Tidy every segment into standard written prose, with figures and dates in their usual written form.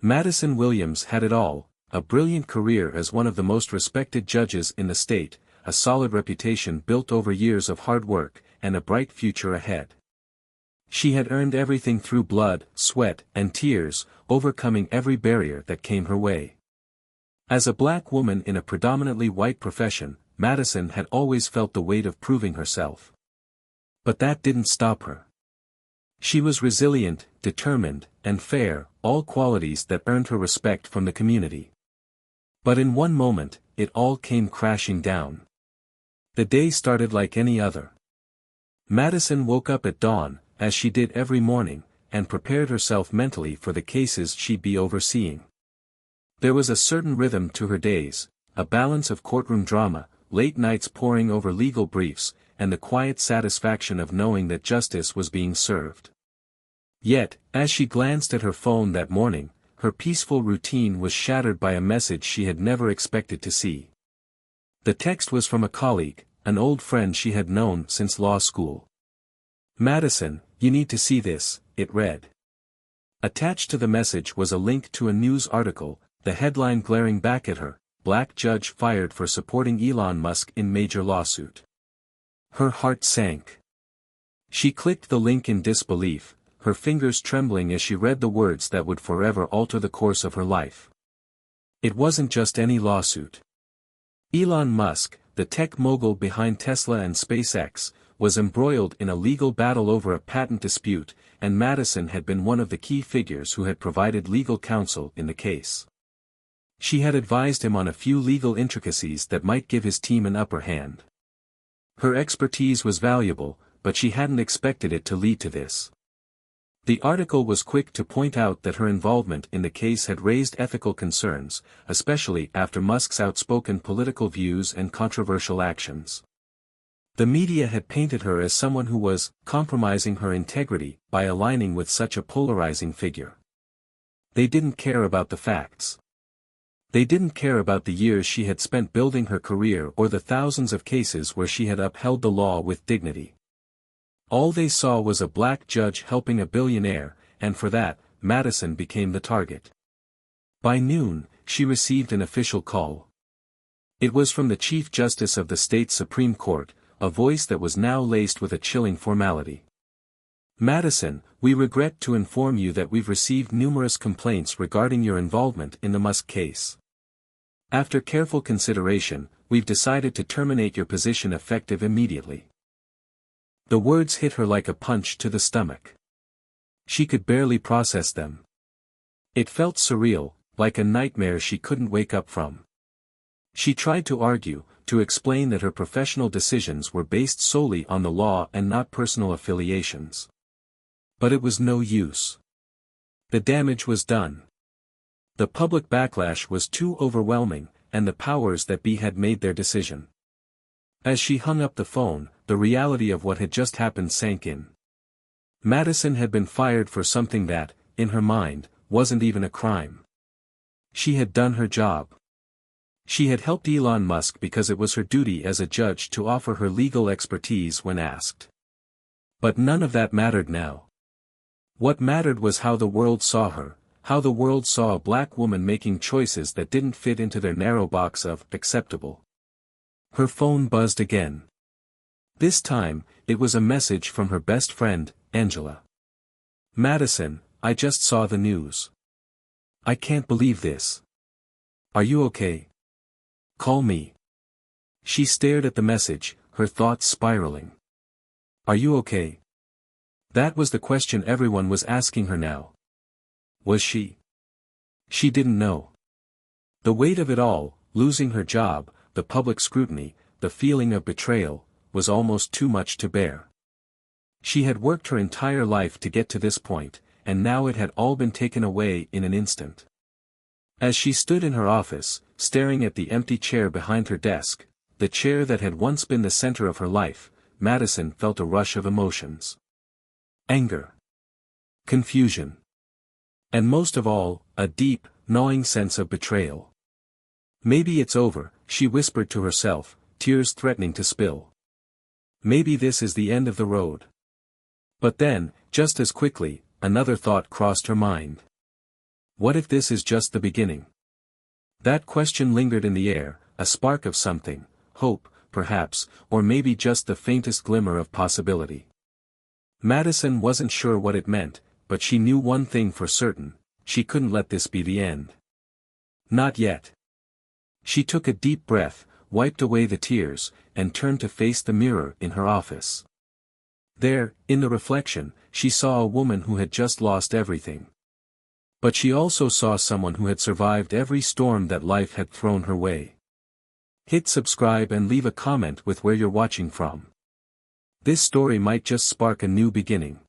Madison Williams had it all: a brilliant career as one of the most respected judges in the state, a solid reputation built over years of hard work, and a bright future ahead. She had earned everything through blood, sweat, and tears, overcoming every barrier that came her way. As a black woman in a predominantly white profession, Madison had always felt the weight of proving herself. But that didn't stop her. She was resilient, determined, and fair, all qualities that earned her respect from the community. But in one moment, it all came crashing down. The day started like any other. Madison woke up at dawn, as she did every morning, and prepared herself mentally for the cases she'd be overseeing. There was a certain rhythm to her days, a balance of courtroom drama, late nights poring over legal briefs, and the quiet satisfaction of knowing that justice was being served. Yet, as she glanced at her phone that morning, her peaceful routine was shattered by a message she had never expected to see. The text was from a colleague, an old friend she had known since law school. "Madison, you need to see this," it read. Attached to the message was a link to a news article, the headline glaring back at her: "Black Judge Fired for Supporting Elon Musk in Major Lawsuit." Her heart sank. She clicked the link in disbelief, her fingers trembling as she read the words that would forever alter the course of her life. It wasn't just any lawsuit. Elon Musk, the tech mogul behind Tesla and SpaceX, was embroiled in a legal battle over a patent dispute, and Madison had been one of the key figures who had provided legal counsel in the case. She had advised him on a few legal intricacies that might give his team an upper hand. Her expertise was valuable, but she hadn't expected it to lead to this. The article was quick to point out that her involvement in the case had raised ethical concerns, especially after Musk's outspoken political views and controversial actions. The media had painted her as someone who was compromising her integrity by aligning with such a polarizing figure. They didn't care about the facts. They didn't care about the years she had spent building her career or the thousands of cases where she had upheld the law with dignity. All they saw was a black judge helping a billionaire, and for that, Madison became the target. By noon, she received an official call. It was from the Chief Justice of the state's Supreme Court, a voice that was now laced with a chilling formality. "Madison, we regret to inform you that we've received numerous complaints regarding your involvement in the Musk case. After careful consideration, we've decided to terminate your position effective immediately." The words hit her like a punch to the stomach. She could barely process them. It felt surreal, like a nightmare she couldn't wake up from. She tried to argue, to explain that her professional decisions were based solely on the law and not personal affiliations. But it was no use. The damage was done. The public backlash was too overwhelming, and the powers that be had made their decision. As she hung up the phone, the reality of what had just happened sank in. Madison had been fired for something that, in her mind, wasn't even a crime. She had done her job. She had helped Elon Musk because it was her duty as a judge to offer her legal expertise when asked. But none of that mattered now. What mattered was how the world saw her, how the world saw a black woman making choices that didn't fit into their narrow box of acceptable. Her phone buzzed again. This time, it was a message from her best friend, Angela. "Madison, I just saw the news. I can't believe this. Are you okay? Call me." She stared at the message, her thoughts spiraling. "Are you okay?" That was the question everyone was asking her now. Was she? She didn't know. The weight of it all, losing her job, the public scrutiny, the feeling of betrayal, was almost too much to bear. She had worked her entire life to get to this point, and now it had all been taken away in an instant. As she stood in her office, staring at the empty chair behind her desk, the chair that had once been the center of her life, Madison felt a rush of emotions. Anger. Confusion. And most of all, a deep, gnawing sense of betrayal. "Maybe it's over," she whispered to herself, tears threatening to spill. "Maybe this is the end of the road." But then, just as quickly, another thought crossed her mind. What if this is just the beginning? That question lingered in the air, a spark of something, hope, perhaps, or maybe just the faintest glimmer of possibility. Madison wasn't sure what it meant, but she knew one thing for certain: she couldn't let this be the end. Not yet. She took a deep breath, wiped away the tears, and turned to face the mirror in her office. There, in the reflection, she saw a woman who had just lost everything. But she also saw someone who had survived every storm that life had thrown her way. Hit subscribe and leave a comment with where you're watching from. This story might just spark a new beginning.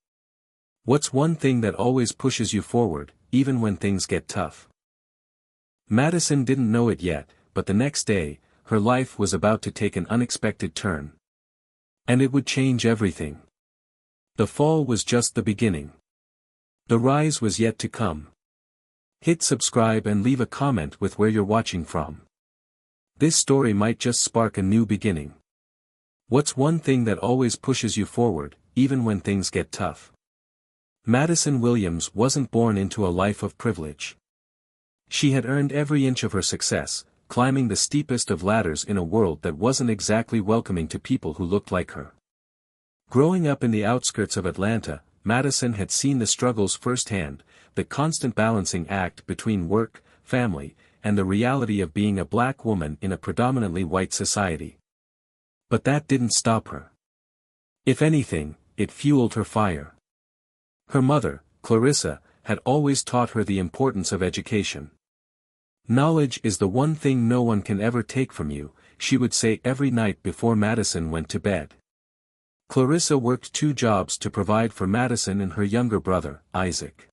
What's one thing that always pushes you forward, even when things get tough? Madison didn't know it yet, but the next day, her life was about to take an unexpected turn. And it would change everything. The fall was just the beginning. The rise was yet to come. Hit subscribe and leave a comment with where you're watching from. This story might just spark a new beginning. What's one thing that always pushes you forward, even when things get tough? Madison Williams wasn't born into a life of privilege. She had earned every inch of her success, climbing the steepest of ladders in a world that wasn't exactly welcoming to people who looked like her. Growing up in the outskirts of Atlanta, Madison had seen the struggles firsthand, the constant balancing act between work, family, and the reality of being a black woman in a predominantly white society. But that didn't stop her. If anything, it fueled her fire. Her mother, Clarissa, had always taught her the importance of education. "Knowledge is the one thing no one can ever take from you," she would say every night before Madison went to bed. Clarissa worked 2 jobs to provide for Madison and her younger brother, Isaac.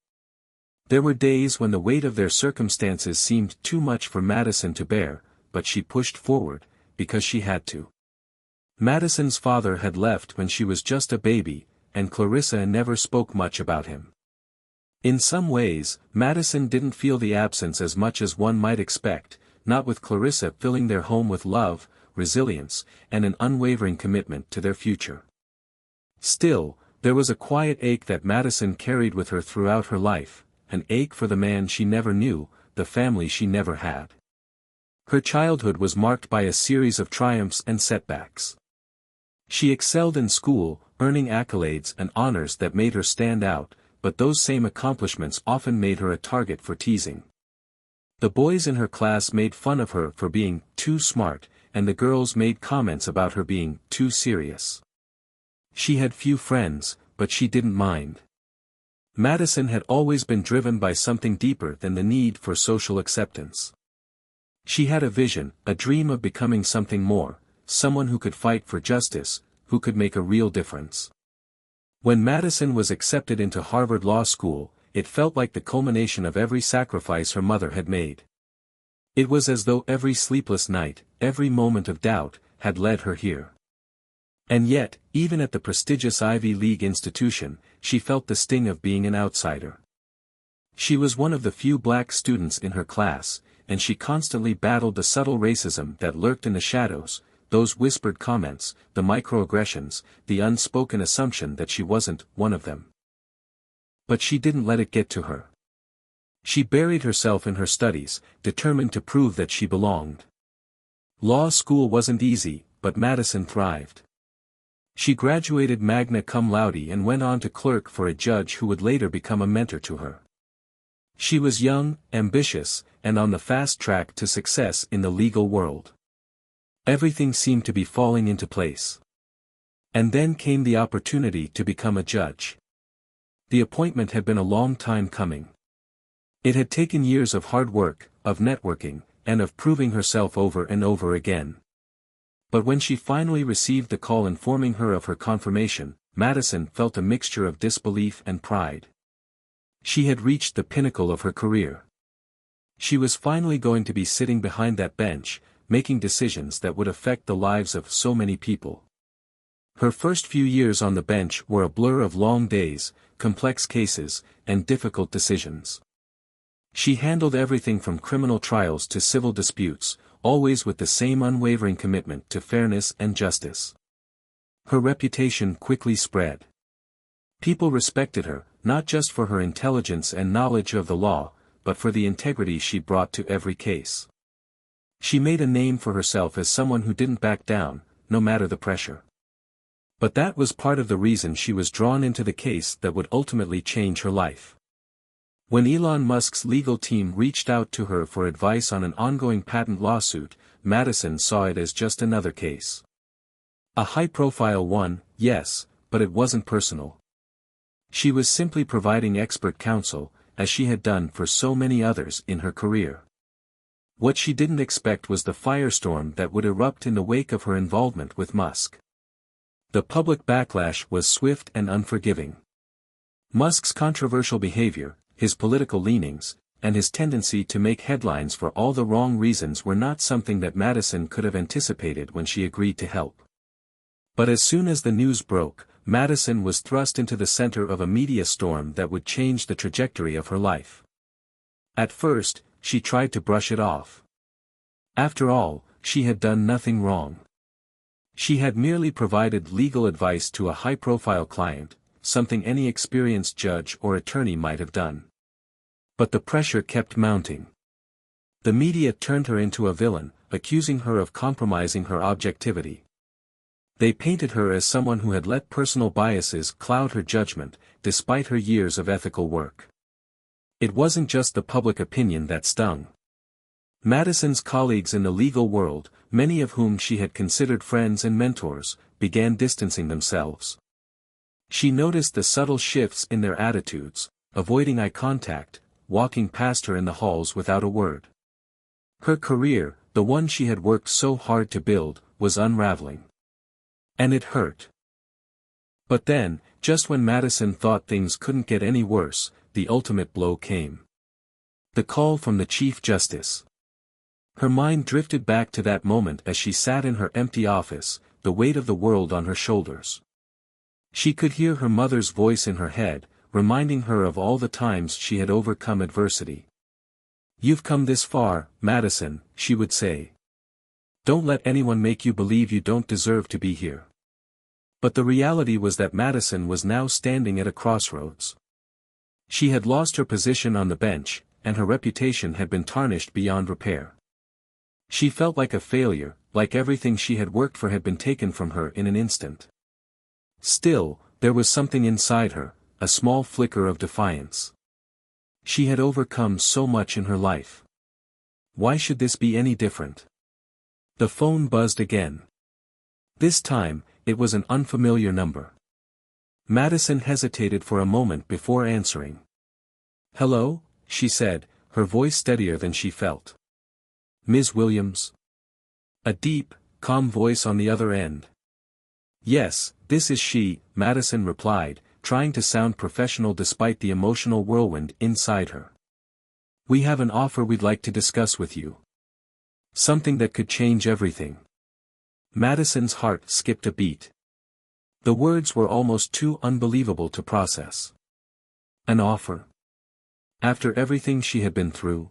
There were days when the weight of their circumstances seemed too much for Madison to bear, but she pushed forward, because she had to. Madison's father had left when she was just a baby, and Clarissa never spoke much about him. In some ways, Madison didn't feel the absence as much as one might expect, not with Clarissa filling their home with love, resilience, and an unwavering commitment to their future. Still, there was a quiet ache that Madison carried with her throughout her life, an ache for the man she never knew, the family she never had. Her childhood was marked by a series of triumphs and setbacks. She excelled in school, earning accolades and honors that made her stand out, but those same accomplishments often made her a target for teasing. The boys in her class made fun of her for being too smart, and the girls made comments about her being too serious. She had few friends, but she didn't mind. Madison had always been driven by something deeper than the need for social acceptance. She had a vision, a dream of becoming something more, someone who could fight for justice, who could make a real difference. When Madison was accepted into Harvard Law School, it felt like the culmination of every sacrifice her mother had made. It was as though every sleepless night, every moment of doubt, had led her here. And yet, even at the prestigious Ivy League institution, she felt the sting of being an outsider. She was one of the few black students in her class, and she constantly battled the subtle racism that lurked in the shadows, those whispered comments, the microaggressions, the unspoken assumption that she wasn't one of them. But she didn't let it get to her. She buried herself in her studies, determined to prove that she belonged. Law school wasn't easy, but Madison thrived. She graduated magna cum laude and went on to clerk for a judge who would later become a mentor to her. She was young, ambitious, and on the fast track to success in the legal world. Everything seemed to be falling into place. And then came the opportunity to become a judge. The appointment had been a long time coming. It had taken years of hard work, of networking, and of proving herself over and over again. But when she finally received the call informing her of her confirmation, Madison felt a mixture of disbelief and pride. She had reached the pinnacle of her career. She was finally going to be sitting behind that bench, making decisions that would affect the lives of so many people. Her first few years on the bench were a blur of long days, complex cases, and difficult decisions. She handled everything from criminal trials to civil disputes, always with the same unwavering commitment to fairness and justice. Her reputation quickly spread. People respected her, not just for her intelligence and knowledge of the law, but for the integrity she brought to every case. She made a name for herself as someone who didn't back down, no matter the pressure. But that was part of the reason she was drawn into the case that would ultimately change her life. When Elon Musk's legal team reached out to her for advice on an ongoing patent lawsuit, Madison saw it as just another case. A high-profile one, yes, but it wasn't personal. She was simply providing expert counsel, as she had done for so many others in her career. What she didn't expect was the firestorm that would erupt in the wake of her involvement with Musk. The public backlash was swift and unforgiving. Musk's controversial behavior, his political leanings, and his tendency to make headlines for all the wrong reasons were not something that Madison could have anticipated when she agreed to help. But as soon as the news broke, Madison was thrust into the center of a media storm that would change the trajectory of her life. At first, she tried to brush it off. After all, she had done nothing wrong. She had merely provided legal advice to a high-profile client, something any experienced judge or attorney might have done. But the pressure kept mounting. The media turned her into a villain, accusing her of compromising her objectivity. They painted her as someone who had let personal biases cloud her judgment, despite her years of ethical work. It wasn't just the public opinion that stung. Madison's colleagues in the legal world, many of whom she had considered friends and mentors, began distancing themselves. She noticed the subtle shifts in their attitudes, avoiding eye contact, walking past her in the halls without a word. Her career, the one she had worked so hard to build, was unraveling. And it hurt. But then, just when Madison thought things couldn't get any worse, the ultimate blow came. The call from the Chief Justice. Her mind drifted back to that moment as she sat in her empty office, the weight of the world on her shoulders. She could hear her mother's voice in her head, reminding her of all the times she had overcome adversity. "You've come this far, Madison," she would say. "Don't let anyone make you believe you don't deserve to be here." But the reality was that Madison was now standing at a crossroads. She had lost her position on the bench, and her reputation had been tarnished beyond repair. She felt like a failure, like everything she had worked for had been taken from her in an instant. Still, there was something inside her, a small flicker of defiance. She had overcome so much in her life. Why should this be any different? The phone buzzed again. This time, it was an unfamiliar number. Madison hesitated for a moment before answering. "Hello?" she said, her voice steadier than she felt. "Ms. Williams?" A deep, calm voice on the other end. "Yes, this is she," Madison replied, trying to sound professional despite the emotional whirlwind inside her. "We have an offer we'd like to discuss with you. Something that could change everything." Madison's heart skipped a beat. The words were almost too unbelievable to process. An offer? After everything she had been through?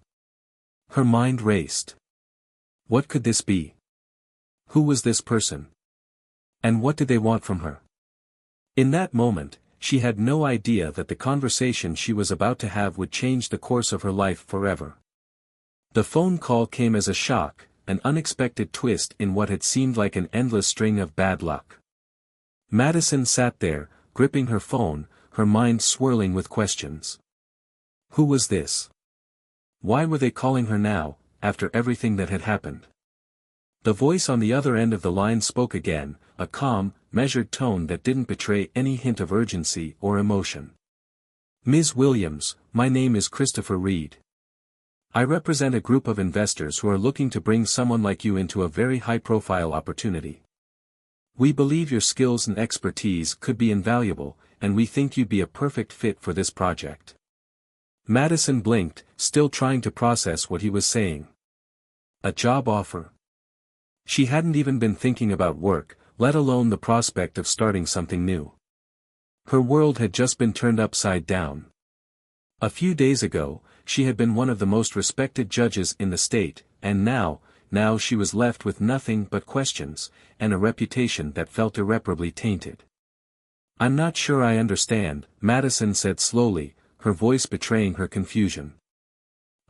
Her mind raced. What could this be? Who was this person? And what did they want from her? In that moment, she had no idea that the conversation she was about to have would change the course of her life forever. The phone call came as a shock, an unexpected twist in what had seemed like an endless string of bad luck. Madison sat there, gripping her phone, her mind swirling with questions. Who was this? Why were they calling her now, after everything that had happened? The voice on the other end of the line spoke again, a calm, measured tone that didn't betray any hint of urgency or emotion. "Ms. Williams, my name is Christopher Reed. I represent a group of investors who are looking to bring someone like you into a very high-profile opportunity. We believe your skills and expertise could be invaluable, and we think you'd be a perfect fit for this project." Madison blinked, still trying to process what he was saying. A job offer? She hadn't even been thinking about work, let alone the prospect of starting something new. Her world had just been turned upside down. A few days ago, she had been one of the most respected judges in the state, and now she was left with nothing but questions, and a reputation that felt irreparably tainted. "I'm not sure I understand," Madison said slowly, her voice betraying her confusion.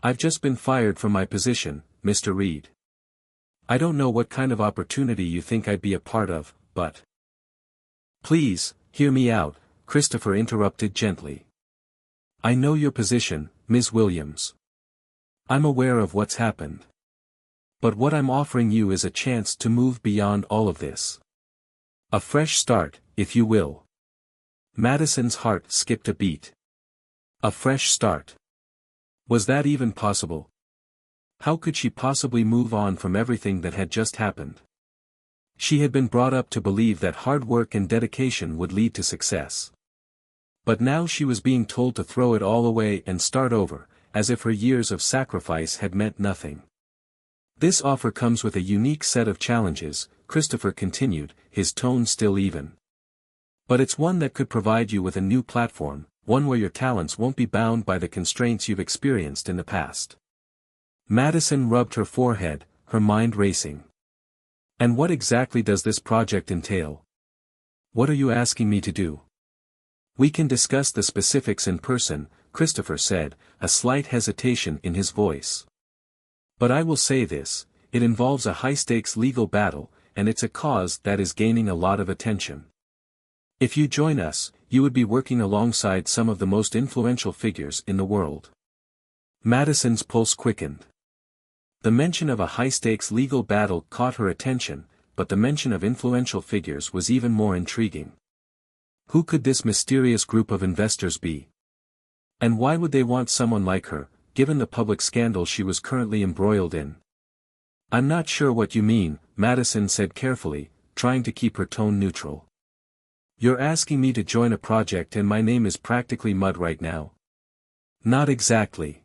I've just been fired from my position, Mr. Reed. I don't know what kind of opportunity you think I'd be a part of, but... Please, hear me out, Christopher interrupted gently. I know your position, Ms. Williams. I'm aware of what's happened. But what I'm offering you is a chance to move beyond all of this. A fresh start, if you will. Madison's heart skipped a beat. A fresh start. Was that even possible? How could she possibly move on from everything that had just happened? She had been brought up to believe that hard work and dedication would lead to success. But now she was being told to throw it all away and start over, as if her years of sacrifice had meant nothing. This offer comes with a unique set of challenges, Christopher continued, his tone still even. But it's one that could provide you with a new platform, one where your talents won't be bound by the constraints you've experienced in the past. Madison rubbed her forehead, her mind racing. And what exactly does this project entail? What are you asking me to do? We can discuss the specifics in person, Christopher said, a slight hesitation in his voice. But I will say this, it involves a high-stakes legal battle, and it's a cause that is gaining a lot of attention. If you join us, you would be working alongside some of the most influential figures in the world. Madison's pulse quickened. The mention of a high-stakes legal battle caught her attention, but the mention of influential figures was even more intriguing. Who could this mysterious group of investors be? And why would they want someone like her, given the public scandal she was currently embroiled in? I'm not sure what you mean, Madison said carefully, trying to keep her tone neutral. You're asking me to join a project and my name is practically mud right now. Not exactly.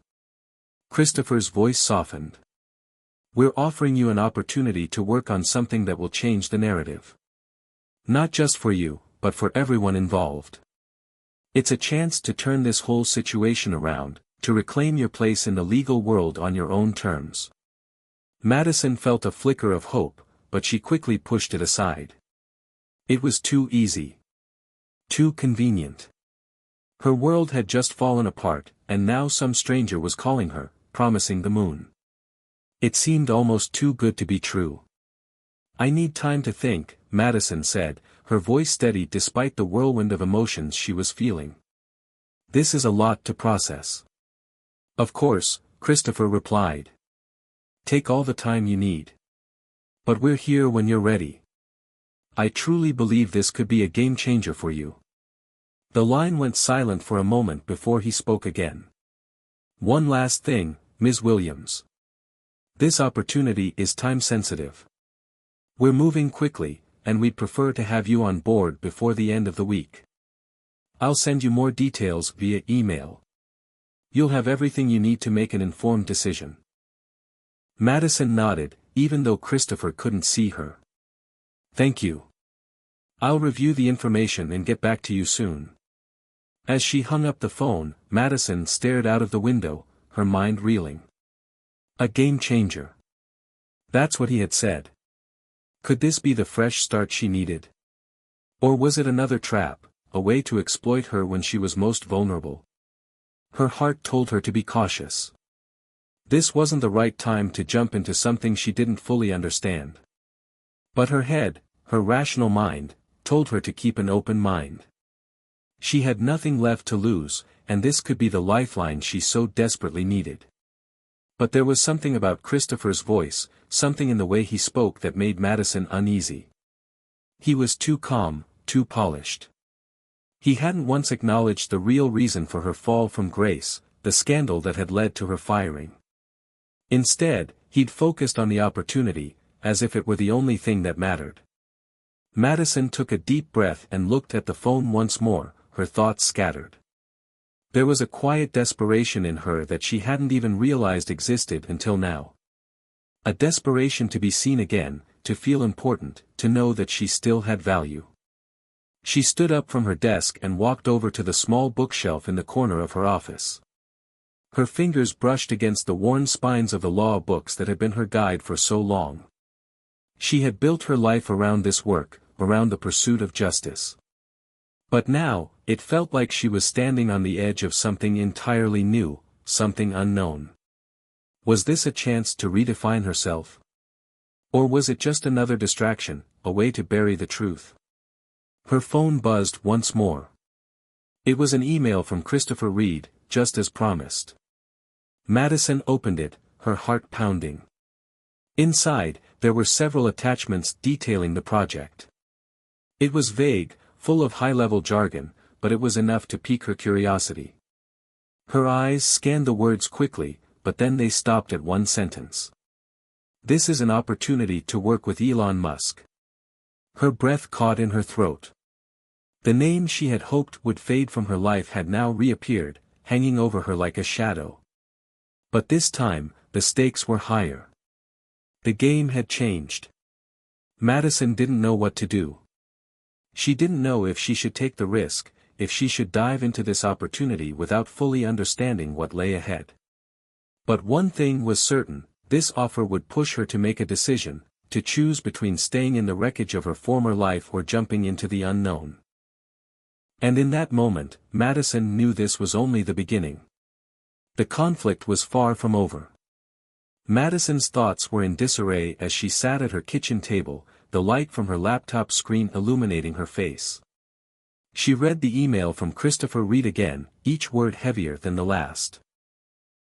Christopher's voice softened. We're offering you an opportunity to work on something that will change the narrative. Not just for you, but for everyone involved. It's a chance to turn this whole situation around, to reclaim your place in the legal world on your own terms. Madison felt a flicker of hope, but she quickly pushed it aside. It was too easy. Too convenient. Her world had just fallen apart, and now some stranger was calling her, promising the moon. It seemed almost too good to be true. I need time to think, Madison said, her voice steady despite the whirlwind of emotions she was feeling. This is a lot to process. Of course, Christopher replied. Take all the time you need. But we're here when you're ready. I truly believe this could be a game changer for you. The line went silent for a moment before he spoke again. One last thing, Ms. Williams. This opportunity is time-sensitive. We're moving quickly, and we'd prefer to have you on board before the end of the week. I'll send you more details via email. You'll have everything you need to make an informed decision. Madison nodded, even though Christopher couldn't see her. Thank you. I'll review the information and get back to you soon. As she hung up the phone, Madison stared out of the window, her mind reeling. A game changer. That's what he had said. Could this be the fresh start she needed? Or was it another trap, a way to exploit her when she was most vulnerable? Her heart told her to be cautious. This wasn't the right time to jump into something she didn't fully understand. But her head, her rational mind, told her to keep an open mind. She had nothing left to lose, and this could be the lifeline she so desperately needed. But there was something about Christopher's voice, something in the way he spoke that made Madison uneasy. He was too calm, too polished. He hadn't once acknowledged the real reason for her fall from grace, the scandal that had led to her firing. Instead, he'd focused on the opportunity, as if it were the only thing that mattered. Madison took a deep breath and looked at the phone once more, her thoughts scattered. There was a quiet desperation in her that she hadn't even realized existed until now. A desperation to be seen again, to feel important, to know that she still had value. She stood up from her desk and walked over to the small bookshelf in the corner of her office. Her fingers brushed against the worn spines of the law books that had been her guide for so long. She had built her life around this work, around the pursuit of justice. But now, it felt like she was standing on the edge of something entirely new, something unknown. Was this a chance to redefine herself? Or was it just another distraction, a way to bury the truth? Her phone buzzed once more. It was an email from Christopher Reed, just as promised. Madison opened it, her heart pounding. Inside, there were several attachments detailing the project. It was vague, full of high-level jargon, but it was enough to pique her curiosity. Her eyes scanned the words quickly, but then they stopped at one sentence. This is an opportunity to work with Elon Musk. Her breath caught in her throat. The name she had hoped would fade from her life had now reappeared, hanging over her like a shadow. But this time, the stakes were higher. The game had changed. Madison didn't know what to do. She didn't know if she should take the risk, if she should dive into this opportunity without fully understanding what lay ahead. But one thing was certain, this offer would push her to make a decision, to choose between staying in the wreckage of her former life or jumping into the unknown. And in that moment, Madison knew this was only the beginning. The conflict was far from over. Madison's thoughts were in disarray as she sat at her kitchen table, the light from her laptop screen illuminating her face. She read the email from Christopher Reed again, each word heavier than the last.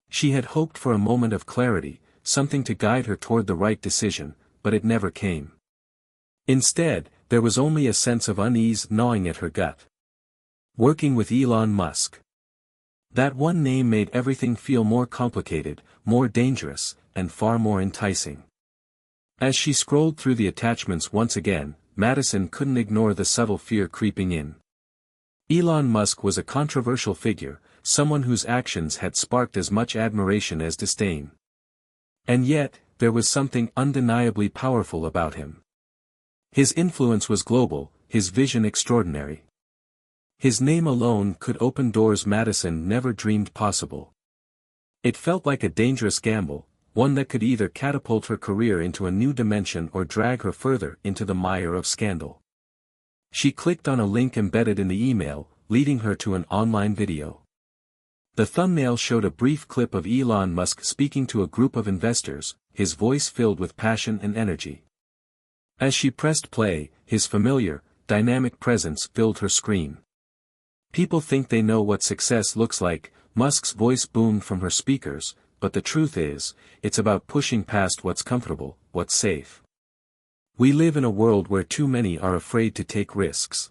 She had hoped for a moment of clarity, something to guide her toward the right decision, but it never came. Instead, there was only a sense of unease gnawing at her gut. Working with Elon Musk. That one name made everything feel more complicated, more dangerous, and far more enticing. As she scrolled through the attachments once again, Madison couldn't ignore the subtle fear creeping in. Elon Musk was a controversial figure, someone whose actions had sparked as much admiration as disdain. And yet, there was something undeniably powerful about him. His influence was global, his vision extraordinary. His name alone could open doors Madison never dreamed possible. It felt like a dangerous gamble, one that could either catapult her career into a new dimension or drag her further into the mire of scandal. She clicked on a link embedded in the email, leading her to an online video. The thumbnail showed a brief clip of Elon Musk speaking to a group of investors, his voice filled with passion and energy. As she pressed play, his familiar, dynamic presence filled her screen. People think they know what success looks like, Musk's voice boomed from her speakers, but the truth is, it's about pushing past what's comfortable, what's safe. We live in a world where too many are afraid to take risks.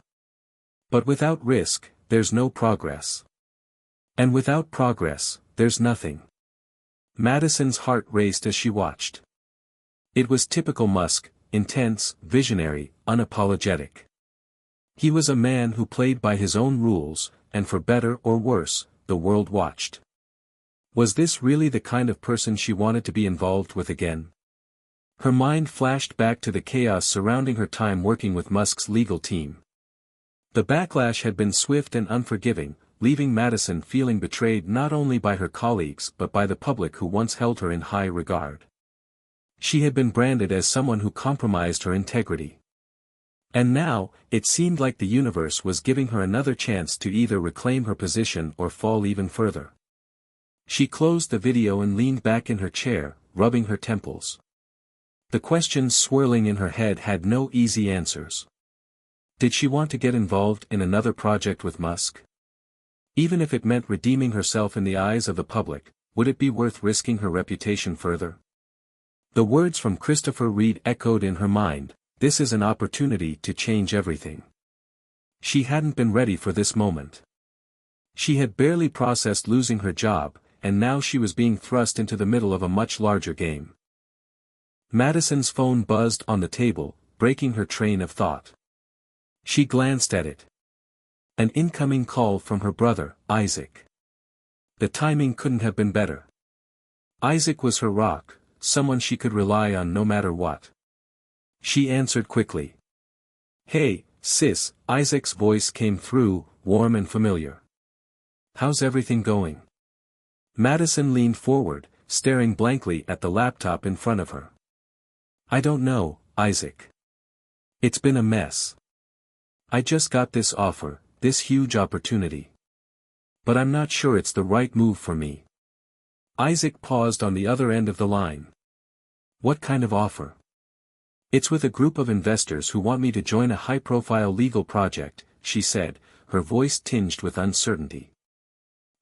But without risk, there's no progress. And without progress, there's nothing. Madison's heart raced as she watched. It was typical Musk, intense, visionary, unapologetic. He was a man who played by his own rules, and for better or worse, the world watched. Was this really the kind of person she wanted to be involved with again? Her mind flashed back to the chaos surrounding her time working with Musk's legal team. The backlash had been swift and unforgiving, leaving Madison feeling betrayed not only by her colleagues but by the public who once held her in high regard. She had been branded as someone who compromised her integrity. And now, it seemed like the universe was giving her another chance to either reclaim her position or fall even further. She closed the video and leaned back in her chair, rubbing her temples. The questions swirling in her head had no easy answers. Did she want to get involved in another project with Musk? Even if it meant redeeming herself in the eyes of the public, would it be worth risking her reputation further? The words from Christopher Reed echoed in her mind. This is an opportunity to change everything. She hadn't been ready for this moment. She had barely processed losing her job, and now she was being thrust into the middle of a much larger game. Madison's phone buzzed on the table, breaking her train of thought. She glanced at it. An incoming call from her brother, Isaac. The timing couldn't have been better. Isaac was her rock, someone she could rely on no matter what. She answered quickly. "Hey, sis," Isaac's voice came through, warm and familiar. "How's everything going?" Madison leaned forward, staring blankly at the laptop in front of her. "I don't know, Isaac. It's been a mess. I just got this offer, this huge opportunity. But I'm not sure it's the right move for me." Isaac paused on the other end of the line. What kind of offer? It's with a group of investors who want me to join a high-profile legal project, she said, her voice tinged with uncertainty.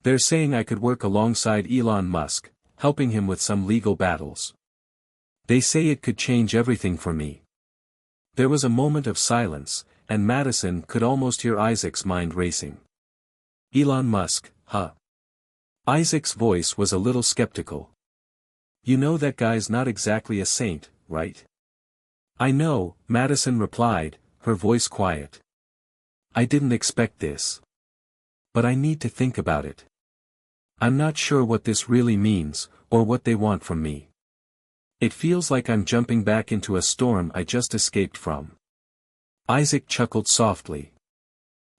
They're saying I could work alongside Elon Musk, helping him with some legal battles. They say it could change everything for me. There was a moment of silence, and Madison could almost hear Isaac's mind racing. Elon Musk, huh? Isaac's voice was a little skeptical. You know that guy's not exactly a saint, right? I know, Madison replied, her voice quiet. I didn't expect this. But I need to think about it. I'm not sure what this really means, or what they want from me. It feels like I'm jumping back into a storm I just escaped from. Isaac chuckled softly.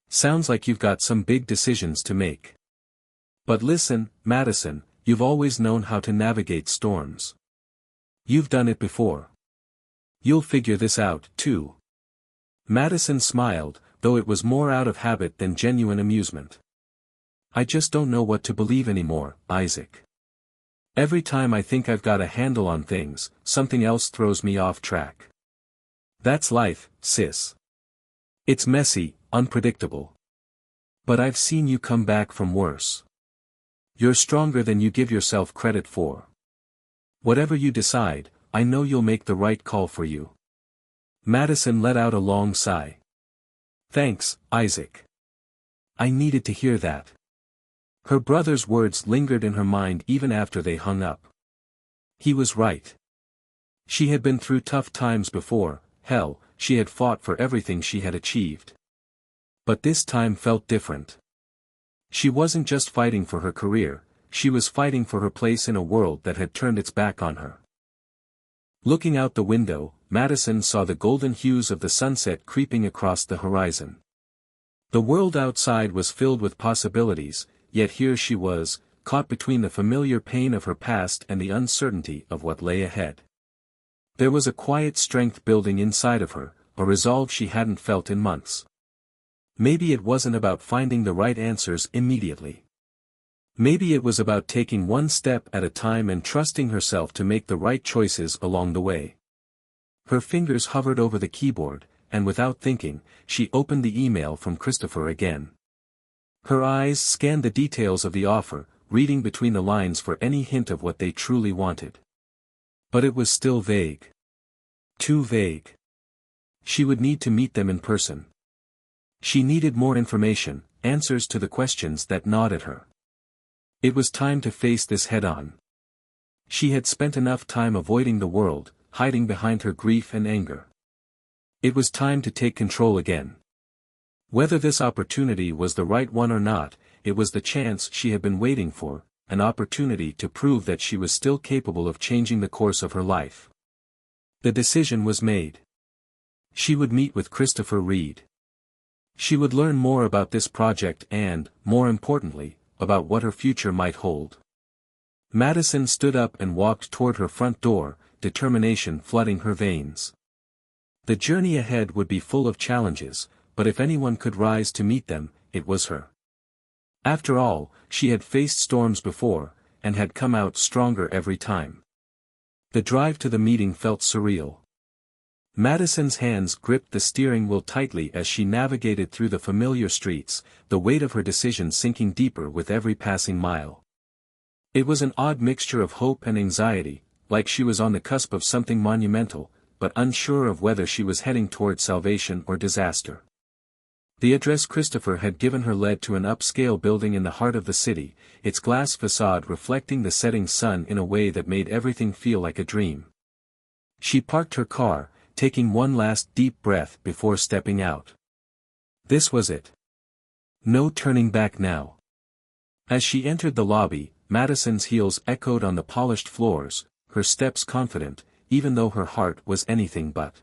Sounds like you've got some big decisions to make. But listen, Madison, you've always known how to navigate storms. You've done it before. You'll figure this out, too. Madison smiled, though it was more out of habit than genuine amusement. I just don't know what to believe anymore, Isaac. Every time I think I've got a handle on things, something else throws me off track. That's life, sis. It's messy, unpredictable. But I've seen you come back from worse. You're stronger than you give yourself credit for. Whatever you decide, I know you'll make the right call for you. Madison let out a long sigh. Thanks, Isaac. I needed to hear that. Her brother's words lingered in her mind even after they hung up. He was right. She had been through tough times before, hell, she had fought for everything she had achieved. But this time felt different. She wasn't just fighting for her career, she was fighting for her place in a world that had turned its back on her. Looking out the window, Madison saw the golden hues of the sunset creeping across the horizon. The world outside was filled with possibilities, yet here she was, caught between the familiar pain of her past and the uncertainty of what lay ahead. There was a quiet strength building inside of her, a resolve she hadn't felt in months. Maybe it wasn't about finding the right answers immediately. Maybe it was about taking one step at a time and trusting herself to make the right choices along the way. Her fingers hovered over the keyboard, and without thinking, she opened the email from Christopher again. Her eyes scanned the details of the offer, reading between the lines for any hint of what they truly wanted. But it was still vague. Too vague. She would need to meet them in person. She needed more information, answers to the questions that gnawed at her. It was time to face this head-on. She had spent enough time avoiding the world, hiding behind her grief and anger. It was time to take control again. Whether this opportunity was the right one or not, it was the chance she had been waiting for, an opportunity to prove that she was still capable of changing the course of her life. The decision was made. She would meet with Christopher Reed. She would learn more about this project and, more importantly, about what her future might hold. Madison stood up and walked toward her front door, determination flooding her veins. The journey ahead would be full of challenges, but if anyone could rise to meet them, it was her. After all, she had faced storms before, and had come out stronger every time. The drive to the meeting felt surreal. Madison's hands gripped the steering wheel tightly as she navigated through the familiar streets, the weight of her decision sinking deeper with every passing mile. It was an odd mixture of hope and anxiety, like she was on the cusp of something monumental, but unsure of whether she was heading toward salvation or disaster. The address Christopher had given her led to an upscale building in the heart of the city, its glass facade reflecting the setting sun in a way that made everything feel like a dream. She parked her car, taking one last deep breath before stepping out. This was it. No turning back now. As she entered the lobby, Madison's heels echoed on the polished floors, her steps confident, even though her heart was anything but.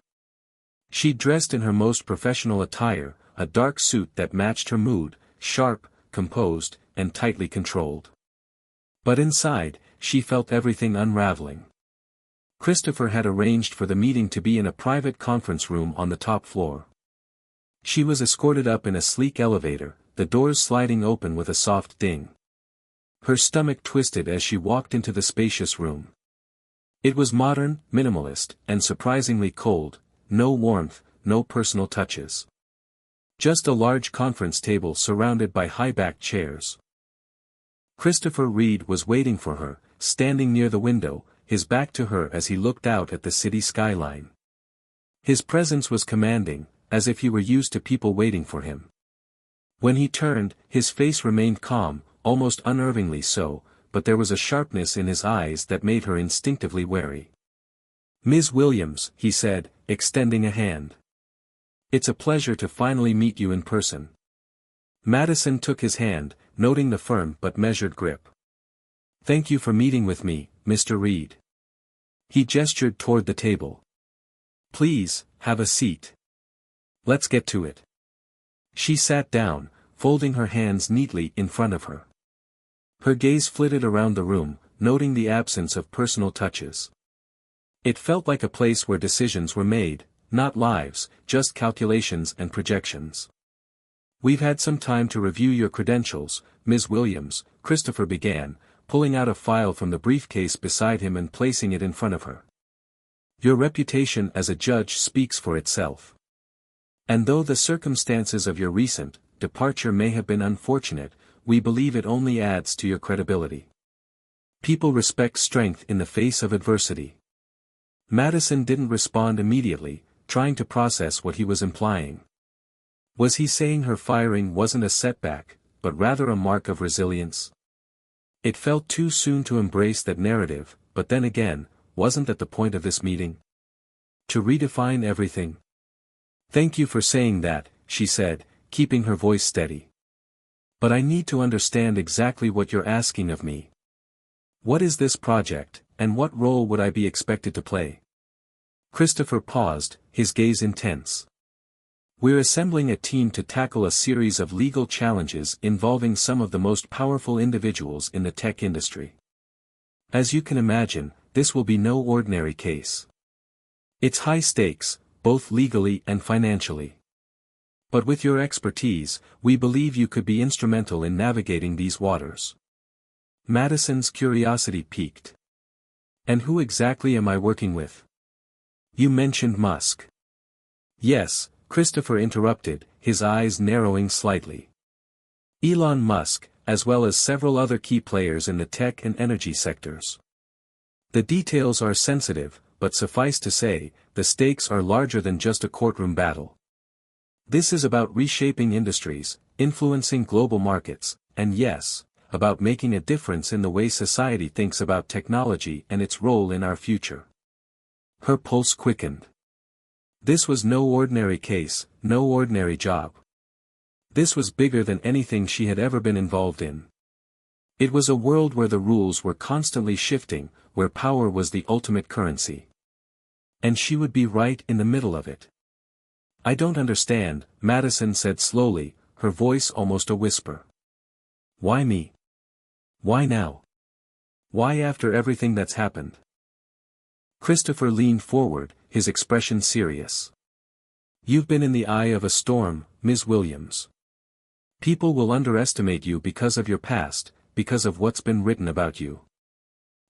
She dressed in her most professional attire, a dark suit that matched her mood, sharp, composed, and tightly controlled. But inside, she felt everything unraveling. Christopher had arranged for the meeting to be in a private conference room on the top floor. She was escorted up in a sleek elevator, the doors sliding open with a soft ding. Her stomach twisted as she walked into the spacious room. It was modern, minimalist, and surprisingly cold, no warmth, no personal touches. Just a large conference table surrounded by high-backed chairs. Christopher Reed was waiting for her, standing near the window, his back to her as he looked out at the city skyline. His presence was commanding, as if he were used to people waiting for him. When he turned, his face remained calm, almost unnervingly so, but there was a sharpness in his eyes that made her instinctively wary. "Ms. Williams," he said, extending a hand. "It's a pleasure to finally meet you in person." Madison took his hand, noting the firm but measured grip. "Thank you for meeting with me, Mr. Reed." He gestured toward the table. "Please, have a seat. Let's get to it." She sat down, folding her hands neatly in front of her. Her gaze flitted around the room, noting the absence of personal touches. It felt like a place where decisions were made, not lives, just calculations and projections. "We've had some time to review your credentials, Ms. Williams," Christopher began, pulling out a file from the briefcase beside him and placing it in front of her. "Your reputation as a judge speaks for itself. And though the circumstances of your recent departure may have been unfortunate, we believe it only adds to your credibility. People respect strength in the face of adversity." Madison didn't respond immediately, trying to process what he was implying. Was he saying her firing wasn't a setback, but rather a mark of resilience? It felt too soon to embrace that narrative, but then again, wasn't that the point of this meeting? To redefine everything? "Thank you for saying that," she said, keeping her voice steady. "But I need to understand exactly what you're asking of me. What is this project, and what role would I be expected to play?" Christopher paused, his gaze intense. "We're assembling a team to tackle a series of legal challenges involving some of the most powerful individuals in the tech industry. As you can imagine, this will be no ordinary case. It's high stakes, both legally and financially. But with your expertise, we believe you could be instrumental in navigating these waters." Madison's curiosity piqued. "And who exactly am I working with? You mentioned Musk." "Yes," Christopher interrupted, his eyes narrowing slightly. "Elon Musk, as well as several other key players in the tech and energy sectors. The details are sensitive, but suffice to say, the stakes are larger than just a courtroom battle. This is about reshaping industries, influencing global markets, and yes, about making a difference in the way society thinks about technology and its role in our future." Her pulse quickened. This was no ordinary case, no ordinary job. This was bigger than anything she had ever been involved in. It was a world where the rules were constantly shifting, where power was the ultimate currency. And she would be right in the middle of it. "I don't understand," Madison said slowly, her voice almost a whisper. "Why me? Why now? Why after everything that's happened?" Christopher leaned forward, his expression serious. "You've been in the eye of a storm, Ms. Williams. People will underestimate you because of your past, because of what's been written about you.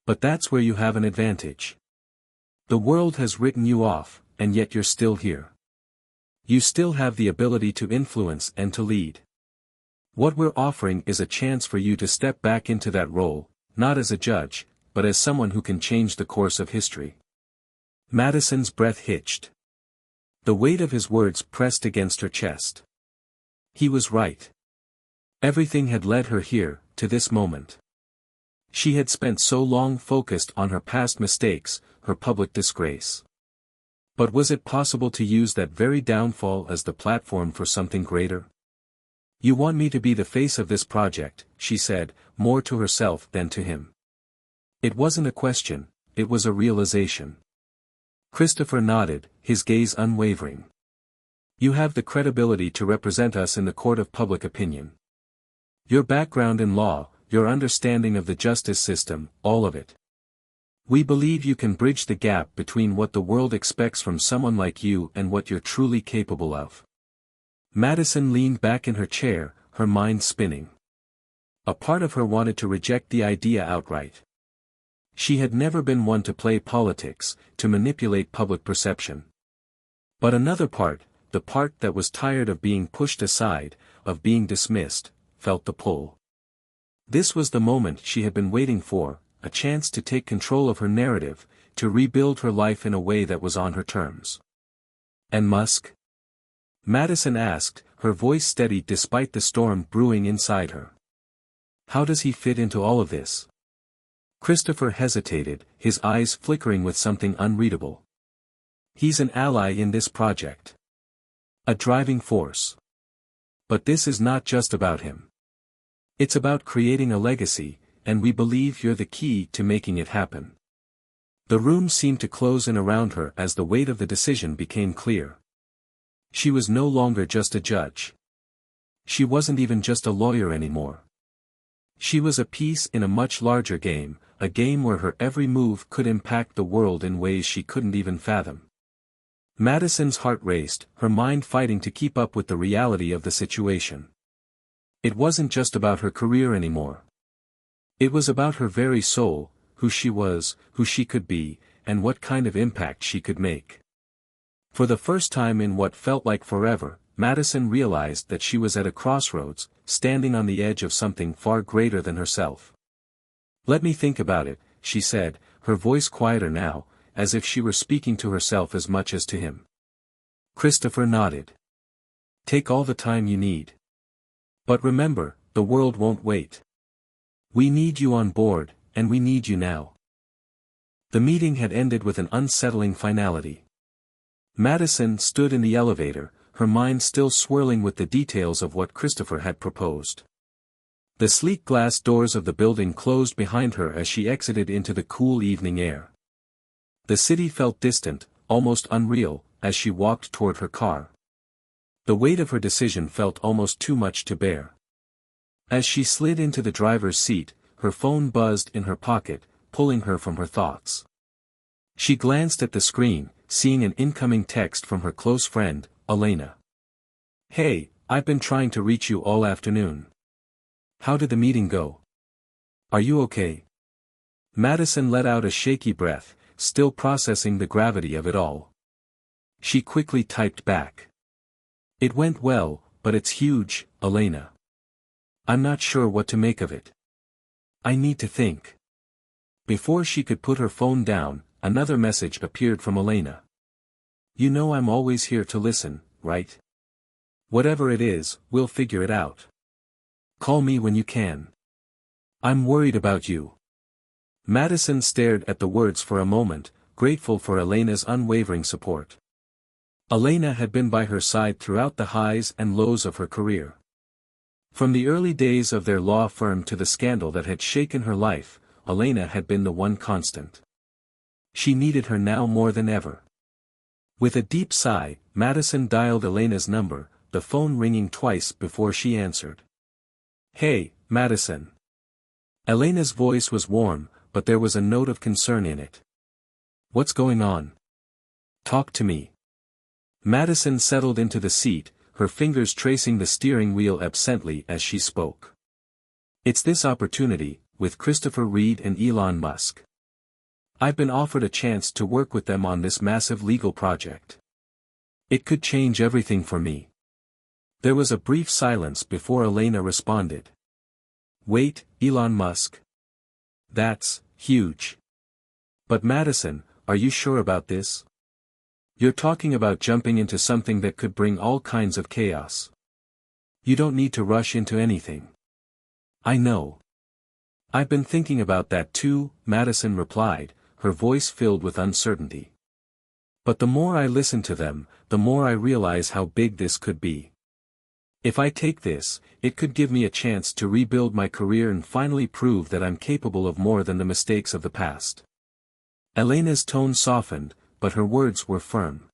But that's where you have an advantage. The world has written you off, and yet you're still here. You still have the ability to influence and to lead. What we're offering is a chance for you to step back into that role, not as a judge, but as someone who can change the course of history." Madison's breath hitched. The weight of his words pressed against her chest. He was right. Everything had led her here, to this moment. She had spent so long focused on her past mistakes, her public disgrace. But was it possible to use that very downfall as the platform for something greater? "You want me to be the face of this project," she said, more to herself than to him. It wasn't a question, it was a realization. Christopher nodded, his gaze unwavering. "You have the credibility to represent us in the court of public opinion. Your background in law, your understanding of the justice system, all of it. We believe you can bridge the gap between what the world expects from someone like you and what you're truly capable of." Madison leaned back in her chair, her mind spinning. A part of her wanted to reject the idea outright. She had never been one to play politics, to manipulate public perception. But another part, the part that was tired of being pushed aside, of being dismissed, felt the pull. This was the moment she had been waiting for, a chance to take control of her narrative, to rebuild her life in a way that was on her terms. And Musk? Madison asked, her voice steady despite the storm brewing inside her. How does he fit into all of this? Christopher hesitated, his eyes flickering with something unreadable. He's an ally in this project. A driving force. But this is not just about him. It's about creating a legacy, and we believe you're the key to making it happen. The room seemed to close in around her as the weight of the decision became clear. She was no longer just a judge. She wasn't even just a lawyer anymore. She was a piece in a much larger game, a game where her every move could impact the world in ways she couldn't even fathom. Madison's heart raced, her mind fighting to keep up with the reality of the situation. It wasn't just about her career anymore. It was about her very soul, who she was, who she could be, and what kind of impact she could make. For the first time in what felt like forever, Madison realized that she was at a crossroads, standing on the edge of something far greater than herself. Let me think about it, she said, her voice quieter now, as if she were speaking to herself as much as to him. Christopher nodded. Take all the time you need. But remember, the world won't wait. We need you on board, and we need you now. The meeting had ended with an unsettling finality. Madison stood in the elevator, her mind still swirling with the details of what Christopher had proposed. The sleek glass doors of the building closed behind her as she exited into the cool evening air. The city felt distant, almost unreal, as she walked toward her car. The weight of her decision felt almost too much to bear. As she slid into the driver's seat, her phone buzzed in her pocket, pulling her from her thoughts. She glanced at the screen, seeing an incoming text from her close friend, Elena. Hey, I've been trying to reach you all afternoon. How did the meeting go? Are you okay? Madison let out a shaky breath, still processing the gravity of it all. She quickly typed back. It went well, but it's huge, Elena. I'm not sure what to make of it. I need to think. Before she could put her phone down, another message appeared from Elena. You know I'm always here to listen, right? Whatever it is, we'll figure it out. Call me when you can. I'm worried about you. Madison stared at the words for a moment, grateful for Elena's unwavering support. Elena had been by her side throughout the highs and lows of her career. From the early days of their law firm to the scandal that had shaken her life, Elena had been the one constant. She needed her now more than ever. With a deep sigh, Madison dialed Elena's number, the phone ringing twice before she answered. Hey, Madison. Elena's voice was warm, but there was a note of concern in it. What's going on? Talk to me. Madison settled into the seat, her fingers tracing the steering wheel absently as she spoke. It's this opportunity, with Christopher Reed and Elon Musk. I've been offered a chance to work with them on this massive legal project. It could change everything for me. There was a brief silence before Elena responded. Wait, Elon Musk? That's huge. But Madison, are you sure about this? You're talking about jumping into something that could bring all kinds of chaos. You don't need to rush into anything. I know. I've been thinking about that too, Madison replied, her voice filled with uncertainty. But the more I listen to them, the more I realize how big this could be. If I take this, it could give me a chance to rebuild my career and finally prove that I'm capable of more than the mistakes of the past. Elena's tone softened, but her words were firm.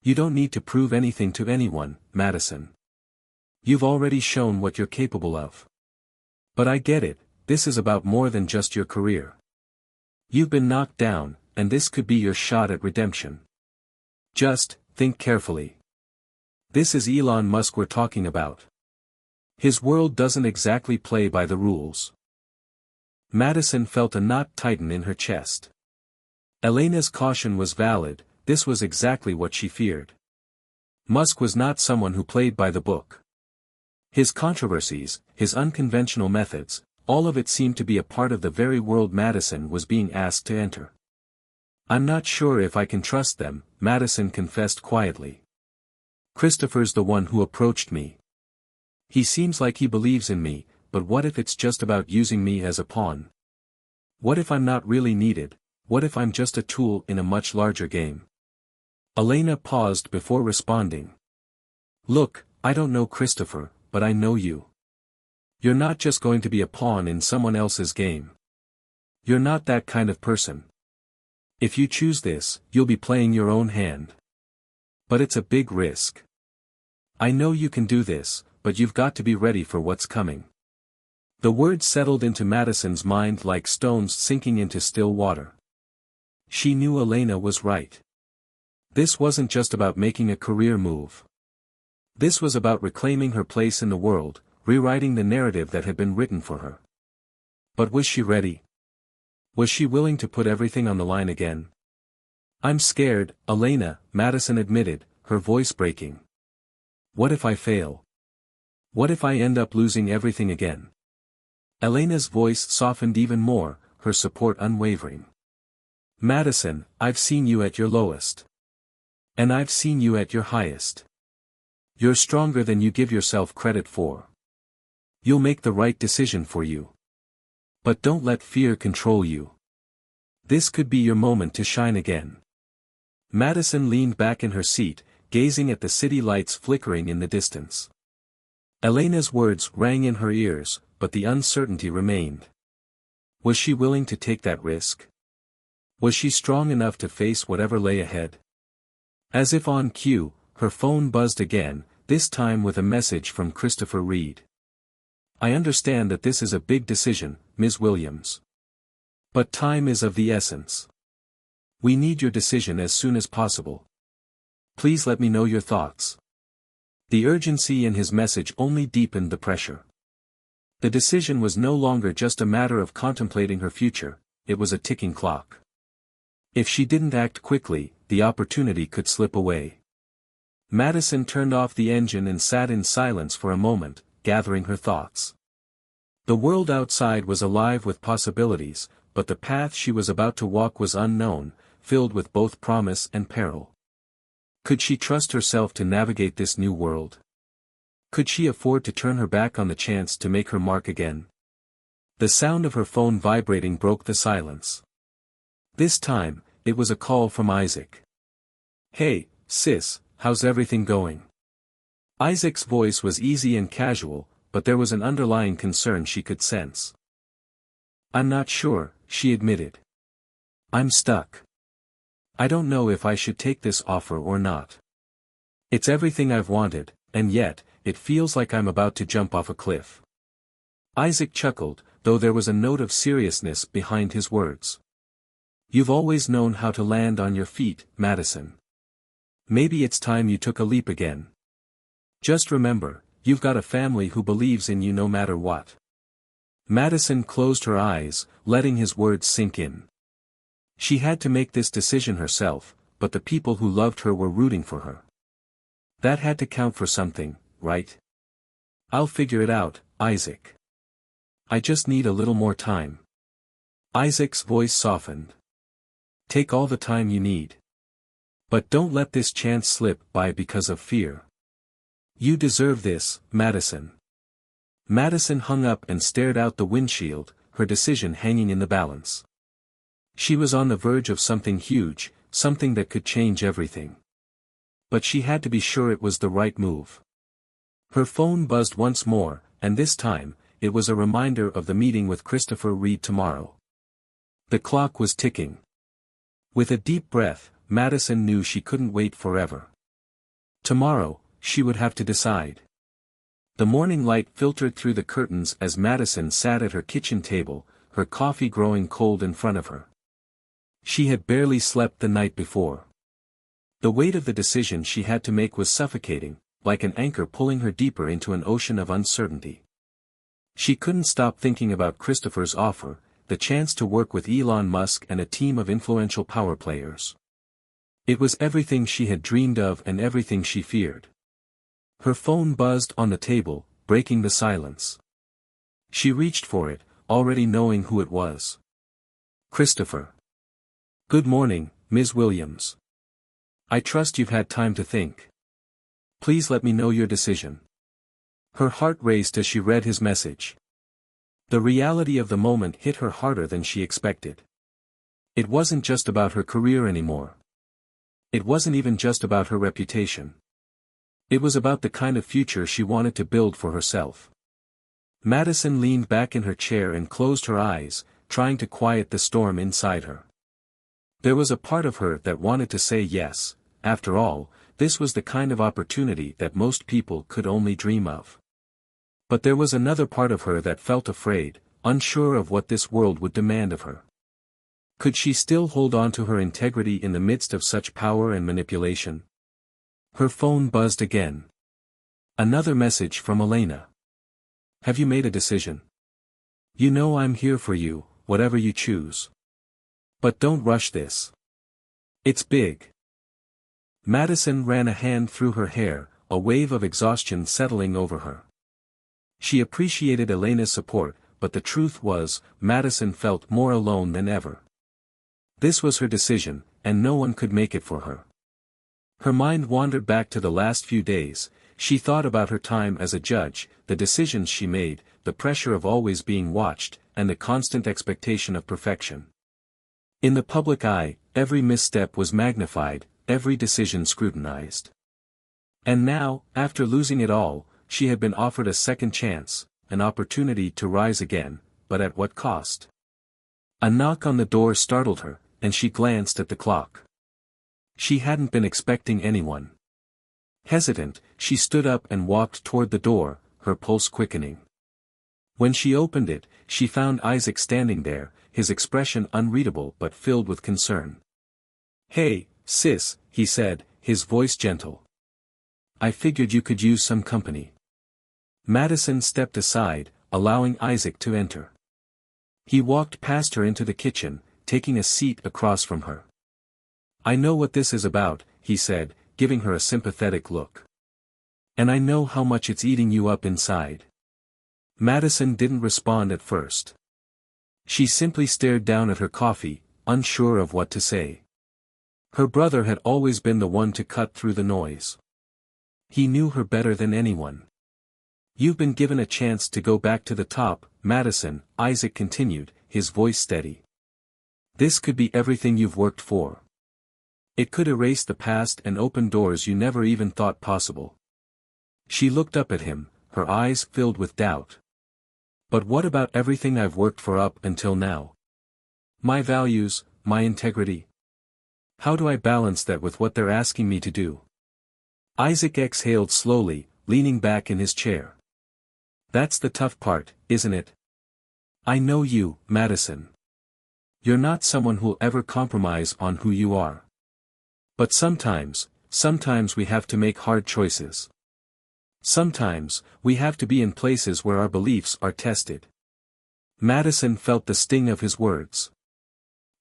You don't need to prove anything to anyone, Madison. You've already shown what you're capable of. But I get it, this is about more than just your career. You've been knocked down, and this could be your shot at redemption. Just think carefully. This is Elon Musk we're talking about. His world doesn't exactly play by the rules. Madison felt a knot tighten in her chest. Elena's caution was valid, this was exactly what she feared. Musk was not someone who played by the book. His controversies, his unconventional methods, all of it seemed to be a part of the very world Madison was being asked to enter. "I'm not sure if I can trust them," Madison confessed quietly. "Christopher's the one who approached me. He seems like he believes in me, but what if it's just about using me as a pawn? What if I'm not really needed? What if I'm just a tool in a much larger game?" Elena paused before responding. "Look, I don't know Christopher, but I know you. You're not just going to be a pawn in someone else's game. You're not that kind of person. If you choose this, you'll be playing your own hand. But it's a big risk. I know you can do this, but you've got to be ready for what's coming." The words settled into Madison's mind like stones sinking into still water. She knew Elena was right. This wasn't just about making a career move. This was about reclaiming her place in the world, rewriting the narrative that had been written for her. But was she ready? Was she willing to put everything on the line again? "I'm scared, Elena," Madison admitted, her voice breaking. "What if I fail? What if I end up losing everything again?" Elena's voice softened even more, her support unwavering. "Madison, I've seen you at your lowest. And I've seen you at your highest. You're stronger than you give yourself credit for. You'll make the right decision for you. But don't let fear control you. This could be your moment to shine again." Madison leaned back in her seat, gazing at the city lights flickering in the distance. Elena's words rang in her ears, but the uncertainty remained. Was she willing to take that risk? Was she strong enough to face whatever lay ahead? As if on cue, her phone buzzed again, this time with a message from Christopher Reed. "I understand that this is a big decision, Ms. Williams. But time is of the essence. We need your decision as soon as possible. Please let me know your thoughts." The urgency in his message only deepened the pressure. The decision was no longer just a matter of contemplating her future, it was a ticking clock. If she didn't act quickly, the opportunity could slip away. Madison turned off the engine and sat in silence for a moment, gathering her thoughts. The world outside was alive with possibilities, but the path she was about to walk was unknown, filled with both promise and peril. Could she trust herself to navigate this new world? Could she afford to turn her back on the chance to make her mark again? The sound of her phone vibrating broke the silence. This time, it was a call from Isaac. "Hey, sis, how's everything going?" Isaac's voice was easy and casual, but there was an underlying concern she could sense. "I'm not sure," she admitted. "I'm stuck. I don't know if I should take this offer or not. It's everything I've wanted, and yet, it feels like I'm about to jump off a cliff." Isaac chuckled, though there was a note of seriousness behind his words. "You've always known how to land on your feet, Madison. Maybe it's time you took a leap again. Just remember, you've got a family who believes in you no matter what." Madison closed her eyes, letting his words sink in. She had to make this decision herself, but the people who loved her were rooting for her. That had to count for something, right? "I'll figure it out, Isaac. I just need a little more time." Isaac's voice softened. "Take all the time you need. But don't let this chance slip by because of fear. You deserve this, Madison." Madison hung up and stared out the windshield, her decision hanging in the balance. She was on the verge of something huge, something that could change everything. But she had to be sure it was the right move. Her phone buzzed once more, and this time, it was a reminder of the meeting with Christopher Reed tomorrow. The clock was ticking. With a deep breath, Madison knew she couldn't wait forever. Tomorrow, she would have to decide. The morning light filtered through the curtains as Madison sat at her kitchen table, her coffee growing cold in front of her. She had barely slept the night before. The weight of the decision she had to make was suffocating, like an anchor pulling her deeper into an ocean of uncertainty. She couldn't stop thinking about Christopher's offer, the chance to work with Elon Musk and a team of influential power players. It was everything she had dreamed of and everything she feared. Her phone buzzed on the table, breaking the silence. She reached for it, already knowing who it was. Christopher. Good morning, Ms. Williams. I trust you've had time to think. Please let me know your decision. Her heart raced as she read his message. The reality of the moment hit her harder than she expected. It wasn't just about her career anymore. It wasn't even just about her reputation. It was about the kind of future she wanted to build for herself. Madison leaned back in her chair and closed her eyes, trying to quiet the storm inside her. There was a part of her that wanted to say yes. After all, this was the kind of opportunity that most people could only dream of. But there was another part of her that felt afraid, unsure of what this world would demand of her. Could she still hold on to her integrity in the midst of such power and manipulation? Her phone buzzed again. Another message from Elena. Have you made a decision? You know I'm here for you, whatever you choose. But don't rush this. It's big. Madison ran a hand through her hair, a wave of exhaustion settling over her. She appreciated Elena's support, but the truth was, Madison felt more alone than ever. This was her decision, and no one could make it for her. Her mind wandered back to the last few days. She thought about her time as a judge, the decisions she made, the pressure of always being watched, and the constant expectation of perfection. In the public eye, every misstep was magnified, every decision scrutinized. And now, after losing it all, she had been offered a second chance, an opportunity to rise again, but at what cost? A knock on the door startled her, and she glanced at the clock. She hadn't been expecting anyone. Hesitant, she stood up and walked toward the door, her pulse quickening. When she opened it, she found Isaac standing there, his expression unreadable but filled with concern. Hey, sis, he said, his voice gentle. I figured you could use some company. Madison stepped aside, allowing Isaac to enter. He walked past her into the kitchen, taking a seat across from her. I know what this is about, he said, giving her a sympathetic look. And I know how much it's eating you up inside. Madison didn't respond at first. She simply stared down at her coffee, unsure of what to say. Her brother had always been the one to cut through the noise. He knew her better than anyone. You've been given a chance to go back to the top, Madison, Isaac continued, his voice steady. This could be everything you've worked for. It could erase the past and open doors you never even thought possible. She looked up at him, her eyes filled with doubt. But what about everything I've worked for up until now? My values, my integrity? How do I balance that with what they're asking me to do? Isaac exhaled slowly, leaning back in his chair. That's the tough part, isn't it? I know you, Madison. You're not someone who'll ever compromise on who you are. But sometimes we have to make hard choices. Sometimes, we have to be in places where our beliefs are tested. Madison felt the sting of his words.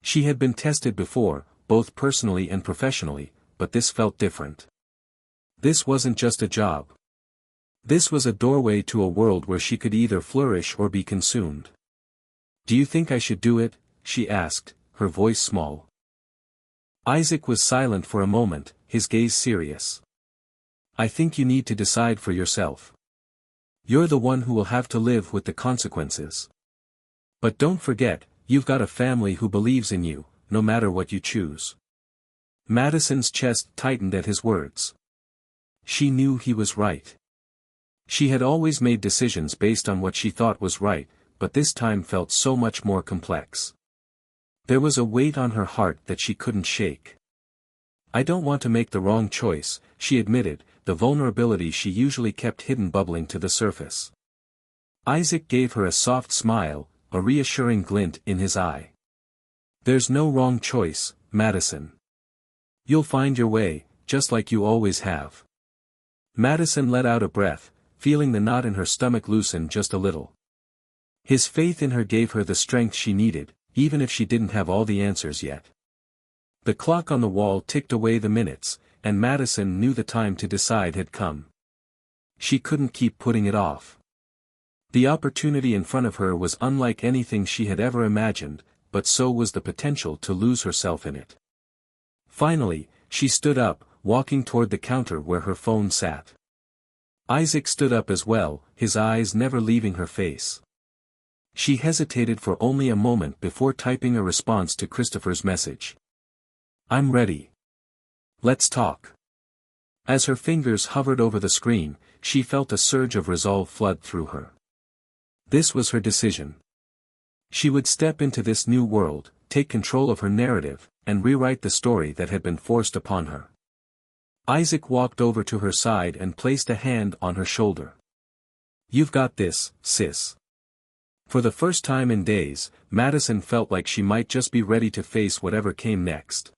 She had been tested before, both personally and professionally, but this felt different. This wasn't just a job. This was a doorway to a world where she could either flourish or be consumed. Do you think I should do it? She asked, her voice small. Isaac was silent for a moment, his gaze serious. I think you need to decide for yourself. You're the one who will have to live with the consequences. But don't forget, you've got a family who believes in you, no matter what you choose. Madison's chest tightened at his words. She knew he was right. She had always made decisions based on what she thought was right, but this time felt so much more complex. There was a weight on her heart that she couldn't shake. I don't want to make the wrong choice, she admitted, the vulnerability she usually kept hidden bubbling to the surface. Isaac gave her a soft smile, a reassuring glint in his eye. There's no wrong choice, Madison. You'll find your way, just like you always have. Madison let out a breath, feeling the knot in her stomach loosen just a little. His faith in her gave her the strength she needed, even if she didn't have all the answers yet. The clock on the wall ticked away the minutes, and Madison knew the time to decide had come. She couldn't keep putting it off. The opportunity in front of her was unlike anything she had ever imagined, but so was the potential to lose herself in it. Finally, she stood up, walking toward the counter where her phone sat. Isaac stood up as well, his eyes never leaving her face. She hesitated for only a moment before typing a response to Christopher's message. "I'm ready. Let's talk." As her fingers hovered over the screen, she felt a surge of resolve flood through her. This was her decision. She would step into this new world, take control of her narrative, and rewrite the story that had been forced upon her. Isaac walked over to her side and placed a hand on her shoulder. "You've got this, sis." For the first time in days, Madison felt like she might just be ready to face whatever came next.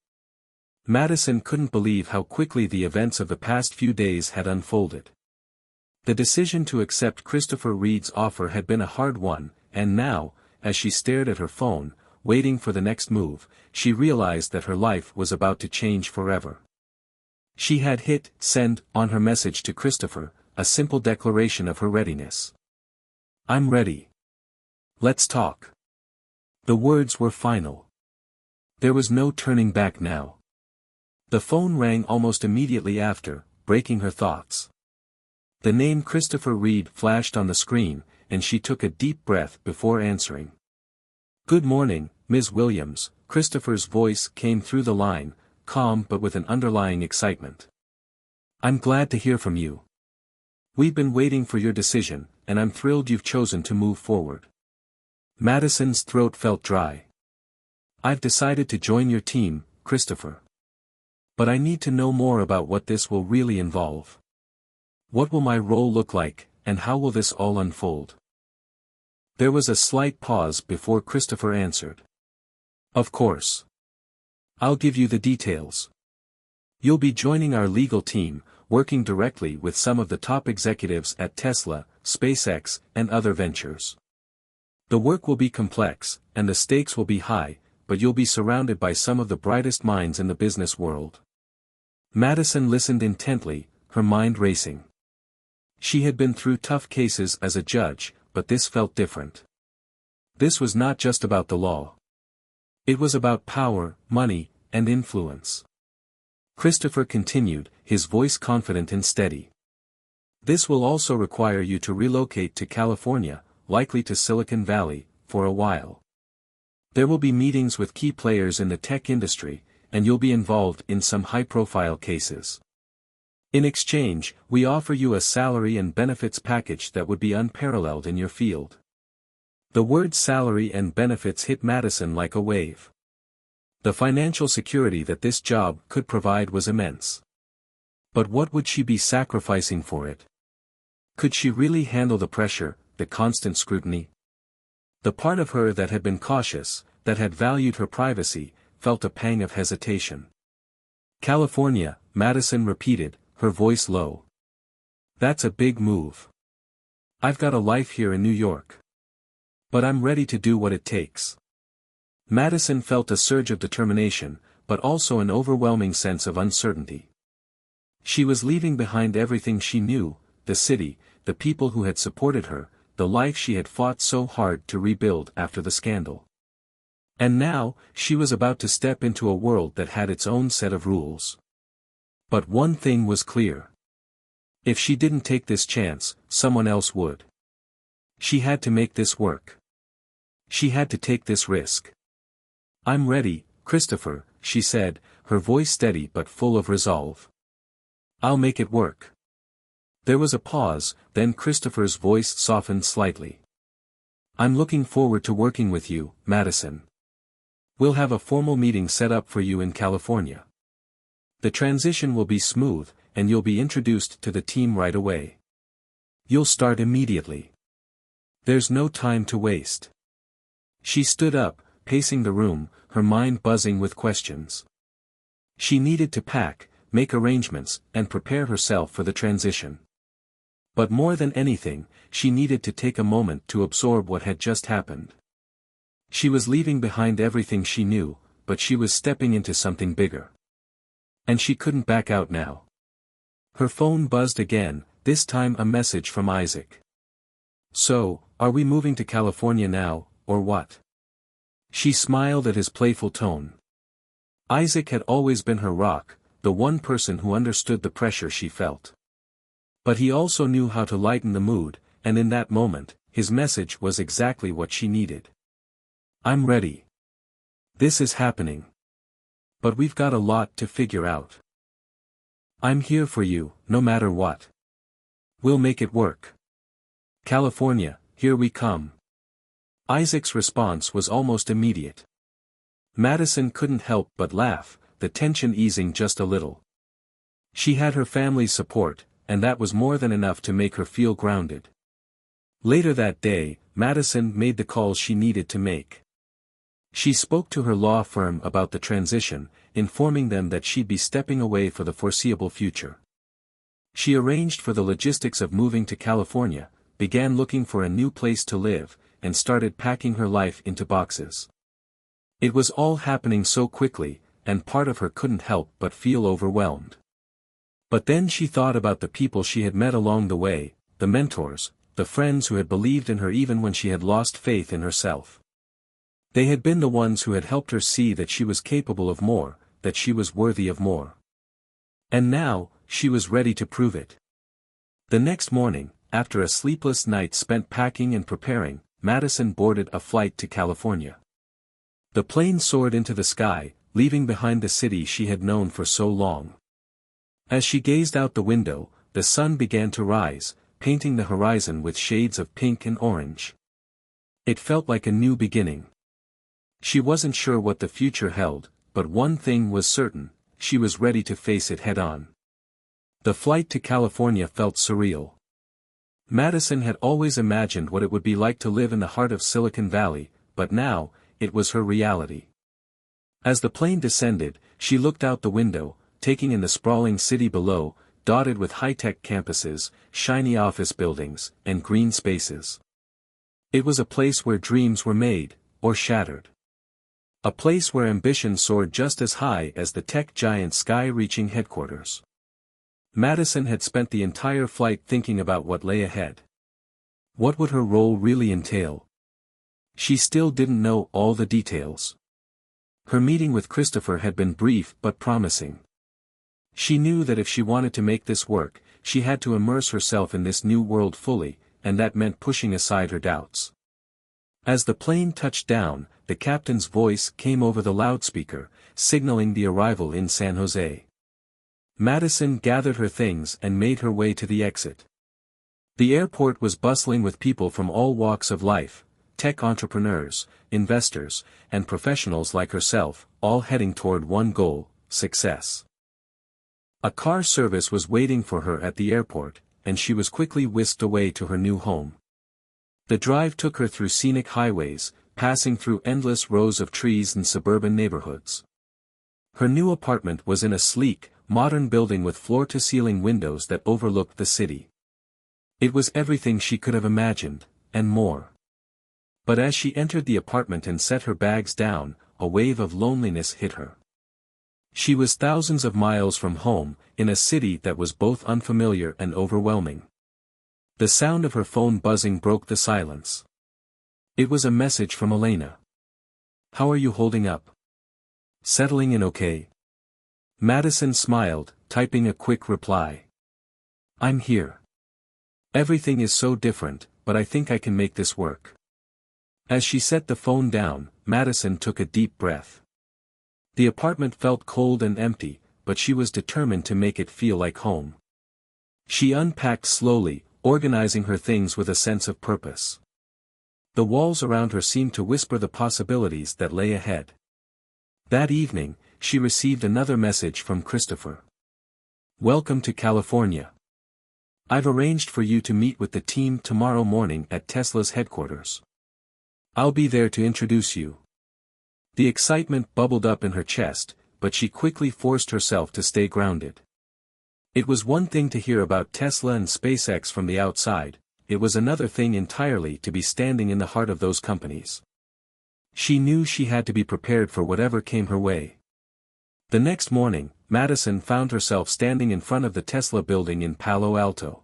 Madison couldn't believe how quickly the events of the past few days had unfolded. The decision to accept Christopher Reed's offer had been a hard one, and now, as she stared at her phone, waiting for the next move, she realized that her life was about to change forever. She had hit send on her message to Christopher, a simple declaration of her readiness. "I'm ready. Let's talk." The words were final. There was no turning back now. The phone rang almost immediately after, breaking her thoughts. The name Christopher Reed flashed on the screen, and she took a deep breath before answering. "Good morning, Ms. Williams," Christopher's voice came through the line, calm but with an underlying excitement. "I'm glad to hear from you. We've been waiting for your decision, and I'm thrilled you've chosen to move forward." Madison's throat felt dry. "I've decided to join your team, Christopher. But I need to know more about what this will really involve. What will my role look like, and how will this all unfold?" There was a slight pause before Christopher answered. "Of course. I'll give you the details. You'll be joining our legal team, working directly with some of the top executives at Tesla, SpaceX, and other ventures. The work will be complex, and the stakes will be high, but you'll be surrounded by some of the brightest minds in the business world." Madison listened intently, her mind racing. She had been through tough cases as a judge, but this felt different. This was not just about the law. It was about power, money, and influence. Christopher continued, his voice confident and steady. "This will also require you to relocate to California, likely to Silicon Valley, for a while. There will be meetings with key players in the tech industry, and you'll be involved in some high-profile cases. In exchange, we offer you a salary and benefits package that would be unparalleled in your field." The word salary and benefits hit Madison like a wave. The financial security that this job could provide was immense. But what would she be sacrificing for it? Could she really handle the pressure, the constant scrutiny? The part of her that had been cautious, that had valued her privacy, felt a pang of hesitation. "California," Madison repeated, her voice low. "That's a big move. I've got a life here in New York. But I'm ready to do what it takes." Madison felt a surge of determination, but also an overwhelming sense of uncertainty. She was leaving behind everything she knew, the city, the people who had supported her, the life she had fought so hard to rebuild after the scandal. And now, she was about to step into a world that had its own set of rules. But one thing was clear. If she didn't take this chance, someone else would. She had to make this work. She had to take this risk. "I'm ready, Christopher," she said, her voice steady but full of resolve. "I'll make it work." There was a pause, then Christopher's voice softened slightly. "I'm looking forward to working with you, Madison. We'll have a formal meeting set up for you in California. The transition will be smooth, and you'll be introduced to the team right away. You'll start immediately. There's no time to waste." She stood up, pacing the room, her mind buzzing with questions. She needed to pack, make arrangements, and prepare herself for the transition. But more than anything, she needed to take a moment to absorb what had just happened. She was leaving behind everything she knew, but she was stepping into something bigger. And she couldn't back out now. Her phone buzzed again, this time a message from Isaac. "So, are we moving to California now, or what?" She smiled at his playful tone. Isaac had always been her rock, the one person who understood the pressure she felt. But he also knew how to lighten the mood, and in that moment, his message was exactly what she needed. "I'm ready. This is happening. But we've got a lot to figure out. I'm here for you, no matter what. We'll make it work. California, here we come." Isaac's response was almost immediate. Madison couldn't help but laugh, the tension easing just a little. She had her family's support, and that was more than enough to make her feel grounded. Later that day, Madison made the calls she needed to make. She spoke to her law firm about the transition, informing them that she'd be stepping away for the foreseeable future. She arranged for the logistics of moving to California, began looking for a new place to live, and started packing her life into boxes. It was all happening so quickly, and part of her couldn't help but feel overwhelmed. But then she thought about the people she had met along the way, the mentors, the friends who had believed in her even when she had lost faith in herself. They had been the ones who had helped her see that she was capable of more, that she was worthy of more. And now, she was ready to prove it. The next morning, after a sleepless night spent packing and preparing, Madison boarded a flight to California. The plane soared into the sky, leaving behind the city she had known for so long. As she gazed out the window, the sun began to rise, painting the horizon with shades of pink and orange. It felt like a new beginning. She wasn't sure what the future held, but one thing was certain, she was ready to face it head-on. The flight to California felt surreal. Madison had always imagined what it would be like to live in the heart of Silicon Valley, but now, it was her reality. As the plane descended, she looked out the window, taking in the sprawling city below, dotted with high-tech campuses, shiny office buildings, and green spaces. It was a place where dreams were made, or shattered. A place where ambition soared just as high as the tech giant's sky-reaching headquarters. Madison had spent the entire flight thinking about what lay ahead. What would her role really entail? She still didn't know all the details. Her meeting with Christopher had been brief but promising. She knew that if she wanted to make this work, she had to immerse herself in this new world fully, and that meant pushing aside her doubts. As the plane touched down, the captain's voice came over the loudspeaker, signaling the arrival in San Jose. Madison gathered her things and made her way to the exit. The airport was bustling with people from all walks of life, tech entrepreneurs, investors, and professionals like herself, all heading toward one goal, success. A car service was waiting for her at the airport, and she was quickly whisked away to her new home. The drive took her through scenic highways, passing through endless rows of trees and suburban neighborhoods. Her new apartment was in a sleek, modern building with floor-to-ceiling windows that overlooked the city. It was everything she could have imagined, and more. But as she entered the apartment and set her bags down, a wave of loneliness hit her. She was thousands of miles from home, in a city that was both unfamiliar and overwhelming. The sound of her phone buzzing broke the silence. It was a message from Elena. "How are you holding up? Settling in okay?" Madison smiled, typing a quick reply. "I'm here. Everything is so different, but I think I can make this work." As she set the phone down, Madison took a deep breath. The apartment felt cold and empty, but she was determined to make it feel like home. She unpacked slowly, organizing her things with a sense of purpose. The walls around her seemed to whisper the possibilities that lay ahead. That evening, she received another message from Christopher. "Welcome to California. I've arranged for you to meet with the team tomorrow morning at Tesla's headquarters. I'll be there to introduce you." The excitement bubbled up in her chest, but she quickly forced herself to stay grounded. It was one thing to hear about Tesla and SpaceX from the outside, it was another thing entirely to be standing in the heart of those companies. She knew she had to be prepared for whatever came her way. The next morning, Madison found herself standing in front of the Tesla building in Palo Alto.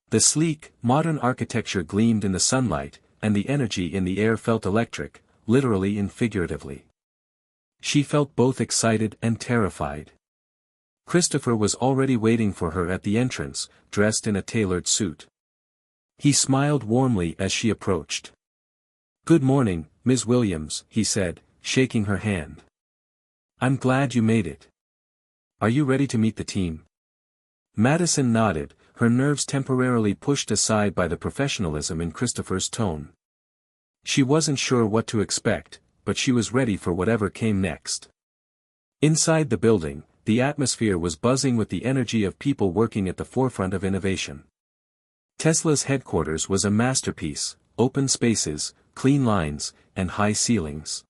The sleek, modern architecture gleamed in the sunlight, and the energy in the air felt electric, literally and figuratively. She felt both excited and terrified. Christopher was already waiting for her at the entrance, dressed in a tailored suit. He smiled warmly as she approached. "Good morning, Ms. Williams," he said, shaking her hand. "I'm glad you made it. Are you ready to meet the team?" Madison nodded, her nerves temporarily pushed aside by the professionalism in Christopher's tone. She wasn't sure what to expect, but she was ready for whatever came next. Inside the building, the atmosphere was buzzing with the energy of people working at the forefront of innovation. Tesla's headquarters was a masterpiece, open spaces, clean lines, and high ceilings.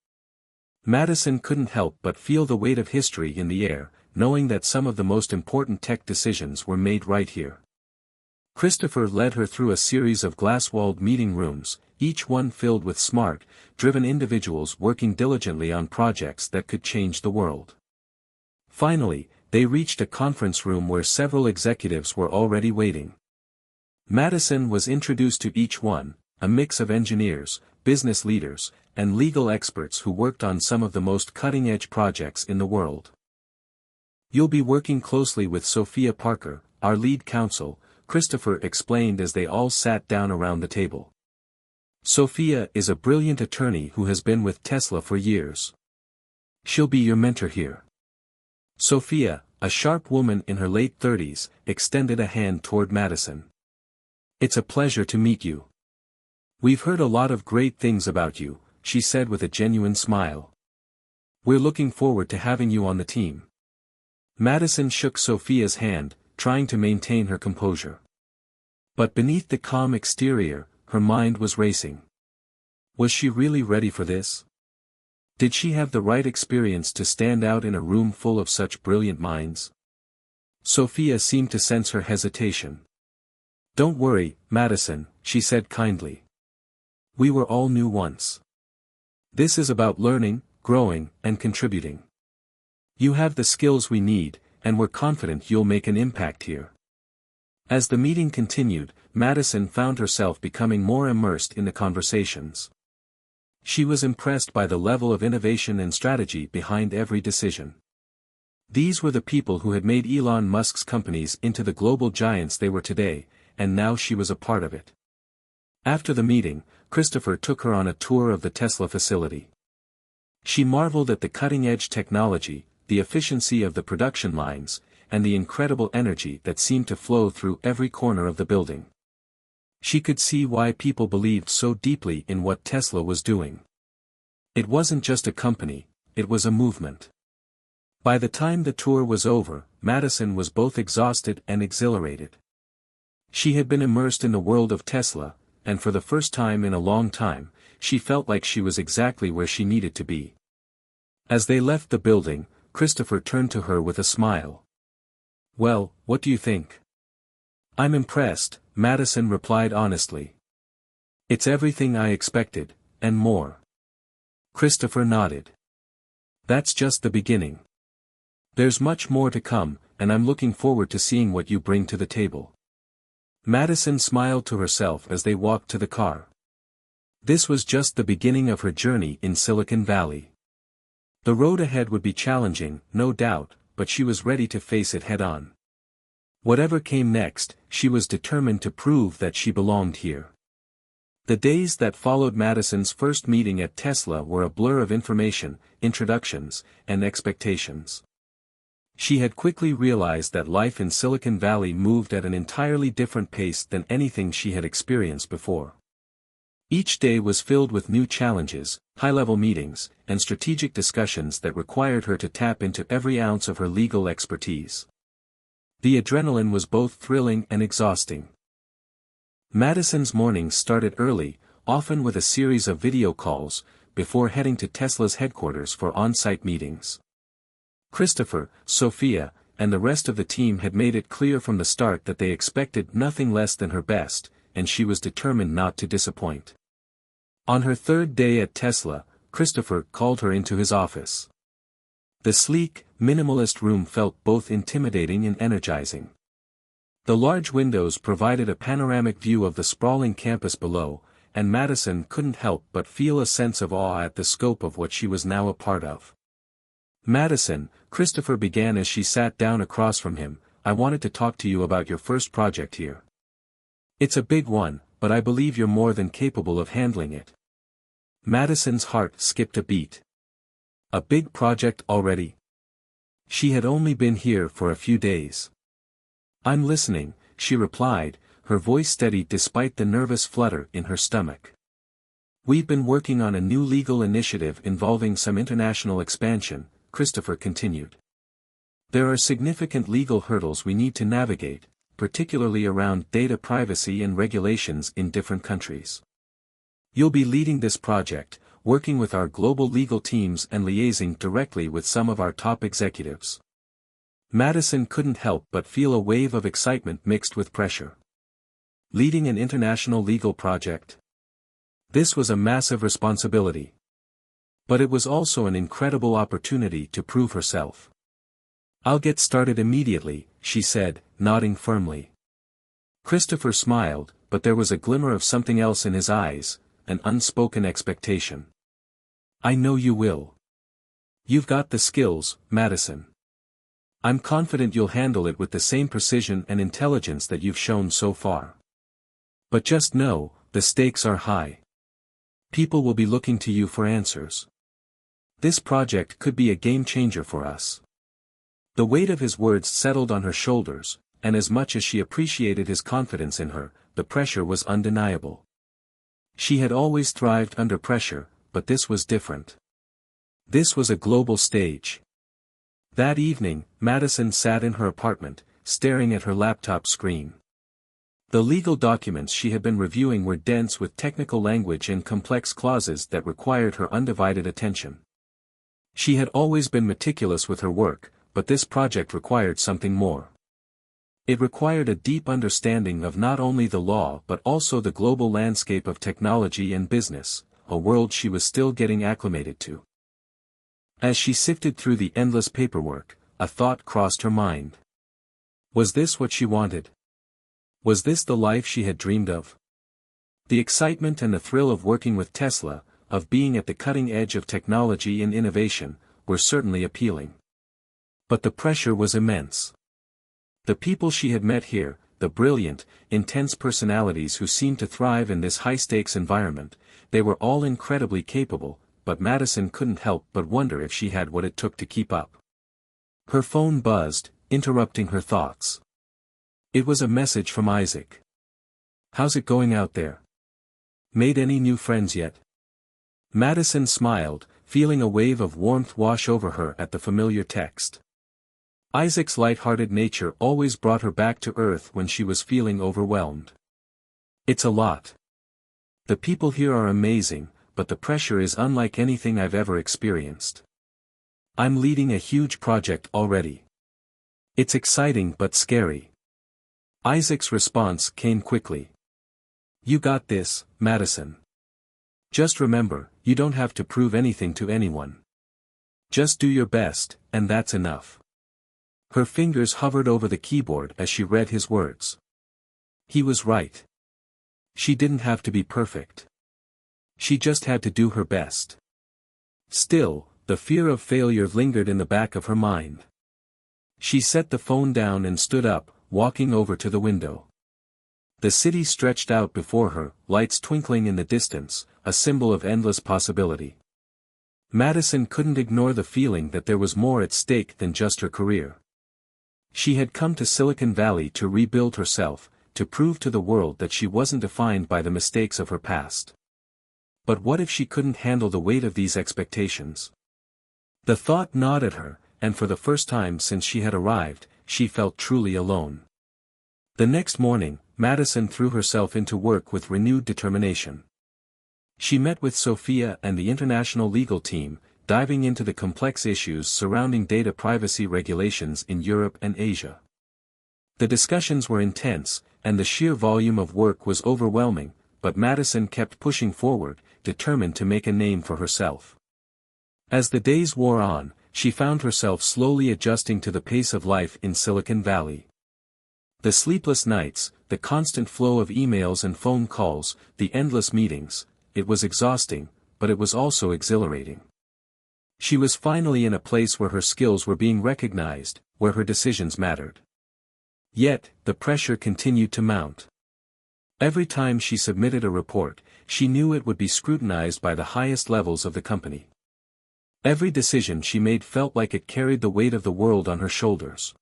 Madison couldn't help but feel the weight of history in the air, knowing that some of the most important tech decisions were made right here. Christopher led her through a series of glass-walled meeting rooms, each one filled with smart, driven individuals working diligently on projects that could change the world. Finally, they reached a conference room where several executives were already waiting. Madison was introduced to each one, a mix of engineers, business leaders, and legal experts who worked on some of the most cutting-edge projects in the world. "You'll be working closely with Sophia Parker, our lead counsel," Christopher explained as they all sat down around the table. "Sophia is a brilliant attorney who has been with Tesla for years. She'll be your mentor here." Sophia, a sharp woman in her late 30s, extended a hand toward Madison. "It's a pleasure to meet you. We've heard a lot of great things about you," she said with a genuine smile. "We're looking forward to having you on the team." Madison shook Sophia's hand, trying to maintain her composure. But beneath the calm exterior, her mind was racing. Was she really ready for this? Did she have the right experience to stand out in a room full of such brilliant minds? Sophia seemed to sense her hesitation. "Don't worry, Madison," she said kindly. "We were all new once. This is about learning, growing, and contributing. You have the skills we need, and we're confident you'll make an impact here." As the meeting continued, Madison found herself becoming more immersed in the conversations. She was impressed by the level of innovation and strategy behind every decision. These were the people who had made Elon Musk's companies into the global giants they were today, and now she was a part of it. After the meeting, Christopher took her on a tour of the Tesla facility. She marveled at the cutting-edge technology, the efficiency of the production lines, and the incredible energy that seemed to flow through every corner of the building. She could see why people believed so deeply in what Tesla was doing. It wasn't just a company, it was a movement. By the time the tour was over, Madison was both exhausted and exhilarated. She had been immersed in the world of Tesla, and for the first time in a long time, she felt like she was exactly where she needed to be. As they left the building, Christopher turned to her with a smile. "Well, what do you think?" "I'm impressed," Madison replied honestly. "It's everything I expected, and more." Christopher nodded. "That's just the beginning. There's much more to come, and I'm looking forward to seeing what you bring to the table." Madison smiled to herself as they walked to the car. This was just the beginning of her journey in Silicon Valley. The road ahead would be challenging, no doubt, but she was ready to face it head-on. Whatever came next, she was determined to prove that she belonged here. The days that followed Madison's first meeting at Tesla were a blur of information, introductions, and expectations. She had quickly realized that life in Silicon Valley moved at an entirely different pace than anything she had experienced before. Each day was filled with new challenges, high-level meetings, and strategic discussions that required her to tap into every ounce of her legal expertise. The adrenaline was both thrilling and exhausting. Madison's mornings started early, often with a series of video calls, before heading to Tesla's headquarters for on-site meetings. Christopher, Sophia, and the rest of the team had made it clear from the start that they expected nothing less than her best, and she was determined not to disappoint. On her third day at Tesla, Christopher called her into his office. The sleek, minimalist room felt both intimidating and energizing. The large windows provided a panoramic view of the sprawling campus below, and Madison couldn't help but feel a sense of awe at the scope of what she was now a part of. "Madison," Christopher began as she sat down across from him, "I wanted to talk to you about your first project here. It's a big one, but I believe you're more than capable of handling it." Madison's heart skipped a beat. A big project already? She had only been here for a few days. "I'm listening," she replied, her voice steady despite the nervous flutter in her stomach. "We've been working on a new legal initiative involving some international expansion," Christopher continued. "There are significant legal hurdles we need to navigate, particularly around data privacy and regulations in different countries. You'll be leading this project, working with our global legal teams and liaising directly with some of our top executives." Madison couldn't help but feel a wave of excitement mixed with pressure. Leading an international legal project? This was a massive responsibility. But it was also an incredible opportunity to prove herself. "I'll get started immediately," she said, nodding firmly. Christopher smiled, but there was a glimmer of something else in his eyes, an unspoken expectation. "I know you will. You've got the skills, Madison. I'm confident you'll handle it with the same precision and intelligence that you've shown so far. But just know, the stakes are high. People will be looking to you for answers. This project could be a game changer for us." The weight of his words settled on her shoulders, and as much as she appreciated his confidence in her, the pressure was undeniable. She had always thrived under pressure, but this was different. This was a global stage. That evening, Madison sat in her apartment, staring at her laptop screen. The legal documents she had been reviewing were dense with technical language and complex clauses that required her undivided attention. She had always been meticulous with her work, but this project required something more. It required a deep understanding of not only the law but also the global landscape of technology and business, a world she was still getting acclimated to. As she sifted through the endless paperwork, a thought crossed her mind. Was this what she wanted? Was this the life she had dreamed of? The excitement and the thrill of working with Tesla, of being at the cutting edge of technology and innovation, were certainly appealing. But the pressure was immense. The people she had met here, the brilliant, intense personalities who seemed to thrive in this high-stakes environment, they were all incredibly capable, but Madison couldn't help but wonder if she had what it took to keep up. Her phone buzzed, interrupting her thoughts. It was a message from Isaac. "How's it going out there? Made any new friends yet?" Madison smiled, feeling a wave of warmth wash over her at the familiar text. Isaac's light-hearted nature always brought her back to earth when she was feeling overwhelmed. "It's a lot. The people here are amazing, but the pressure is unlike anything I've ever experienced. I'm leading a huge project already. It's exciting but scary." Isaac's response came quickly. "You got this, Madison. Just remember, you don't have to prove anything to anyone. Just do your best, and that's enough." Her fingers hovered over the keyboard as she read his words. He was right. She didn't have to be perfect. She just had to do her best. Still, the fear of failure lingered in the back of her mind. She set the phone down and stood up, walking over to the window. The city stretched out before her, lights twinkling in the distance, a symbol of endless possibility. Madison couldn't ignore the feeling that there was more at stake than just her career. She had come to Silicon Valley to rebuild herself, to prove to the world that she wasn't defined by the mistakes of her past. But what if she couldn't handle the weight of these expectations? The thought gnawed at her, and for the first time since she had arrived, she felt truly alone. The next morning, Madison threw herself into work with renewed determination. She met with Sophia and the international legal team, diving into the complex issues surrounding data privacy regulations in Europe and Asia. The discussions were intense, and the sheer volume of work was overwhelming, but Madison kept pushing forward, determined to make a name for herself. As the days wore on, she found herself slowly adjusting to the pace of life in Silicon Valley. The sleepless nights, the constant flow of emails and phone calls, the endless meetings, it was exhausting, but it was also exhilarating. She was finally in a place where her skills were being recognized, where her decisions mattered. Yet, the pressure continued to mount. Every time she submitted a report, she knew it would be scrutinized by the highest levels of the company. Every decision she made felt like it carried the weight of the world on her shoulders.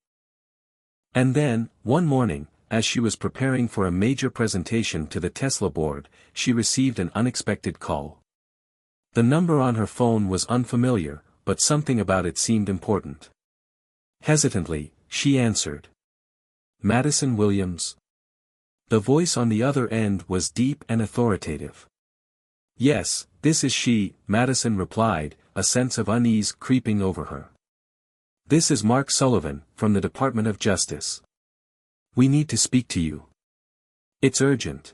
And then, one morning, as she was preparing for a major presentation to the Tesla board, she received an unexpected call. The number on her phone was unfamiliar, but something about it seemed important. Hesitantly, she answered. Madison Williams. The voice on the other end was deep and authoritative. Yes, this is she, Madison replied, a sense of unease creeping over her. This is Mark Sullivan, from the Department of Justice. We need to speak to you. It's urgent.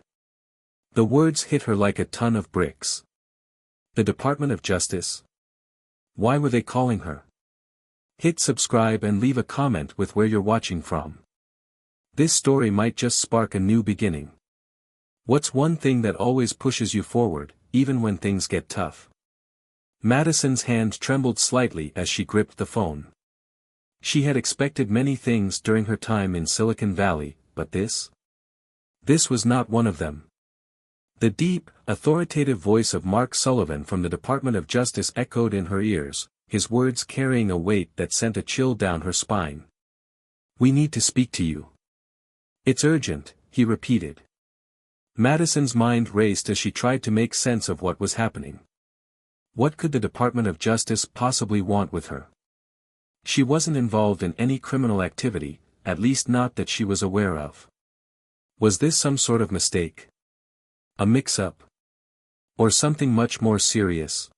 The words hit her like a ton of bricks. The Department of Justice? Why were they calling her? Hit subscribe and leave a comment with where you're watching from. This story might just spark a new beginning. What's one thing that always pushes you forward, even when things get tough? Madison's hand trembled slightly as she gripped the phone. She had expected many things during her time in Silicon Valley, but this? This was not one of them. The deep, authoritative voice of Mark Sullivan from the Department of Justice echoed in her ears, his words carrying a weight that sent a chill down her spine. We need to speak to you. It's urgent, he repeated. Madison's mind raced as she tried to make sense of what was happening. What could the Department of Justice possibly want with her? She wasn't involved in any criminal activity, at least not that she was aware of. Was this some sort of mistake? A mix-up? Or something much more serious?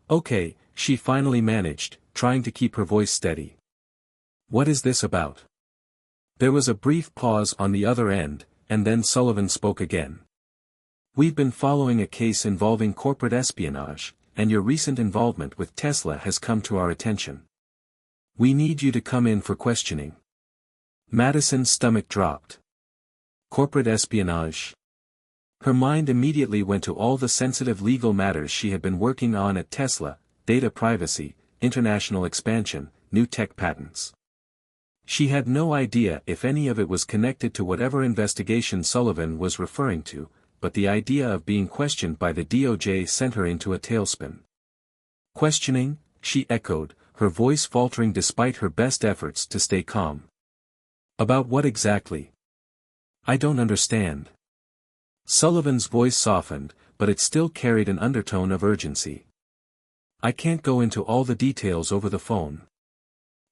Okay, she finally managed, trying to keep her voice steady. What is this about? There was a brief pause on the other end, and then Sullivan spoke again. We've been following a case involving corporate espionage, and your recent involvement with Tesla has come to our attention. We need you to come in for questioning. Madison's stomach dropped. Corporate espionage? Her mind immediately went to all the sensitive legal matters she had been working on at Tesla, data privacy, international expansion, new tech patents. She had no idea if any of it was connected to whatever investigation Sullivan was referring to, but the idea of being questioned by the DOJ sent her into a tailspin. Questioning? She echoed, her voice faltering despite her best efforts to stay calm. About what exactly? I don't understand. Sullivan's voice softened, but it still carried an undertone of urgency. I can't go into all the details over the phone.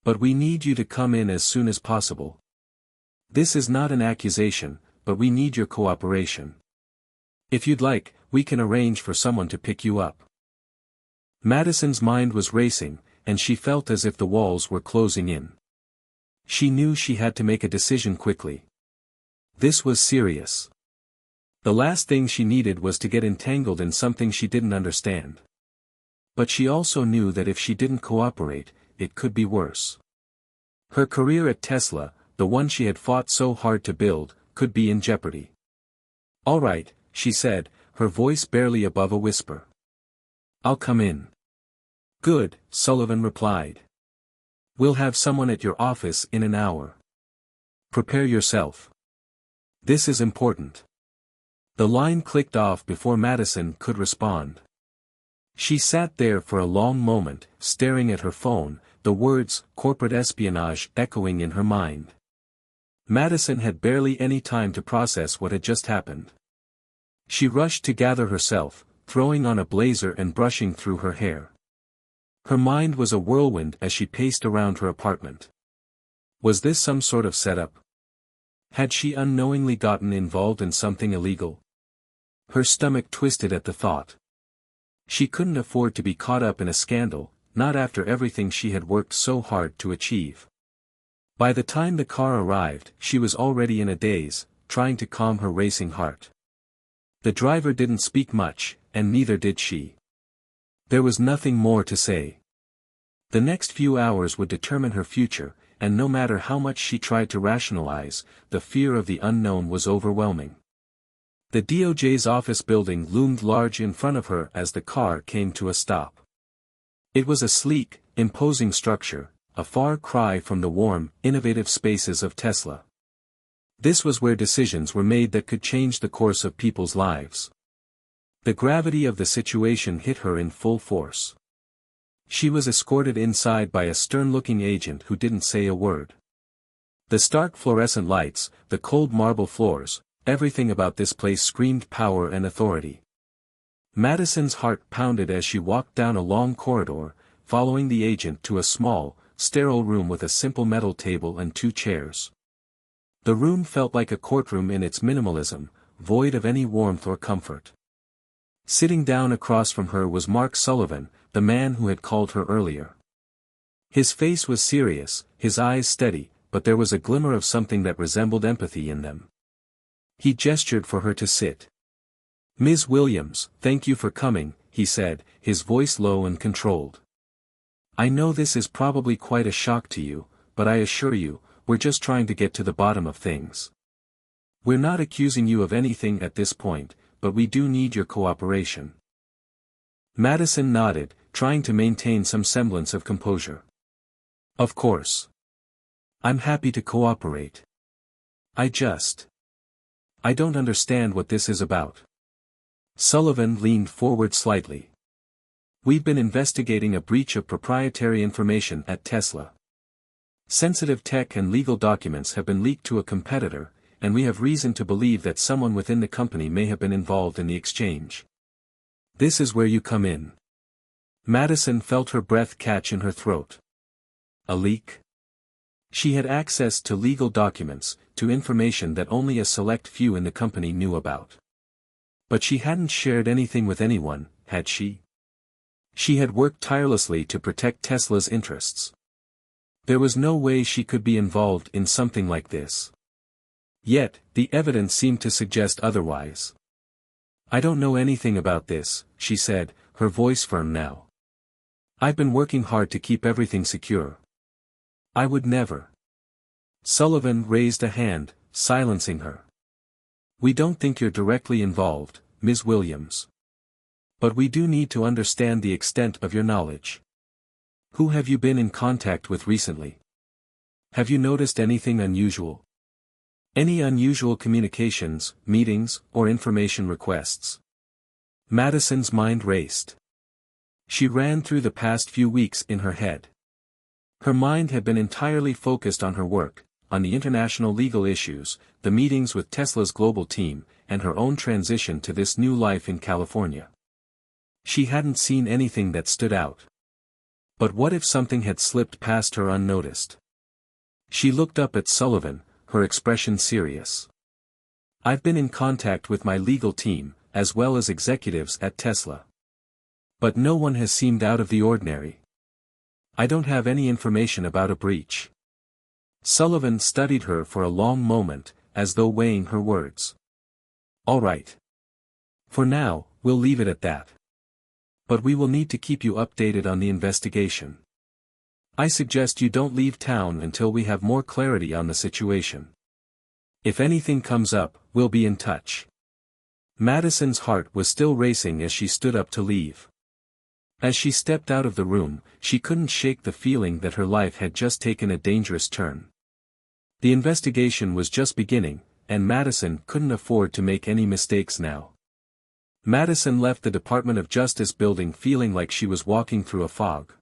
But we need you to come in as soon as possible. This is not an accusation, but we need your cooperation. If you'd like, we can arrange for someone to pick you up. Madison's mind was racing, and she felt as if the walls were closing in. She knew she had to make a decision quickly. This was serious. The last thing she needed was to get entangled in something she didn't understand. But she also knew that if she didn't cooperate, it could be worse. Her career at Tesla, the one she had fought so hard to build, could be in jeopardy. All right, she said, her voice barely above a whisper. I'll come in. Good, Sullivan replied. We'll have someone at your office in an hour. Prepare yourself. This is important. The line clicked off before Madison could respond. She sat there for a long moment, staring at her phone, the words, corporate espionage, echoing in her mind. Madison had barely any time to process what had just happened. She rushed to gather herself, throwing on a blazer and brushing through her hair. Her mind was a whirlwind as she paced around her apartment. Was this some sort of setup? Had she unknowingly gotten involved in something illegal? Her stomach twisted at the thought. She couldn't afford to be caught up in a scandal, not after everything she had worked so hard to achieve. By the time the car arrived, she was already in a daze, trying to calm her racing heart. The driver didn't speak much, and neither did she. There was nothing more to say. The next few hours would determine her future, and no matter how much she tried to rationalize, the fear of the unknown was overwhelming. The DOJ's office building loomed large in front of her as the car came to a stop. It was a sleek, imposing structure, a far cry from the warm, innovative spaces of Tesla. This was where decisions were made that could change the course of people's lives. The gravity of the situation hit her in full force. She was escorted inside by a stern-looking agent who didn't say a word. The stark fluorescent lights, the cold marble floors, everything about this place screamed power and authority. Madison's heart pounded as she walked down a long corridor, following the agent to a small, sterile room with a simple metal table and 2 chairs. The room felt like a courtroom in its minimalism, void of any warmth or comfort. Sitting down across from her was Mark Sullivan, the man who had called her earlier. His face was serious, his eyes steady, but there was a glimmer of something that resembled empathy in them. He gestured for her to sit. "Ms. Williams, thank you for coming," he said, his voice low and controlled. "I know this is probably quite a shock to you, but I assure you, we're just trying to get to the bottom of things. We're not accusing you of anything at this point, but we do need your cooperation." Madison nodded, trying to maintain some semblance of composure. "Of course. I'm happy to cooperate. I don't understand what this is about." Sullivan leaned forward slightly. "We've been investigating a breach of proprietary information at Tesla. Sensitive tech and legal documents have been leaked to a competitor, and we have reason to believe that someone within the company may have been involved in the exchange. This is where you come in." Madison felt her breath catch in her throat. A leak? She had access to legal documents, to information that only a select few in the company knew about. But she hadn't shared anything with anyone, had she? She had worked tirelessly to protect Tesla's interests. There was no way she could be involved in something like this. Yet, the evidence seemed to suggest otherwise. "I don't know anything about this," she said, her voice firm now. "I've been working hard to keep everything secure. I would never." Sullivan raised a hand, silencing her. "We don't think you're directly involved, Ms. Williams. But we do need to understand the extent of your knowledge. Who have you been in contact with recently? Have you noticed anything unusual? Any unusual communications, meetings, or information requests?" Madison's mind raced. She ran through the past few weeks in her head. Her mind had been entirely focused on her work, on the international legal issues, the meetings with Tesla's global team, and her own transition to this new life in California. She hadn't seen anything that stood out. But what if something had slipped past her unnoticed? She looked up at Sullivan, her expression serious. "I've been in contact with my legal team, as well as executives at Tesla. But no one has seemed out of the ordinary. I don't have any information about a breach." Sullivan studied her for a long moment, as though weighing her words. "All right. For now, we'll leave it at that. But we will need to keep you updated on the investigation. I suggest you don't leave town until we have more clarity on the situation. If anything comes up, we'll be in touch." Madison's heart was still racing as she stood up to leave. As she stepped out of the room, she couldn't shake the feeling that her life had just taken a dangerous turn. The investigation was just beginning, and Madison couldn't afford to make any mistakes now. Madison left the Department of Justice building feeling like she was walking through a fog.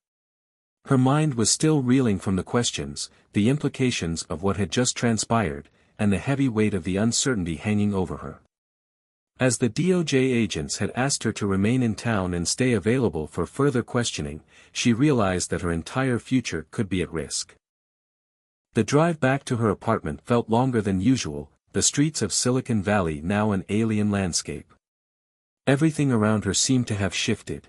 Her mind was still reeling from the questions, the implications of what had just transpired, and the heavy weight of the uncertainty hanging over her. As the DOJ agents had asked her to remain in town and stay available for further questioning, she realized that her entire future could be at risk. The drive back to her apartment felt longer than usual, the streets of Silicon Valley now an alien landscape. Everything around her seemed to have shifted.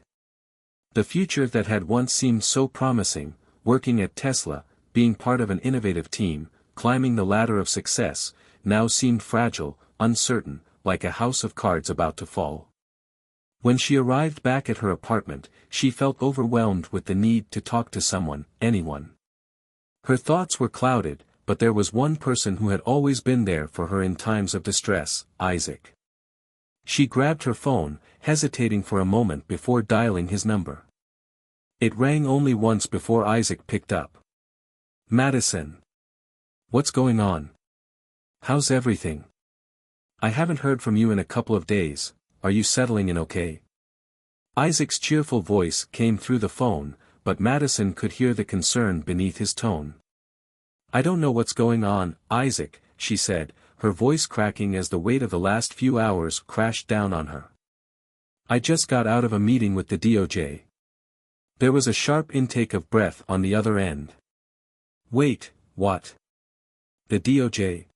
The future that had once seemed so promising, working at Tesla, being part of an innovative team, climbing the ladder of success, now seemed fragile, uncertain, like a house of cards about to fall. When she arrived back at her apartment, she felt overwhelmed with the need to talk to someone, anyone. Her thoughts were clouded, but there was one person who had always been there for her in times of distress, Isaac. She grabbed her phone, hesitating for a moment before dialing his number. It rang only once before Isaac picked up. "Madison. What's going on? How's everything? I haven't heard from you in a couple of days, are you settling in okay?" Isaac's cheerful voice came through the phone, but Madison could hear the concern beneath his tone. "I don't know what's going on, Isaac," she said, her voice cracking as the weight of the last few hours crashed down on her. "I just got out of a meeting with the DOJ. There was a sharp intake of breath on the other end." "Wait, what? The DOJ?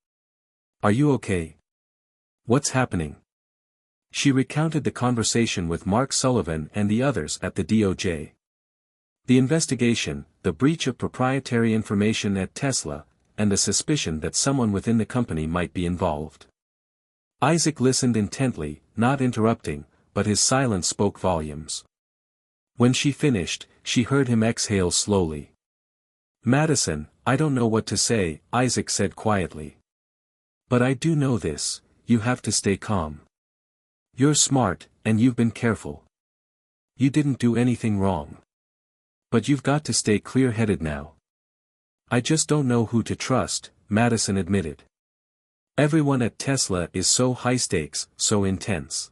Are you okay? What's happening?" She recounted the conversation with Mark Sullivan and the others at the DOJ. The investigation, the breach of proprietary information at Tesla, and the suspicion that someone within the company might be involved. Isaac listened intently, not interrupting, but his silence spoke volumes. When she finished, she heard him exhale slowly. "Madison, I don't know what to say," Isaac said quietly. "But I do know this, you have to stay calm. You're smart, and you've been careful. You didn't do anything wrong. But you've got to stay clear-headed now." "I just don't know who to trust," Madison admitted. "Everyone at Tesla is so high-stakes, so intense.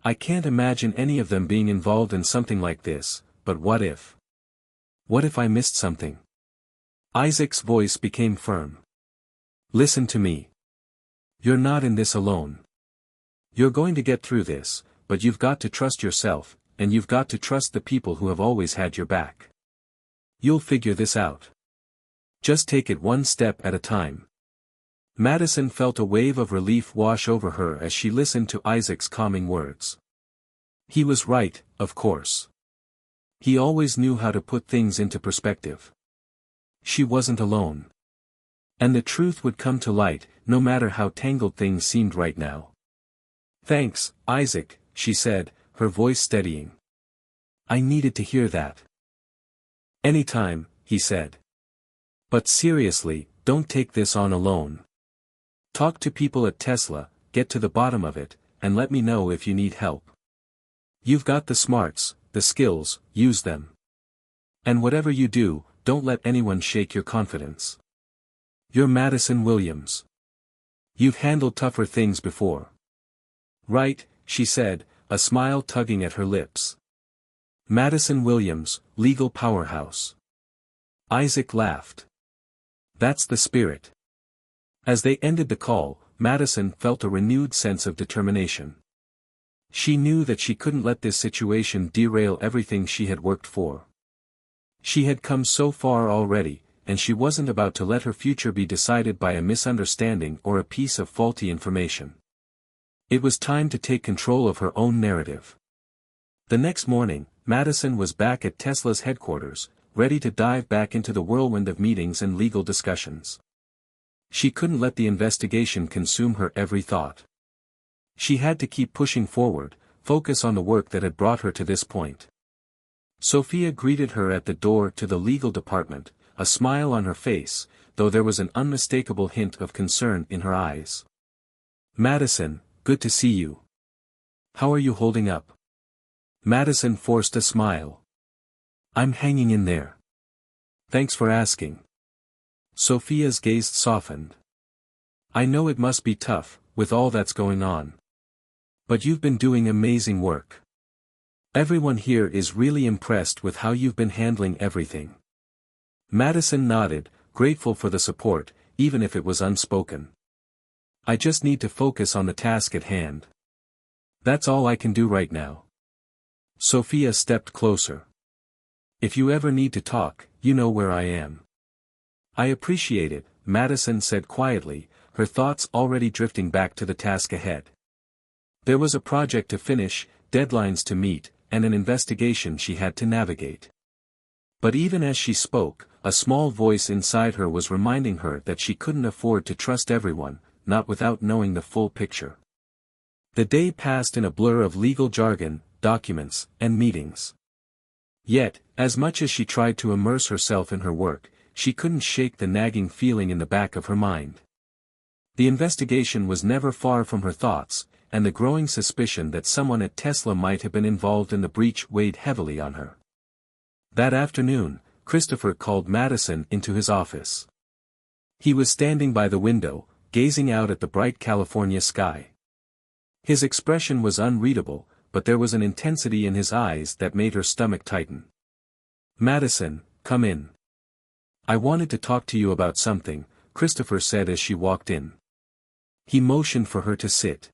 I can't imagine any of them being involved in something like this, but what if? What if I missed something?" Isaac's voice became firm. "Listen to me. You're not in this alone. You're going to get through this, but you've got to trust yourself, and you've got to trust the people who have always had your back. You'll figure this out. Just take it one step at a time." Madison felt a wave of relief wash over her as she listened to Isaac's calming words. He was right, of course. He always knew how to put things into perspective. She wasn't alone. And the truth would come to light, no matter how tangled things seemed right now. "Thanks, Isaac," she said, her voice steadying. "I needed to hear that." "Anytime," he said. "But seriously, don't take this on alone. Talk to people at Tesla, get to the bottom of it, and let me know if you need help. You've got the smarts, the skills, use them. And whatever you do, don't let anyone shake your confidence. You're Madison Williams. You've handled tougher things before." "Right," she said, a smile tugging at her lips. "Madison Williams, legal powerhouse." Isaac laughed. "That's the spirit." As they ended the call, Madison felt a renewed sense of determination. She knew that she couldn't let this situation derail everything she had worked for. She had come so far already, and she wasn't about to let her future be decided by a misunderstanding or a piece of faulty information. It was time to take control of her own narrative. The next morning, Madison was back at Tesla's headquarters, ready to dive back into the whirlwind of meetings and legal discussions. She couldn't let the investigation consume her every thought. She had to keep pushing forward, focus on the work that had brought her to this point. Sophia greeted her at the door to the legal department, a smile on her face, though there was an unmistakable hint of concern in her eyes. "Madison, good to see you. How are you holding up?" Madison forced a smile. "I'm hanging in there. Thanks for asking." Sophia's gaze softened. "I know it must be tough, with all that's going on. But you've been doing amazing work. Everyone here is really impressed with how you've been handling everything." Madison nodded, grateful for the support, even if it was unspoken. "I just need to focus on the task at hand. That's all I can do right now." Sophia stepped closer. "If you ever need to talk, you know where I am." "I appreciate it," Madison said quietly, her thoughts already drifting back to the task ahead. There was a project to finish, deadlines to meet, and an investigation she had to navigate. But even as she spoke, a small voice inside her was reminding her that she couldn't afford to trust everyone, not without knowing the full picture. The day passed in a blur of legal jargon, documents, and meetings. Yet, as much as she tried to immerse herself in her work, she couldn't shake the nagging feeling in the back of her mind. The investigation was never far from her thoughts, and the growing suspicion that someone at Tesla might have been involved in the breach weighed heavily on her. That afternoon, Christopher called Madison into his office. He was standing by the window, gazing out at the bright California sky. His expression was unreadable, but there was an intensity in his eyes that made her stomach tighten. "Madison, come in. I wanted to talk to you about something," Christopher said as she walked in. He motioned for her to sit.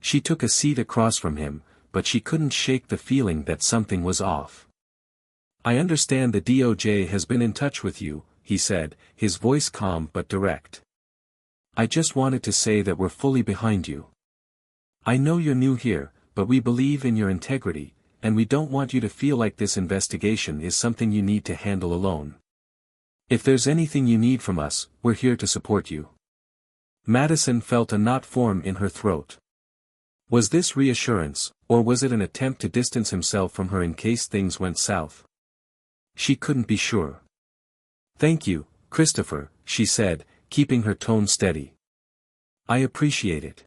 She took a seat across from him, but she couldn't shake the feeling that something was off. "I understand the DOJ has been in touch with you," he said, his voice calm but direct. "I just wanted to say that we're fully behind you. I know you're new here, but we believe in your integrity, and we don't want you to feel like this investigation is something you need to handle alone. If there's anything you need from us, we're here to support you." Madison felt a knot form in her throat. Was this reassurance, or was it an attempt to distance himself from her in case things went south? She couldn't be sure. "Thank you, Christopher," she said, keeping her tone steady. "I appreciate it.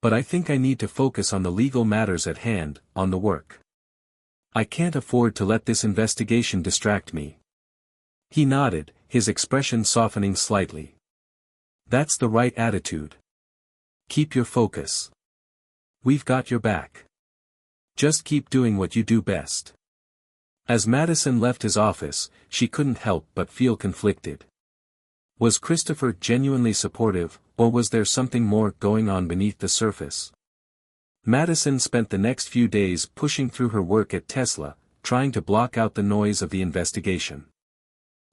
But I think I need to focus on the legal matters at hand, on the work. I can't afford to let this investigation distract me." He nodded, his expression softening slightly. "That's the right attitude. Keep your focus. We've got your back. Just keep doing what you do best." As Madison left his office, she couldn't help but feel conflicted. Was Christopher genuinely supportive, or was there something more going on beneath the surface? Madison spent the next few days pushing through her work at Tesla, trying to block out the noise of the investigation.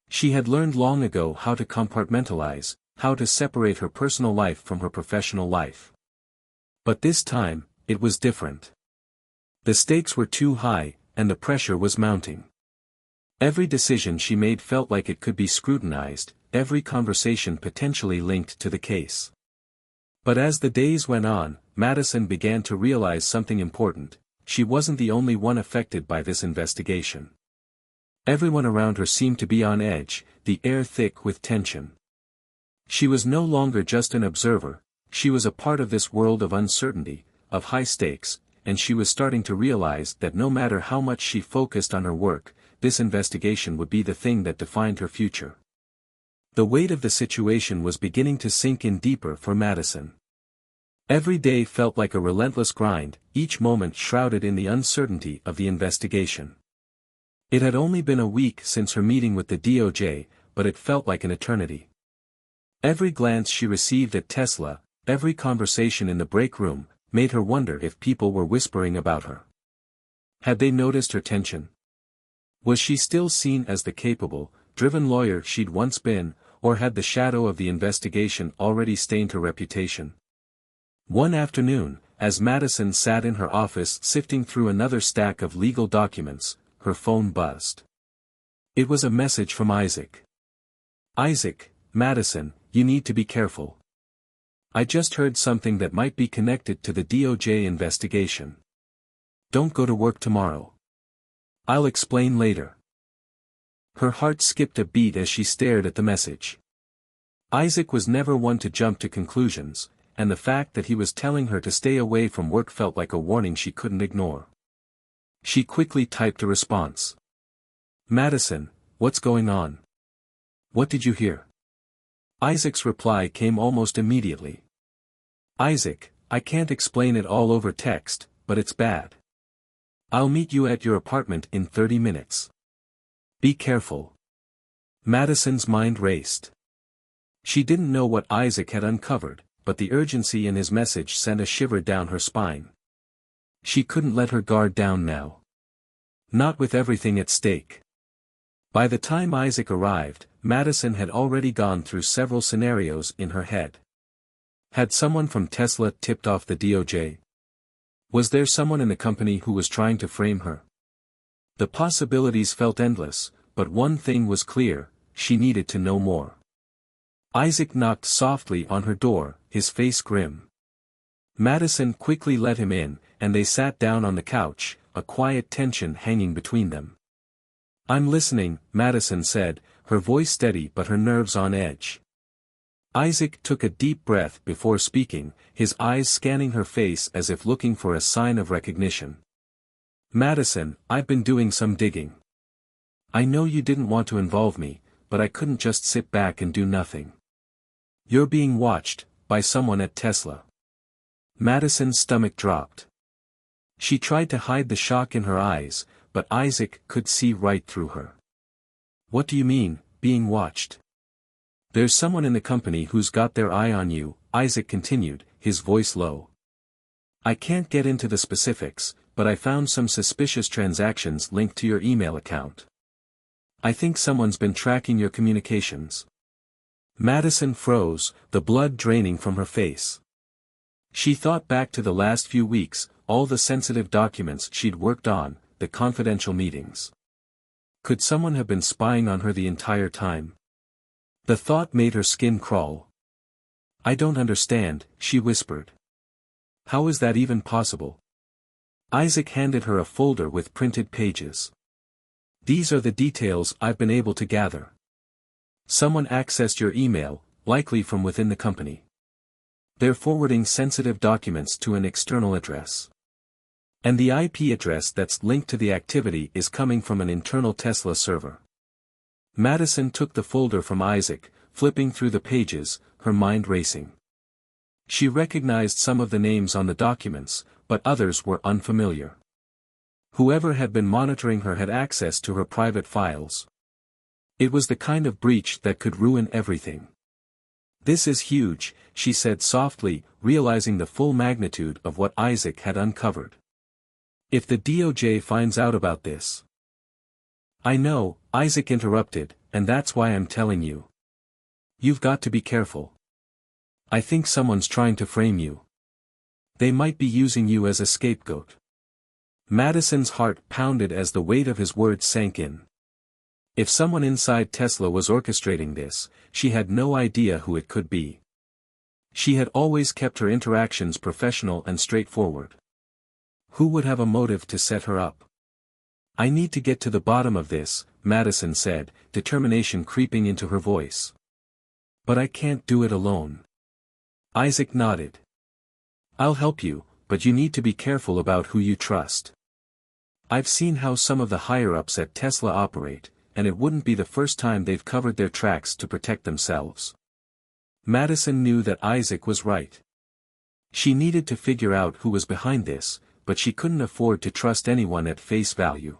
She had learned long ago how to compartmentalize, how to separate her personal life from her professional life. But this time, it was different. The stakes were too high, and the pressure was mounting. Every decision she made felt like it could be scrutinized, every conversation potentially linked to the case. But as the days went on, Madison began to realize something important: she wasn't the only one affected by this investigation. Everyone around her seemed to be on edge, the air thick with tension. She was no longer just an observer, she was a part of this world of uncertainty, of high stakes, and she was starting to realize that no matter how much she focused on her work, this investigation would be the thing that defined her future. The weight of the situation was beginning to sink in deeper for Madison. Every day felt like a relentless grind, each moment shrouded in the uncertainty of the investigation. It had only been a week since her meeting with the DOJ, but it felt like an eternity. Every glance she received at Tesla, every conversation in the break room, made her wonder if people were whispering about her. Had they noticed her tension? Was she still seen as the capable, driven lawyer she'd once been, or had the shadow of the investigation already stained her reputation? One afternoon, as Madison sat in her office sifting through another stack of legal documents, her phone buzzed. It was a message from Isaac. "Isaac, Madison, you need to be careful. I just heard something that might be connected to the DOJ investigation. Don't go to work tomorrow. I'll explain later." Her heart skipped a beat as she stared at the message. Isaac was never one to jump to conclusions, and the fact that he was telling her to stay away from work felt like a warning she couldn't ignore. She quickly typed a response. "Madison, what's going on? What did you hear?" Isaac's reply came almost immediately. "Isaac, I can't explain it all over text, but it's bad. I'll meet you at your apartment in 30 minutes. Be careful." Madison's mind raced. She didn't know what Isaac had uncovered, but the urgency in his message sent a shiver down her spine. She couldn't let her guard down now. Not with everything at stake. By the time Isaac arrived, Madison had already gone through several scenarios in her head. Had someone from Tesla tipped off the DOJ? Was there someone in the company who was trying to frame her? The possibilities felt endless, but one thing was clear, she needed to know more. Isaac knocked softly on her door, his face grim. Madison quickly let him in, and they sat down on the couch, a quiet tension hanging between them. "I'm listening," Madison said, her voice steady but her nerves on edge. Isaac took a deep breath before speaking, his eyes scanning her face as if looking for a sign of recognition. "Madison, I've been doing some digging. I know you didn't want to involve me, but I couldn't just sit back and do nothing. You're being watched, by someone at Tesla." Madison's stomach dropped. She tried to hide the shock in her eyes, but Isaac could see right through her. "What do you mean, being watched?" "There's someone in the company who's got their eye on you," Isaac continued, his voice low. "I can't get into the specifics, but I found some suspicious transactions linked to your email account. I think someone's been tracking your communications." Madison froze, the blood draining from her face. She thought back to the last few weeks, all the sensitive documents she'd worked on, the confidential meetings. Could someone have been spying on her the entire time? The thought made her skin crawl. "I don't understand," she whispered. "How is that even possible?" Isaac handed her a folder with printed pages. "These are the details I've been able to gather. Someone accessed your email, likely from within the company. They're forwarding sensitive documents to an external address. And the IP address that's linked to the activity is coming from an internal Tesla server." Madison took the folder from Isaac, flipping through the pages, her mind racing. She recognized some of the names on the documents, but others were unfamiliar. Whoever had been monitoring her had access to her private files. It was the kind of breach that could ruin everything. "This is huge," she said softly, realizing the full magnitude of what Isaac had uncovered. "If the DOJ finds out about this—" "I know," Isaac interrupted, "and that's why I'm telling you. You've got to be careful. I think someone's trying to frame you. They might be using you as a scapegoat." Madison's heart pounded as the weight of his words sank in. If someone inside Tesla was orchestrating this, she had no idea who it could be. She had always kept her interactions professional and straightforward. Who would have a motive to set her up? "I need to get to the bottom of this," Madison said, determination creeping into her voice. "But I can't do it alone." Isaac nodded. "I'll help you, but you need to be careful about who you trust. I've seen how some of the higher-ups at Tesla operate, and it wouldn't be the first time they've covered their tracks to protect themselves." Madison knew that Isaac was right. She needed to figure out who was behind this, but she couldn't afford to trust anyone at face value.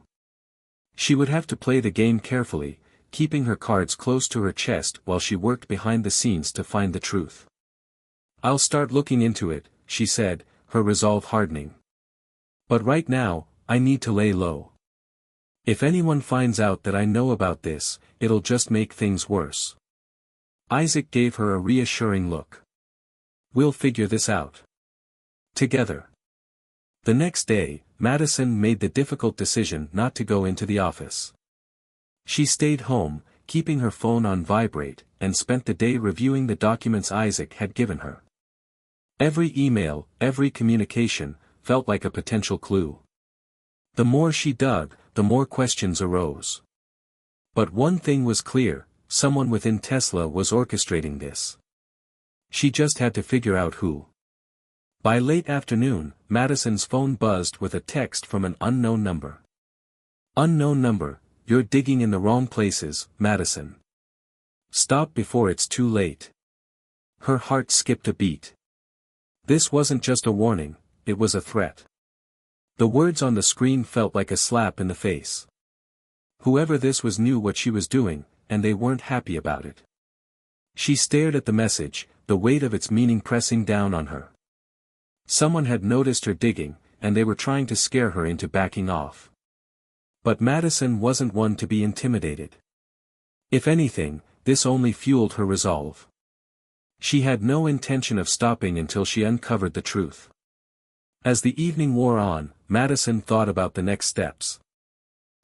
She would have to play the game carefully, keeping her cards close to her chest while she worked behind the scenes to find the truth. "I'll start looking into it," she said, her resolve hardening. "But right now, I need to lay low. If anyone finds out that I know about this, it'll just make things worse." Isaac gave her a reassuring look. "We'll figure this out. Together." The next day, Madison made the difficult decision not to go into the office. She stayed home, keeping her phone on vibrate, and spent the day reviewing the documents Isaac had given her. Every email, every communication, felt like a potential clue. The more she dug, the more questions arose. But one thing was clear, someone within Tesla was orchestrating this. She just had to figure out who. By late afternoon, Madison's phone buzzed with a text from an unknown number. "Unknown number, you're digging in the wrong places, Madison. Stop before it's too late." Her heart skipped a beat. This wasn't just a warning, it was a threat. The words on the screen felt like a slap in the face. Whoever this was knew what she was doing, and they weren't happy about it. She stared at the message, the weight of its meaning pressing down on her. Someone had noticed her digging, and they were trying to scare her into backing off. But Madison wasn't one to be intimidated. If anything, this only fueled her resolve. She had no intention of stopping until she uncovered the truth. As the evening wore on, Madison thought about the next steps.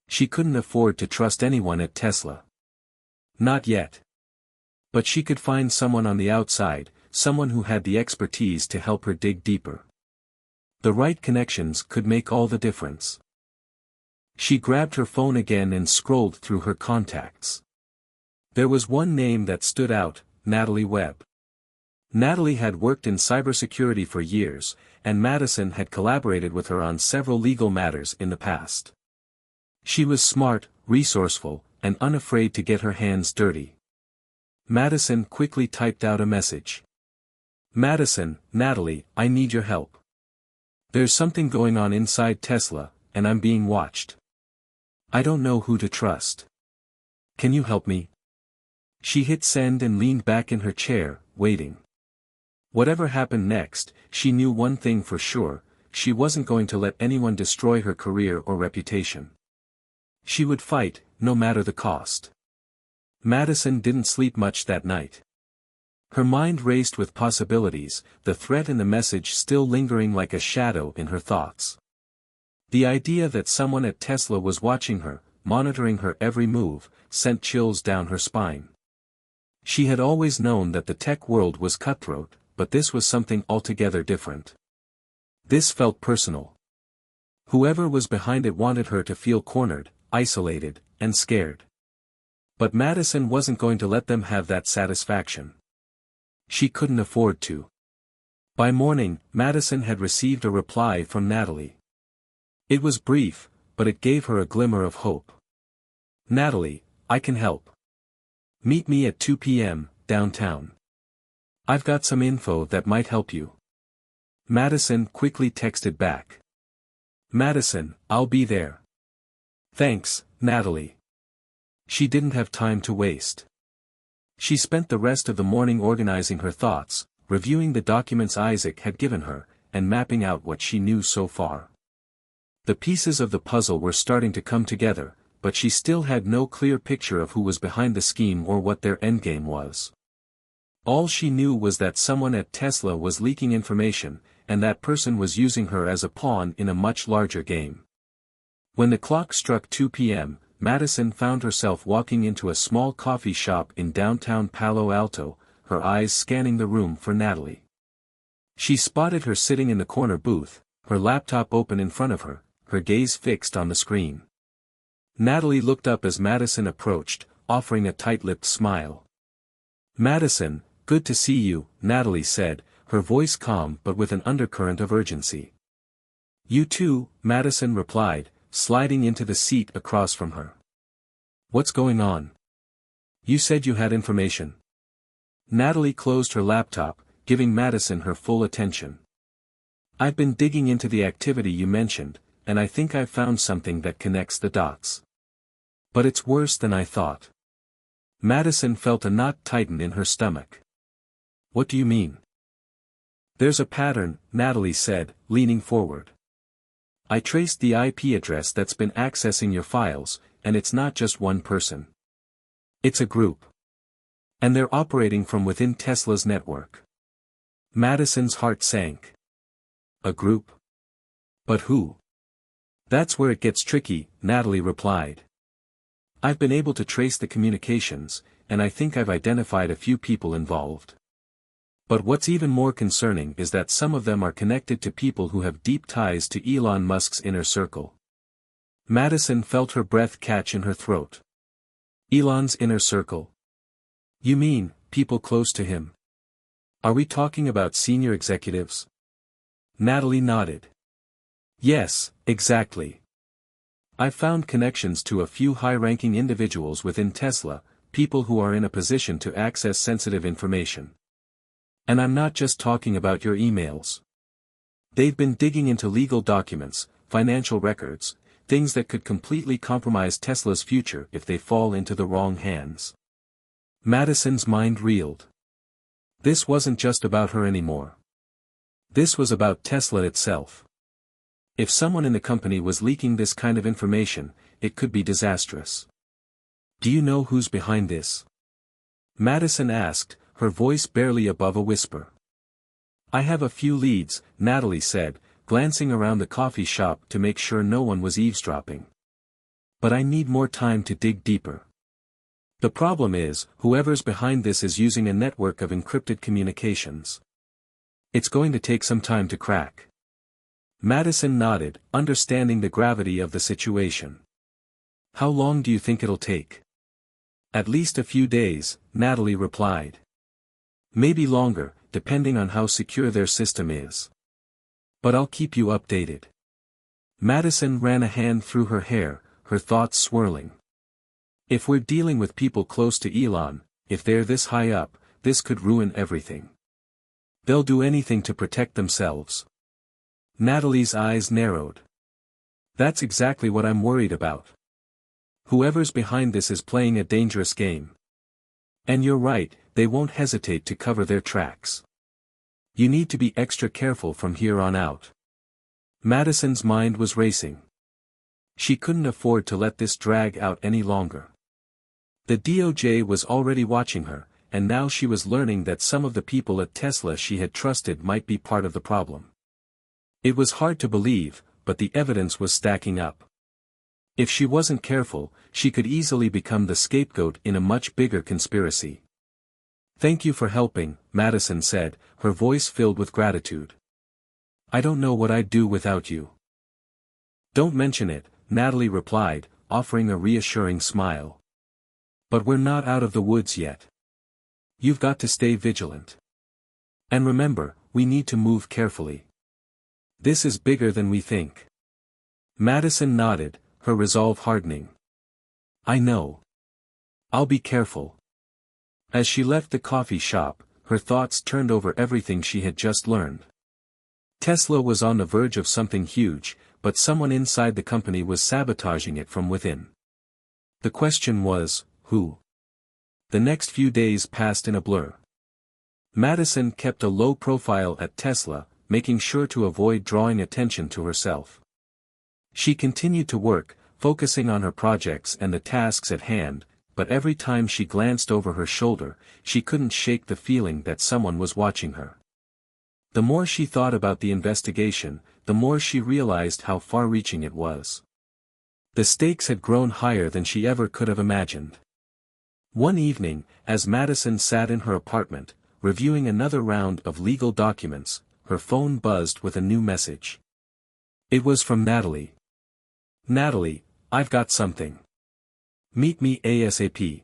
She couldn't afford to trust anyone at Tesla. Not yet. But she could find someone on the outside, someone who had the expertise to help her dig deeper. The right connections could make all the difference. She grabbed her phone again and scrolled through her contacts. There was one name that stood out, Natalie Webb. Natalie had worked in cybersecurity for years, and Madison had collaborated with her on several legal matters in the past. She was smart, resourceful, and unafraid to get her hands dirty. Madison quickly typed out a message. Madison, Natalie, I need your help. There's something going on inside Tesla, and I'm being watched. I don't know who to trust. Can you help me? She hit send and leaned back in her chair, waiting. Whatever happened next, she knew one thing for sure: she wasn't going to let anyone destroy her career or reputation. She would fight, no matter the cost. Madison didn't sleep much that night. Her mind raced with possibilities, the threat in the message still lingering like a shadow in her thoughts. The idea that someone at Tesla was watching her, monitoring her every move, sent chills down her spine. She had always known that the tech world was cutthroat, but this was something altogether different. This felt personal. Whoever was behind it wanted her to feel cornered, isolated, and scared. But Madison wasn't going to let them have that satisfaction. She couldn't afford to. By morning, Madison had received a reply from Natalie. It was brief, but it gave her a glimmer of hope. Natalie, I can help. Meet me at 2 p.m., downtown. I've got some info that might help you. Madison quickly texted back. Madison, I'll be there. Thanks, Natalie. She didn't have time to waste. She spent the rest of the morning organizing her thoughts, reviewing the documents Isaac had given her, and mapping out what she knew so far. The pieces of the puzzle were starting to come together, but she still had no clear picture of who was behind the scheme or what their endgame was. All she knew was that someone at Tesla was leaking information, and that person was using her as a pawn in a much larger game. When the clock struck 2 p.m., Madison found herself walking into a small coffee shop in downtown Palo Alto, her eyes scanning the room for Natalie. She spotted her sitting in the corner booth, her laptop open in front of her, her gaze fixed on the screen. Natalie looked up as Madison approached, offering a tight-lipped smile. Madison, good to see you, Natalie said, her voice calm but with an undercurrent of urgency. You too, Madison replied, sliding into the seat across from her. What's going on? You said you had information. Natalie closed her laptop, giving Madison her full attention. I've been digging into the activity you mentioned, and I think I've found something that connects the dots. But it's worse than I thought. Madison felt a knot tighten in her stomach. What do you mean? There's a pattern, Natalie said, leaning forward. I traced the IP address that's been accessing your files, and it's not just one person. It's a group. And they're operating from within Tesla's network. Madison's heart sank. A group? But who? That's where it gets tricky, Natalie replied. I've been able to trace the communications, and I think I've identified a few people involved. But what's even more concerning is that some of them are connected to people who have deep ties to Elon Musk's inner circle. Madison felt her breath catch in her throat. Elon's inner circle? You mean, people close to him? Are we talking about senior executives? Natalie nodded. Yes, exactly. I've found connections to a few high-ranking individuals within Tesla, people who are in a position to access sensitive information. And I'm not just talking about your emails. They've been digging into legal documents, financial records, things that could completely compromise Tesla's future if they fall into the wrong hands. Madison's mind reeled. This wasn't just about her anymore. This was about Tesla itself. If someone in the company was leaking this kind of information, it could be disastrous. Do you know who's behind this? Madison asked, her voice barely above a whisper. I have a few leads, Natalie said, glancing around the coffee shop to make sure no one was eavesdropping. But I need more time to dig deeper. The problem is, whoever's behind this is using a network of encrypted communications. It's going to take some time to crack. Madison nodded, understanding the gravity of the situation. How long do you think it'll take? At least a few days, Natalie replied. Maybe longer, depending on how secure their system is. But I'll keep you updated. Madison ran a hand through her hair, her thoughts swirling. If we're dealing with people close to Elon, if they're this high up, this could ruin everything. They'll do anything to protect themselves. Natalie's eyes narrowed. That's exactly what I'm worried about. Whoever's behind this is playing a dangerous game. And you're right, they won't hesitate to cover their tracks. You need to be extra careful from here on out. Madison's mind was racing. She couldn't afford to let this drag out any longer. The DOJ was already watching her, and now she was learning that some of the people at Tesla she had trusted might be part of the problem. It was hard to believe, but the evidence was stacking up. If she wasn't careful, she could easily become the scapegoat in a much bigger conspiracy. Thank you for helping, Madison said, her voice filled with gratitude. I don't know what I'd do without you. Don't mention it, Natalie replied, offering a reassuring smile. But we're not out of the woods yet. You've got to stay vigilant. And remember, we need to move carefully. This is bigger than we think. Madison nodded, her resolve hardening. I know. I'll be careful. As she left the coffee shop, her thoughts turned over everything she had just learned. Tesla was on the verge of something huge, but someone inside the company was sabotaging it from within. The question was, who? The next few days passed in a blur. Madison kept a low profile at Tesla, making sure to avoid drawing attention to herself. She continued to work, focusing on her projects and the tasks at hand, but every time she glanced over her shoulder, she couldn't shake the feeling that someone was watching her. The more she thought about the investigation, the more she realized how far-reaching it was. The stakes had grown higher than she ever could have imagined. One evening, as Madison sat in her apartment, reviewing another round of legal documents, her phone buzzed with a new message. It was from Natalie. Natalie, I've got something. Meet me ASAP.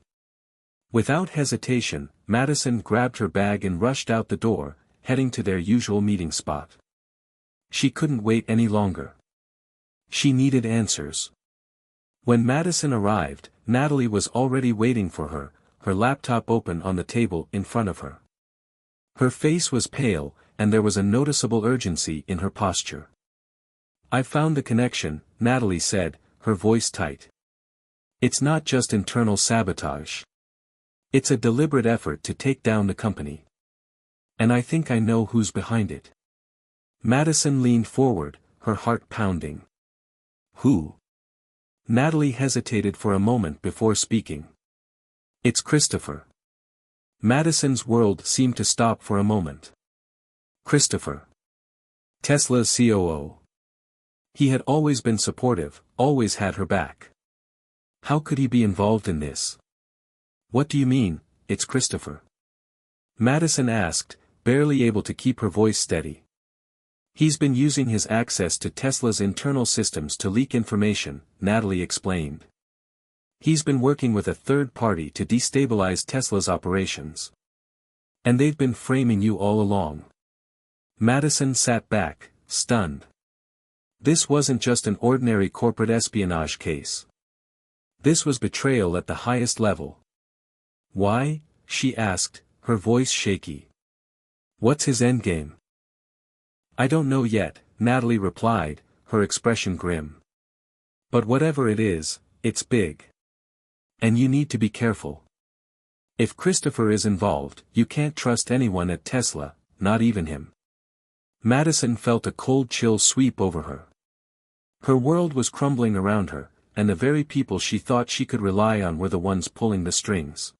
Without hesitation, Madison grabbed her bag and rushed out the door, heading to their usual meeting spot. She couldn't wait any longer. She needed answers. When Madison arrived, Natalie was already waiting for her, her laptop open on the table in front of her. Her face was pale, and there was a noticeable urgency in her posture. I found the connection, Natalie said, her voice tight. It's not just internal sabotage. It's a deliberate effort to take down the company. And I think I know who's behind it. Madison leaned forward, her heart pounding. Who? Natalie hesitated for a moment before speaking. It's Christopher. Madison's world seemed to stop for a moment. Christopher. Tesla's COO. He had always been supportive, always had her back. How could he be involved in this? What do you mean, it's Christopher? Madison asked, barely able to keep her voice steady. He's been using his access to Tesla's internal systems to leak information, Natalie explained. He's been working with a third party to destabilize Tesla's operations. And they've been framing you all along. Madison sat back, stunned. This wasn't just an ordinary corporate espionage case. This was betrayal at the highest level. Why? She asked, her voice shaky. What's his endgame? I don't know yet, Natalie replied, her expression grim. But whatever it is, it's big. And you need to be careful. If Christopher is involved, you can't trust anyone at Tesla, not even him. Madison felt a cold chill sweep over her. Her world was crumbling around her, and the very people she thought she could rely on were the ones pulling the strings.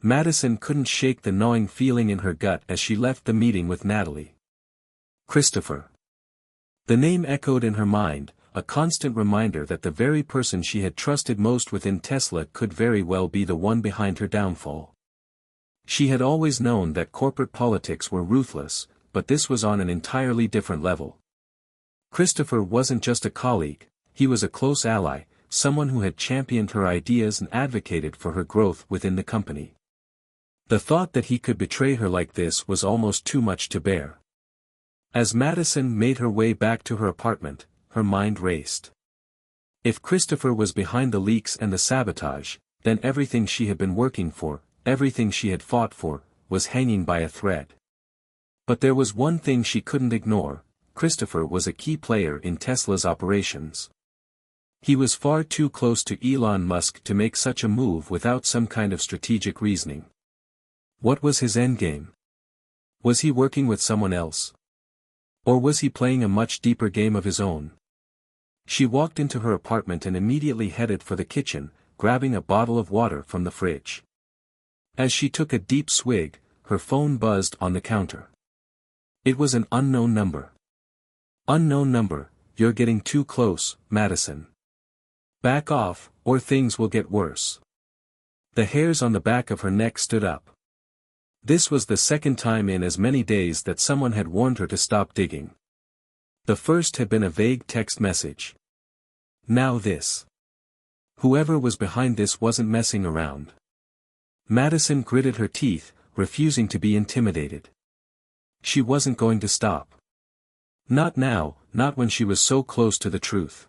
Madison couldn't shake the gnawing feeling in her gut as she left the meeting with Natalie. Christopher. The name echoed in her mind, a constant reminder that the very person she had trusted most within Tesla could very well be the one behind her downfall. She had always known that corporate politics were ruthless, but this was on an entirely different level. Christopher wasn't just a colleague, he was a close ally, someone who had championed her ideas and advocated for her growth within the company. The thought that he could betray her like this was almost too much to bear. As Madison made her way back to her apartment, her mind raced. If Christopher was behind the leaks and the sabotage, then everything she had been working for, everything she had fought for, was hanging by a thread. But there was one thing she couldn't ignore: Christopher was a key player in Tesla's operations. He was far too close to Elon Musk to make such a move without some kind of strategic reasoning. What was his endgame? Was he working with someone else? Or was he playing a much deeper game of his own? She walked into her apartment and immediately headed for the kitchen, grabbing a bottle of water from the fridge. As she took a deep swig, her phone buzzed on the counter. It was an unknown number. Unknown number, you're getting too close, Madison. Back off, or things will get worse. The hairs on the back of her neck stood up. This was the second time in as many days that someone had warned her to stop digging. The first had been a vague text message. Now this. Whoever was behind this wasn't messing around. Madison gritted her teeth, refusing to be intimidated. She wasn't going to stop. Not now, not when she was so close to the truth.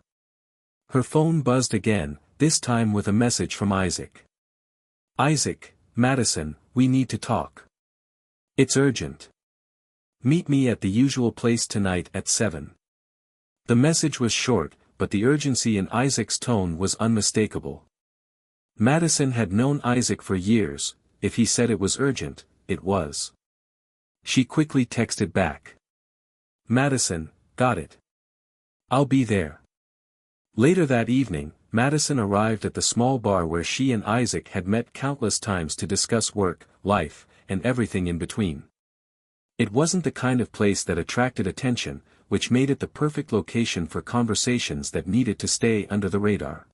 Her phone buzzed again, this time with a message from Isaac. Isaac, Madison, we need to talk. It's urgent. Meet me at the usual place tonight at 7. The message was short, but the urgency in Isaac's tone was unmistakable. Madison had known Isaac for years. If he said it was urgent, it was. She quickly texted back. Madison, got it. I'll be there. Later that evening, Madison arrived at the small bar where she and Isaac had met countless times to discuss work, life, and everything in between. It wasn't the kind of place that attracted attention, which made it the perfect location for conversations that needed to stay under the radar.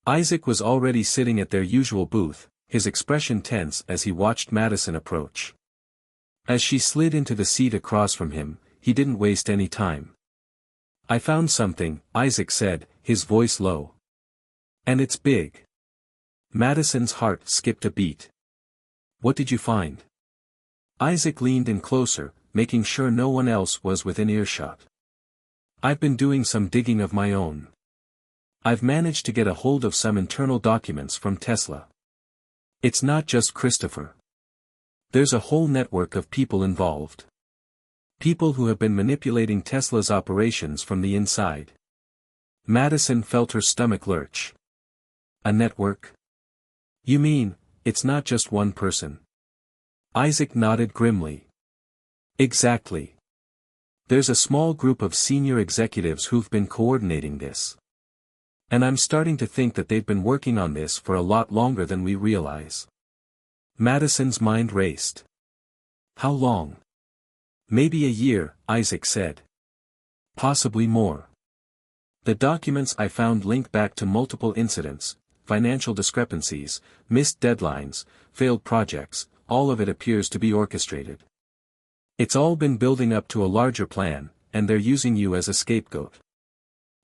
Isaac was already sitting at their usual booth, his expression tense as he watched Madison approach. As she slid into the seat across from him, he didn't waste any time. I found something, Isaac said, his voice low. And it's big. Madison's heart skipped a beat. What did you find? Isaac leaned in closer, making sure no one else was within earshot. I've been doing some digging of my own. I've managed to get a hold of some internal documents from Tesla. It's not just Christopher. There's a whole network of people involved. People who have been manipulating Tesla's operations from the inside. Madison felt her stomach lurch. A network? You mean, it's not just one person? Isaac nodded grimly. Exactly. There's a small group of senior executives who've been coordinating this. And I'm starting to think that they've been working on this for a lot longer than we realize. Madison's mind raced. How long? Maybe a year, Isaac said. Possibly more. The documents I found link back to multiple incidents, financial discrepancies, missed deadlines, failed projects, all of it appears to be orchestrated. It's all been building up to a larger plan, and they're using you as a scapegoat.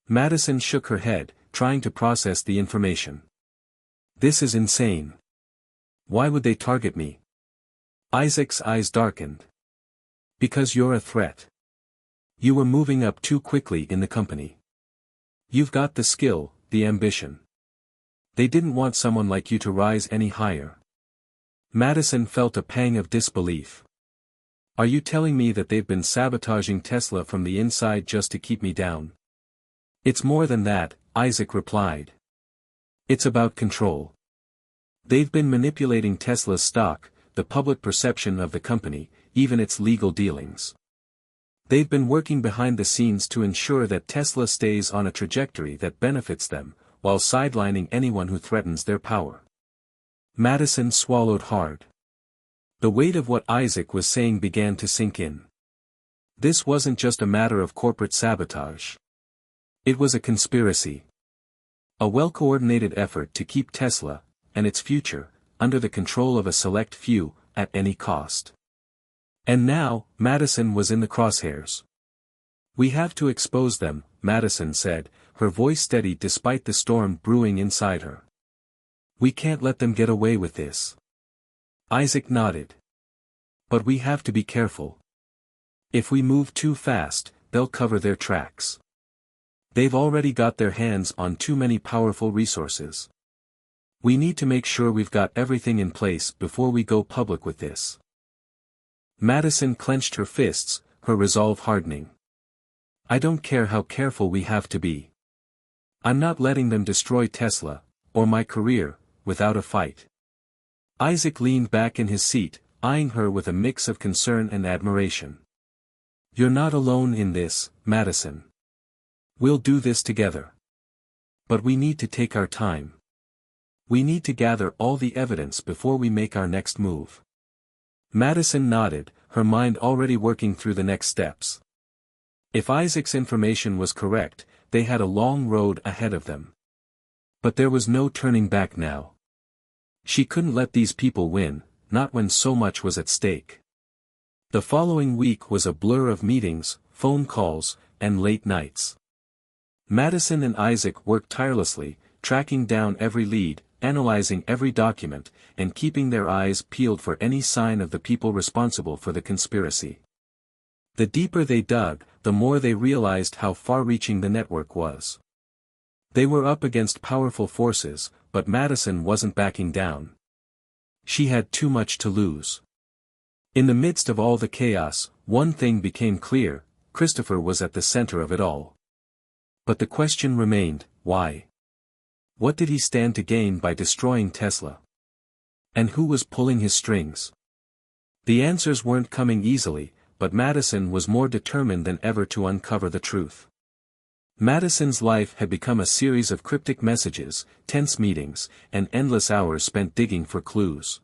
Madison shook her head, trying to process the information. This is insane. Why would they target me? Isaac's eyes darkened. Because you're a threat. You were moving up too quickly in the company. You've got the skill, the ambition. They didn't want someone like you to rise any higher. Madison felt a pang of disbelief. Are you telling me that they've been sabotaging Tesla from the inside just to keep me down? It's more than that, Isaac replied. It's about control. They've been manipulating Tesla's stock, the public perception of the company, even its legal dealings. They've been working behind the scenes to ensure that Tesla stays on a trajectory that benefits them, while sidelining anyone who threatens their power. Madison swallowed hard. The weight of what Isaac was saying began to sink in. This wasn't just a matter of corporate sabotage. It was a conspiracy. A well-coordinated effort to keep Tesla, and its future, under the control of a select few, at any cost. And now, Madison was in the crosshairs. "We have to expose them," Madison said, her voice steady despite the storm brewing inside her. "We can't let them get away with this." Isaac nodded. "But we have to be careful. If we move too fast, they'll cover their tracks. They've already got their hands on too many powerful resources. We need to make sure we've got everything in place before we go public with this." Madison clenched her fists, her resolve hardening. "I don't care how careful we have to be. I'm not letting them destroy Tesla, or my career, without a fight." Isaac leaned back in his seat, eyeing her with a mix of concern and admiration. "You're not alone in this, Madison. We'll do this together. But we need to take our time. We need to gather all the evidence before we make our next move." Madison nodded, her mind already working through the next steps. If Isaac's information was correct, they had a long road ahead of them. But there was no turning back now. She couldn't let these people win, not when so much was at stake. The following week was a blur of meetings, phone calls, and late nights. Madison and Isaac worked tirelessly, tracking down every lead, analyzing every document, and keeping their eyes peeled for any sign of the people responsible for the conspiracy. The deeper they dug, the more they realized how far-reaching the network was. They were up against powerful forces, but Madison wasn't backing down. She had too much to lose. In the midst of all the chaos, one thing became clear: Christopher was at the center of it all. But the question remained, why? What did he stand to gain by destroying Tesla? And who was pulling his strings? The answers weren't coming easily, but Madison was more determined than ever to uncover the truth. Madison's life had become a series of cryptic messages, tense meetings, and endless hours spent digging for clues.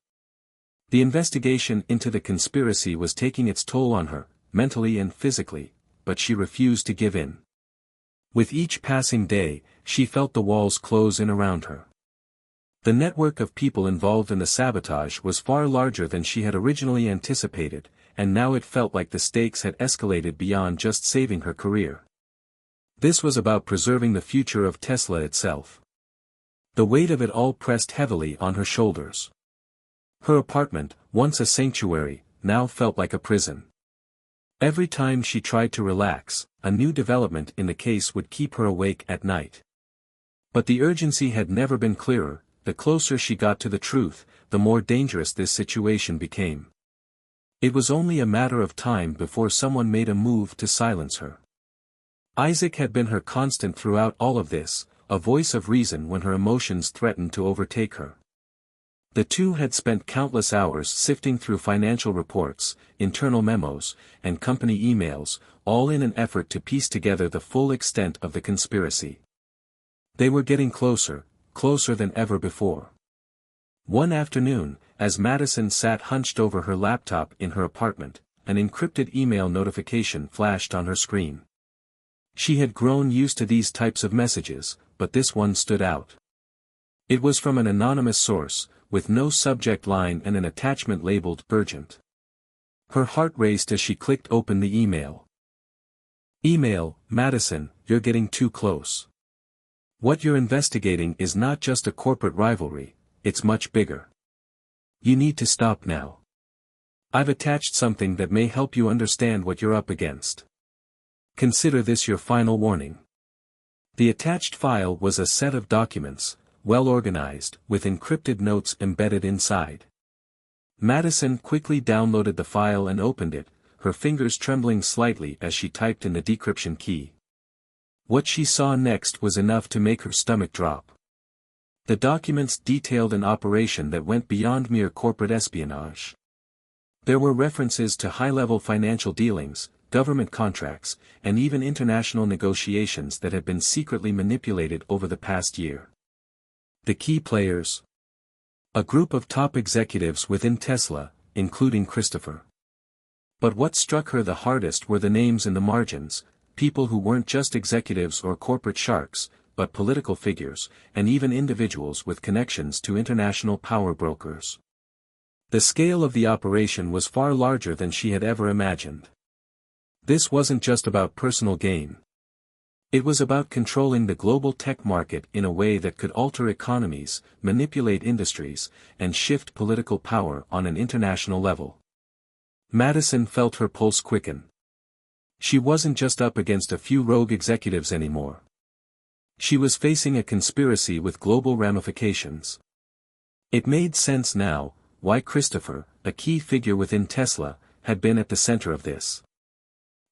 The investigation into the conspiracy was taking its toll on her, mentally and physically, but she refused to give in. With each passing day, she felt the walls close in around her. The network of people involved in the sabotage was far larger than she had originally anticipated, and now it felt like the stakes had escalated beyond just saving her career. This was about preserving the future of Tesla itself. The weight of it all pressed heavily on her shoulders. Her apartment, once a sanctuary, now felt like a prison. Every time she tried to relax, a new development in the case would keep her awake at night. But the urgency had never been clearer. The closer she got to the truth, the more dangerous this situation became. It was only a matter of time before someone made a move to silence her. Isaac had been her constant throughout all of this, a voice of reason when her emotions threatened to overtake her. The two had spent countless hours sifting through financial reports, internal memos, and company emails, all in an effort to piece together the full extent of the conspiracy. They were getting closer, closer than ever before. One afternoon, as Madison sat hunched over her laptop in her apartment, an encrypted email notification flashed on her screen. She had grown used to these types of messages, but this one stood out. It was from an anonymous source, with no subject line and an attachment labeled urgent. Her heart raced as she clicked open the email. Email, Madison, you're getting too close. What you're investigating is not just a corporate rivalry, it's much bigger. You need to stop now. I've attached something that may help you understand what you're up against. Consider this your final warning. The attached file was a set of documents, well organized, with encrypted notes embedded inside. Madison quickly downloaded the file and opened it, her fingers trembling slightly as she typed in the decryption key. What she saw next was enough to make her stomach drop. The documents detailed an operation that went beyond mere corporate espionage. There were references to high-level financial dealings, government contracts, and even international negotiations that had been secretly manipulated over the past year. The key players. A group of top executives within Tesla, including Christopher. But what struck her the hardest were the names in the margins, people who weren't just executives or corporate sharks, but political figures, and even individuals with connections to international power brokers. The scale of the operation was far larger than she had ever imagined. This wasn't just about personal gain. It was about controlling the global tech market in a way that could alter economies, manipulate industries, and shift political power on an international level. Madison felt her pulse quicken. She wasn't just up against a few rogue executives anymore. She was facing a conspiracy with global ramifications. It made sense now why Christopher, a key figure within Tesla, had been at the center of this.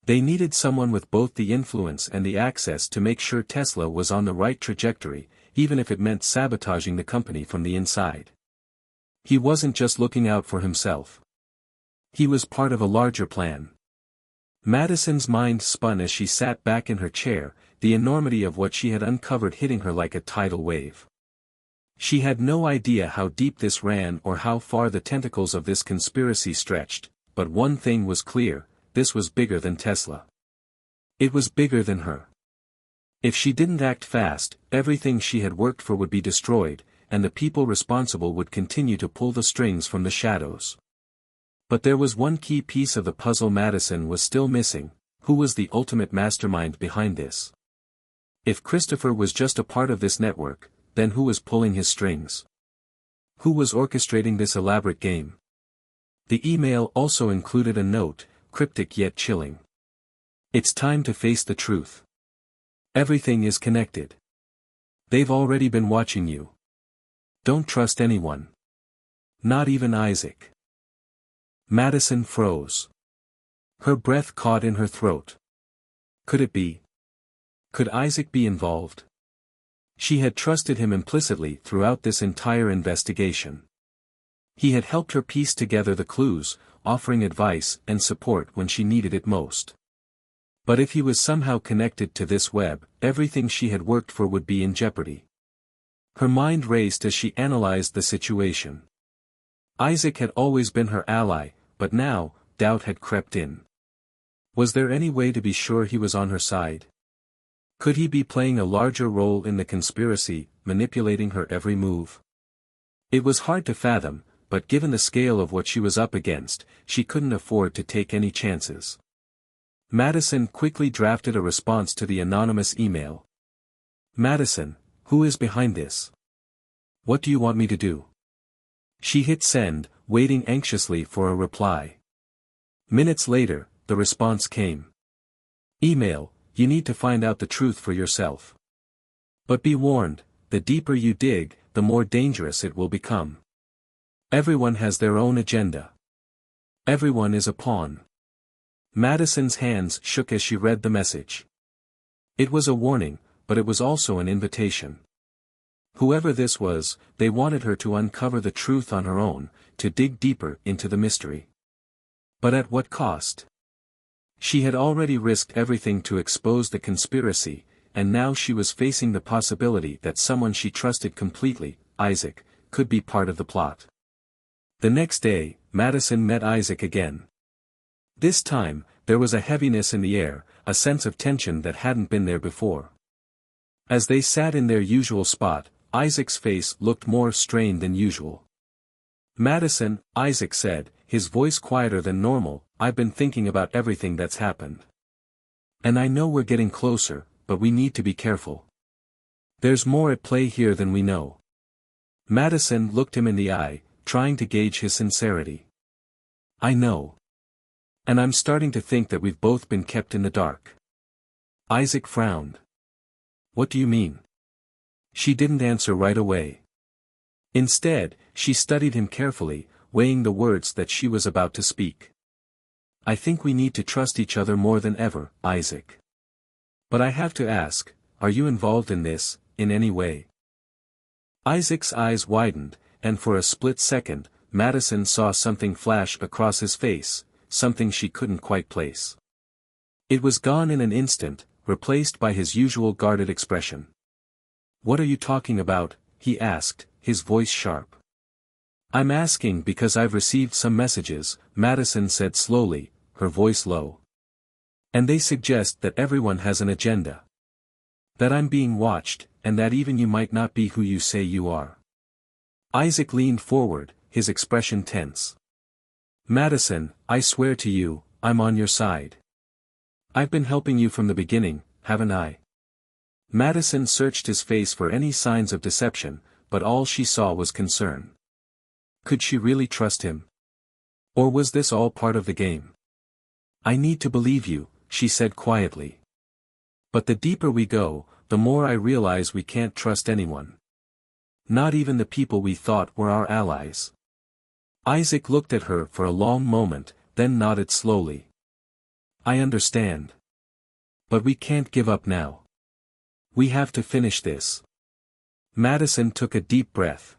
They needed someone with both the influence and the access to make sure Tesla was on the right trajectory, even if it meant sabotaging the company from the inside. He wasn't just looking out for himself. He was part of a larger plan. Madison's mind spun as she sat back in her chair, the enormity of what she had uncovered hitting her like a tidal wave. She had no idea how deep this ran or how far the tentacles of this conspiracy stretched, but one thing was clear: this was bigger than Tesla. It was bigger than her. If she didn't act fast, everything she had worked for would be destroyed, and the people responsible would continue to pull the strings from the shadows. But there was one key piece of the puzzle Madison was still missing: who was the ultimate mastermind behind this? If Christopher was just a part of this network, then who was pulling his strings? Who was orchestrating this elaborate game? The email also included a note, cryptic yet chilling. It's time to face the truth. Everything is connected. They've already been watching you. Don't trust anyone. Not even Isaac. Madison froze. Her breath caught in her throat. Could it be? Could Isaac be involved? She had trusted him implicitly throughout this entire investigation. He had helped her piece together the clues, offering advice and support when she needed it most. But if he was somehow connected to this web, everything she had worked for would be in jeopardy. Her mind raced as she analyzed the situation. Isaac had always been her ally, but now, doubt had crept in. Was there any way to be sure he was on her side? Could he be playing a larger role in the conspiracy, manipulating her every move? It was hard to fathom, but given the scale of what she was up against, she couldn't afford to take any chances. Madison quickly drafted a response to the anonymous email. Madison, who is behind this? What do you want me to do? She hit send, waiting anxiously for a reply. Minutes later, the response came. Email: you need to find out the truth for yourself. But be warned, the deeper you dig, the more dangerous it will become. Everyone has their own agenda. Everyone is a pawn. Madison's hands shook as she read the message. It was a warning, but it was also an invitation. Whoever this was, they wanted her to uncover the truth on her own, to dig deeper into the mystery. But at what cost? She had already risked everything to expose the conspiracy, and now she was facing the possibility that someone she trusted completely, Isaac, could be part of the plot. The next day, Madison met Isaac again. This time, there was a heaviness in the air, a sense of tension that hadn't been there before. As they sat in their usual spot, Isaac's face looked more strained than usual. Madison, Isaac said, his voice quieter than normal, I've been thinking about everything that's happened. And I know we're getting closer, but we need to be careful. There's more at play here than we know. Madison looked him in the eye, trying to gauge his sincerity. I know. And I'm starting to think that we've both been kept in the dark. Isaac frowned. What do you mean? She didn't answer right away. Instead, she studied him carefully, weighing the words that she was about to speak. I think we need to trust each other more than ever, Isaac. But I have to ask, are you involved in this, in any way? Isaac's eyes widened, and for a split second, Madison saw something flash across his face, something she couldn't quite place. It was gone in an instant, replaced by his usual guarded expression. What are you talking about? He asked, his voice sharp. I'm asking because I've received some messages, Madison said slowly, her voice low. And they suggest that everyone has an agenda. That I'm being watched, and that even you might not be who you say you are. Isaac leaned forward, his expression tense. Madison, I swear to you, I'm on your side. I've been helping you from the beginning, haven't I? Madison searched his face for any signs of deception, but all she saw was concern. Could she really trust him? Or was this all part of the game? I need to believe you, she said quietly. But the deeper we go, the more I realize we can't trust anyone. Not even the people we thought were our allies. Isaac looked at her for a long moment, then nodded slowly. I understand. But we can't give up now. We have to finish this. Madison took a deep breath.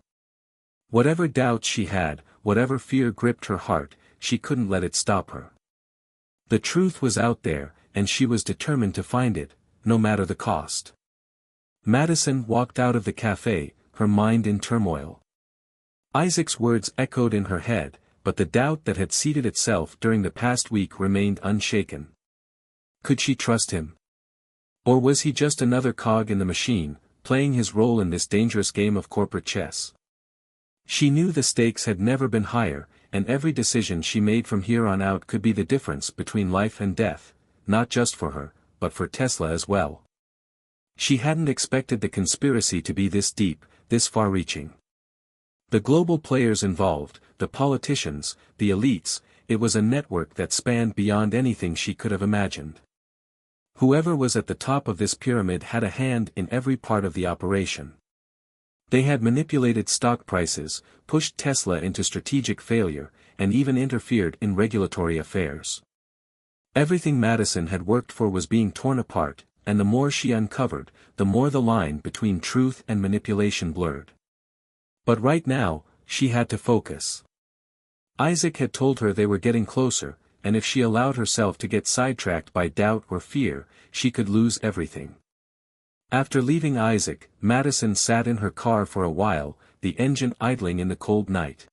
Whatever doubts she had, whatever fear gripped her heart, she couldn't let it stop her. The truth was out there, and she was determined to find it, no matter the cost. Madison walked out of the cafe, her mind in turmoil. Isaac's words echoed in her head, but the doubt that had seated itself during the past week remained unshaken. Could she trust him? Or was he just another cog in the machine, playing his role in this dangerous game of corporate chess? She knew the stakes had never been higher, and every decision she made from here on out could be the difference between life and death, not just for her, but for Tesla as well. She hadn't expected the conspiracy to be this deep, this far-reaching. The global players involved, the politicians, the elites, it was a network that spanned beyond anything she could have imagined. Whoever was at the top of this pyramid had a hand in every part of the operation. They had manipulated stock prices, pushed Tesla into strategic failure, and even interfered in regulatory affairs. Everything Madison had worked for was being torn apart, and the more she uncovered, the more the line between truth and manipulation blurred. But right now, she had to focus. Isaac had told her they were getting closer, and if she allowed herself to get sidetracked by doubt or fear, she could lose everything. After leaving Isaac, Madison sat in her car for a while, the engine idling in the cold night.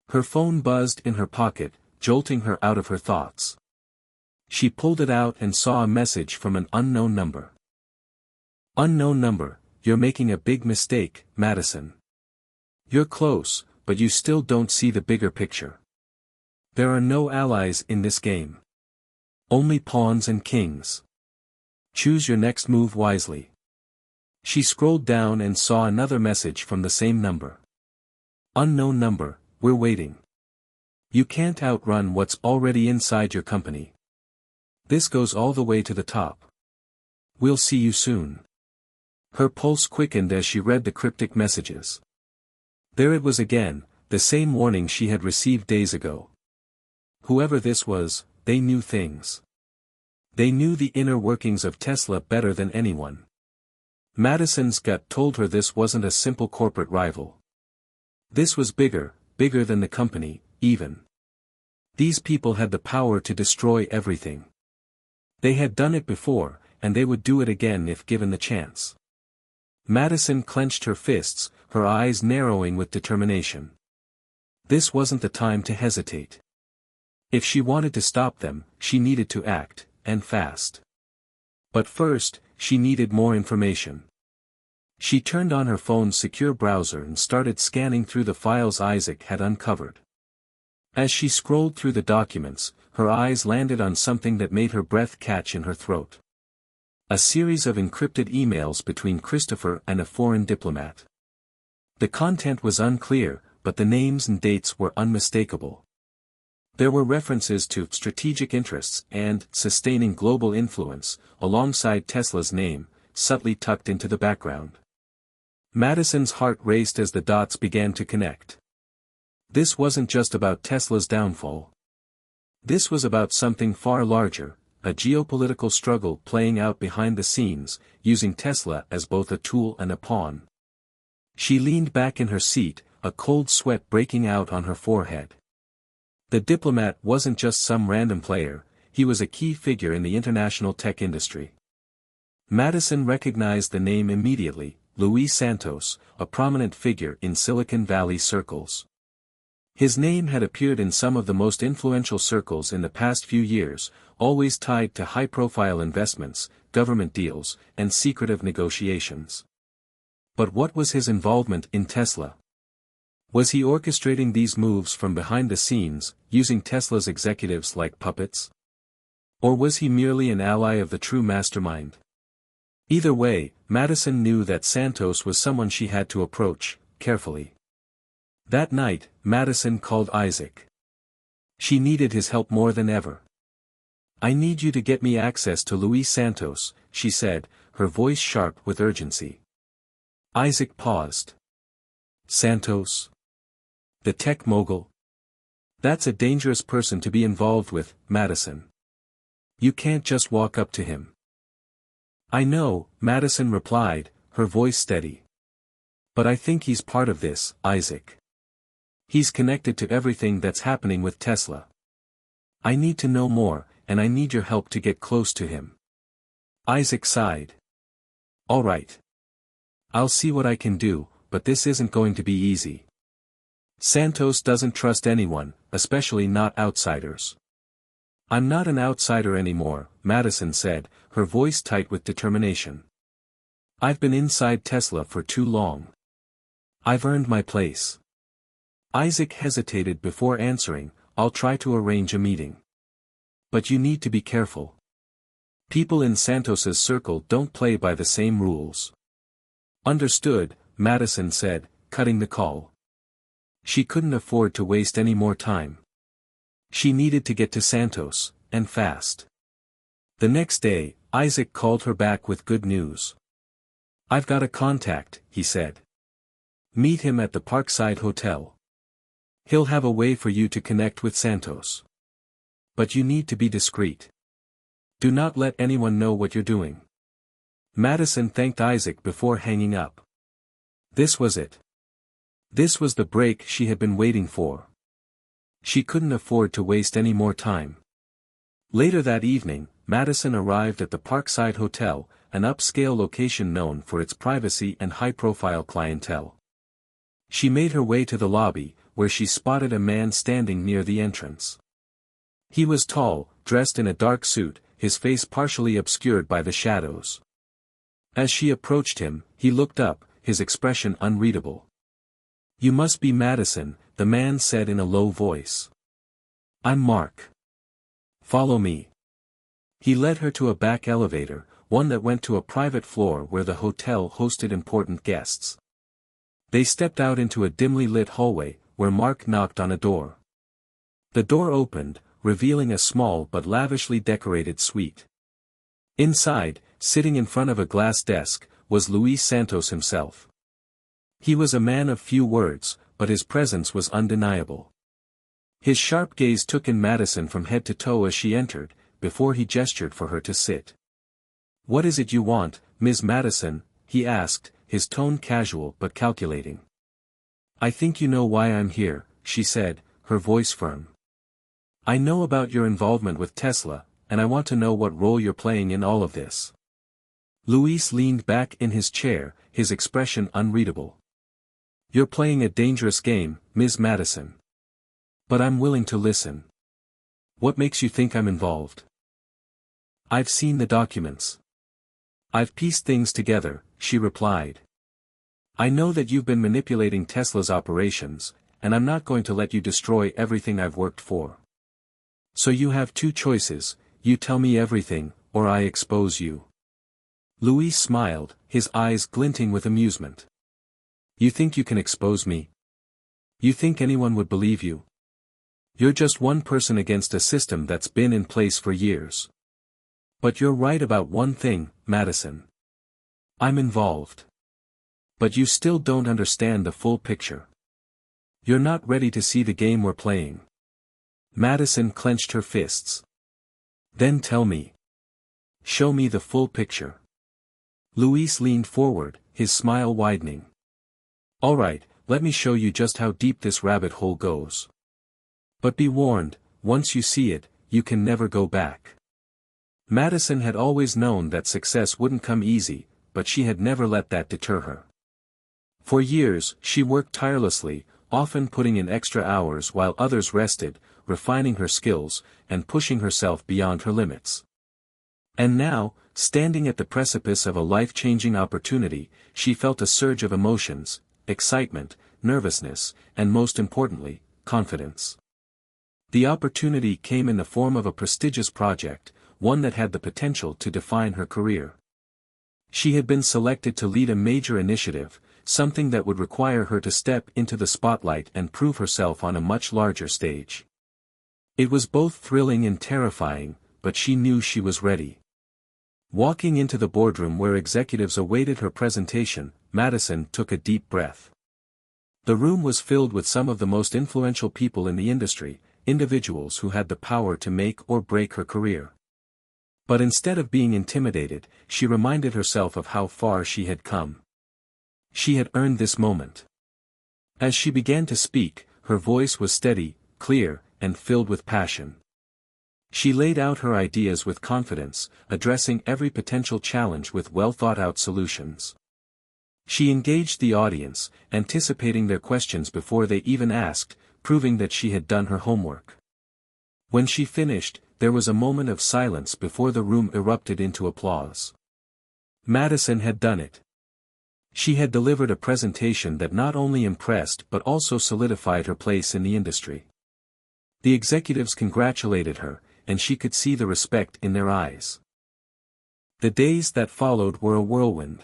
Her phone buzzed in her pocket, jolting her out of her thoughts. She pulled it out and saw a message from an unknown number. Unknown number, you're making a big mistake, Madison. You're close, but you still don't see the bigger picture. There are no allies in this game. Only pawns and kings. Choose your next move wisely. She scrolled down and saw another message from the same number. Unknown number, we're waiting. You can't outrun what's already inside your company. This goes all the way to the top. We'll see you soon. Her pulse quickened as she read the cryptic messages. There it was again, the same warning she had received days ago. Whoever this was, they knew things. They knew the inner workings of Tesla better than anyone. Madison's gut told her this wasn't a simple corporate rival. This was bigger than the company, even. These people had the power to destroy everything. They had done it before, and they would do it again if given the chance. Madison clenched her fists, her eyes narrowing with determination. This wasn't the time to hesitate. If she wanted to stop them, she needed to act, and fast. But first, she needed more information. She turned on her phone's secure browser and started scanning through the files Isaac had uncovered. As she scrolled through the documents, her eyes landed on something that made her breath catch in her throat. A series of encrypted emails between Christopher and a foreign diplomat. The content was unclear, but the names and dates were unmistakable. There were references to strategic interests and sustaining global influence, alongside Tesla's name, subtly tucked into the background. Madison's heart raced as the dots began to connect. This wasn't just about Tesla's downfall. This was about something far larger, a geopolitical struggle playing out behind the scenes, using Tesla as both a tool and a pawn. She leaned back in her seat, a cold sweat breaking out on her forehead. The diplomat wasn't just some random player, he was a key figure in the international tech industry. Madison recognized the name immediately, Luis Santos, a prominent figure in Silicon Valley circles. His name had appeared in some of the most influential circles in the past few years, always tied to high-profile investments, government deals, and secretive negotiations. But what was his involvement in Tesla? Was he orchestrating these moves from behind the scenes, using Tesla's executives like puppets? Or was he merely an ally of the true mastermind? Either way, Madison knew that Santos was someone she had to approach, carefully. That night, Madison called Isaac. She needed his help more than ever. "I need you to get me access to Luis Santos," she said, her voice sharp with urgency. Isaac paused. "Santos? The tech mogul? That's a dangerous person to be involved with, Madison. You can't just walk up to him." "I know," Madison replied, her voice steady. "But I think he's part of this, Isaac. He's connected to everything that's happening with Tesla. I need to know more, and I need your help to get close to him." Isaac sighed. "All right. I'll see what I can do, but this isn't going to be easy. Santos doesn't trust anyone, especially not outsiders." "I'm not an outsider anymore," Madison said, her voice tight with determination. "I've been inside Tesla for too long. I've earned my place." Isaac hesitated before answering, "I'll try to arrange a meeting. But you need to be careful. People in Santos's circle don't play by the same rules." "Understood," Madison said, cutting the call. She couldn't afford to waste any more time. She needed to get to Santos, and fast. The next day, Isaac called her back with good news. "I've got a contact," he said. "Meet him at the Parkside Hotel. He'll have a way for you to connect with Santos. But you need to be discreet. Do not let anyone know what you're doing." Madison thanked Isaac before hanging up. This was it. This was the break she had been waiting for. She couldn't afford to waste any more time. Later that evening, Madison arrived at the Parkside Hotel, an upscale location known for its privacy and high-profile clientele. She made her way to the lobby, where she spotted a man standing near the entrance. He was tall, dressed in a dark suit, his face partially obscured by the shadows. As she approached him, he looked up, his expression unreadable. "You must be Madison," the man said in a low voice. "I'm Mark. Follow me." He led her to a back elevator, one that went to a private floor where the hotel hosted important guests. They stepped out into a dimly lit hallway, where Mark knocked on a door. The door opened, revealing a small but lavishly decorated suite. Inside, sitting in front of a glass desk, was Luis Santos himself. He was a man of few words, but his presence was undeniable. His sharp gaze took in Madison from head to toe as she entered, before he gestured for her to sit. "What is it you want, Ms. Madison?" he asked, his tone casual but calculating. "I think you know why I'm here," she said, her voice firm. "I know about your involvement with Tesla, and I want to know what role you're playing in all of this." Luis leaned back in his chair, his expression unreadable. "You're playing a dangerous game, Ms. Madison. But I'm willing to listen. What makes you think I'm involved?" "I've seen the documents. I've pieced things together," she replied. "I know that you've been manipulating Tesla's operations, and I'm not going to let you destroy everything I've worked for. So you have two choices: you tell me everything, or I expose you." Luis smiled, his eyes glinting with amusement. "You think you can expose me? You think anyone would believe you? You're just one person against a system that's been in place for years. But you're right about one thing, Madison. I'm involved. But you still don't understand the full picture. You're not ready to see the game we're playing." Madison clenched her fists. "Then tell me. Show me the full picture." Luis leaned forward, his smile widening. "All right, let me show you just how deep this rabbit hole goes. But be warned, once you see it, you can never go back." Madison had always known that success wouldn't come easy, but she had never let that deter her. For years, she worked tirelessly, often putting in extra hours while others rested, refining her skills, and pushing herself beyond her limits. And now, standing at the precipice of a life-changing opportunity, she felt a surge of emotions, excitement, nervousness, and most importantly, confidence. The opportunity came in the form of a prestigious project, one that had the potential to define her career. She had been selected to lead a major initiative, something that would require her to step into the spotlight and prove herself on a much larger stage. It was both thrilling and terrifying, but she knew she was ready. Walking into the boardroom where executives awaited her presentation, Madison took a deep breath. The room was filled with some of the most influential people in the industry, individuals who had the power to make or break her career. But instead of being intimidated, she reminded herself of how far she had come. She had earned this moment. As she began to speak, her voice was steady, clear, and filled with passion. She laid out her ideas with confidence, addressing every potential challenge with well-thought-out solutions. She engaged the audience, anticipating their questions before they even asked, proving that she had done her homework. When she finished, there was a moment of silence before the room erupted into applause. Madison had done it. She had delivered a presentation that not only impressed but also solidified her place in the industry. The executives congratulated her, and she could see the respect in their eyes. The days that followed were a whirlwind.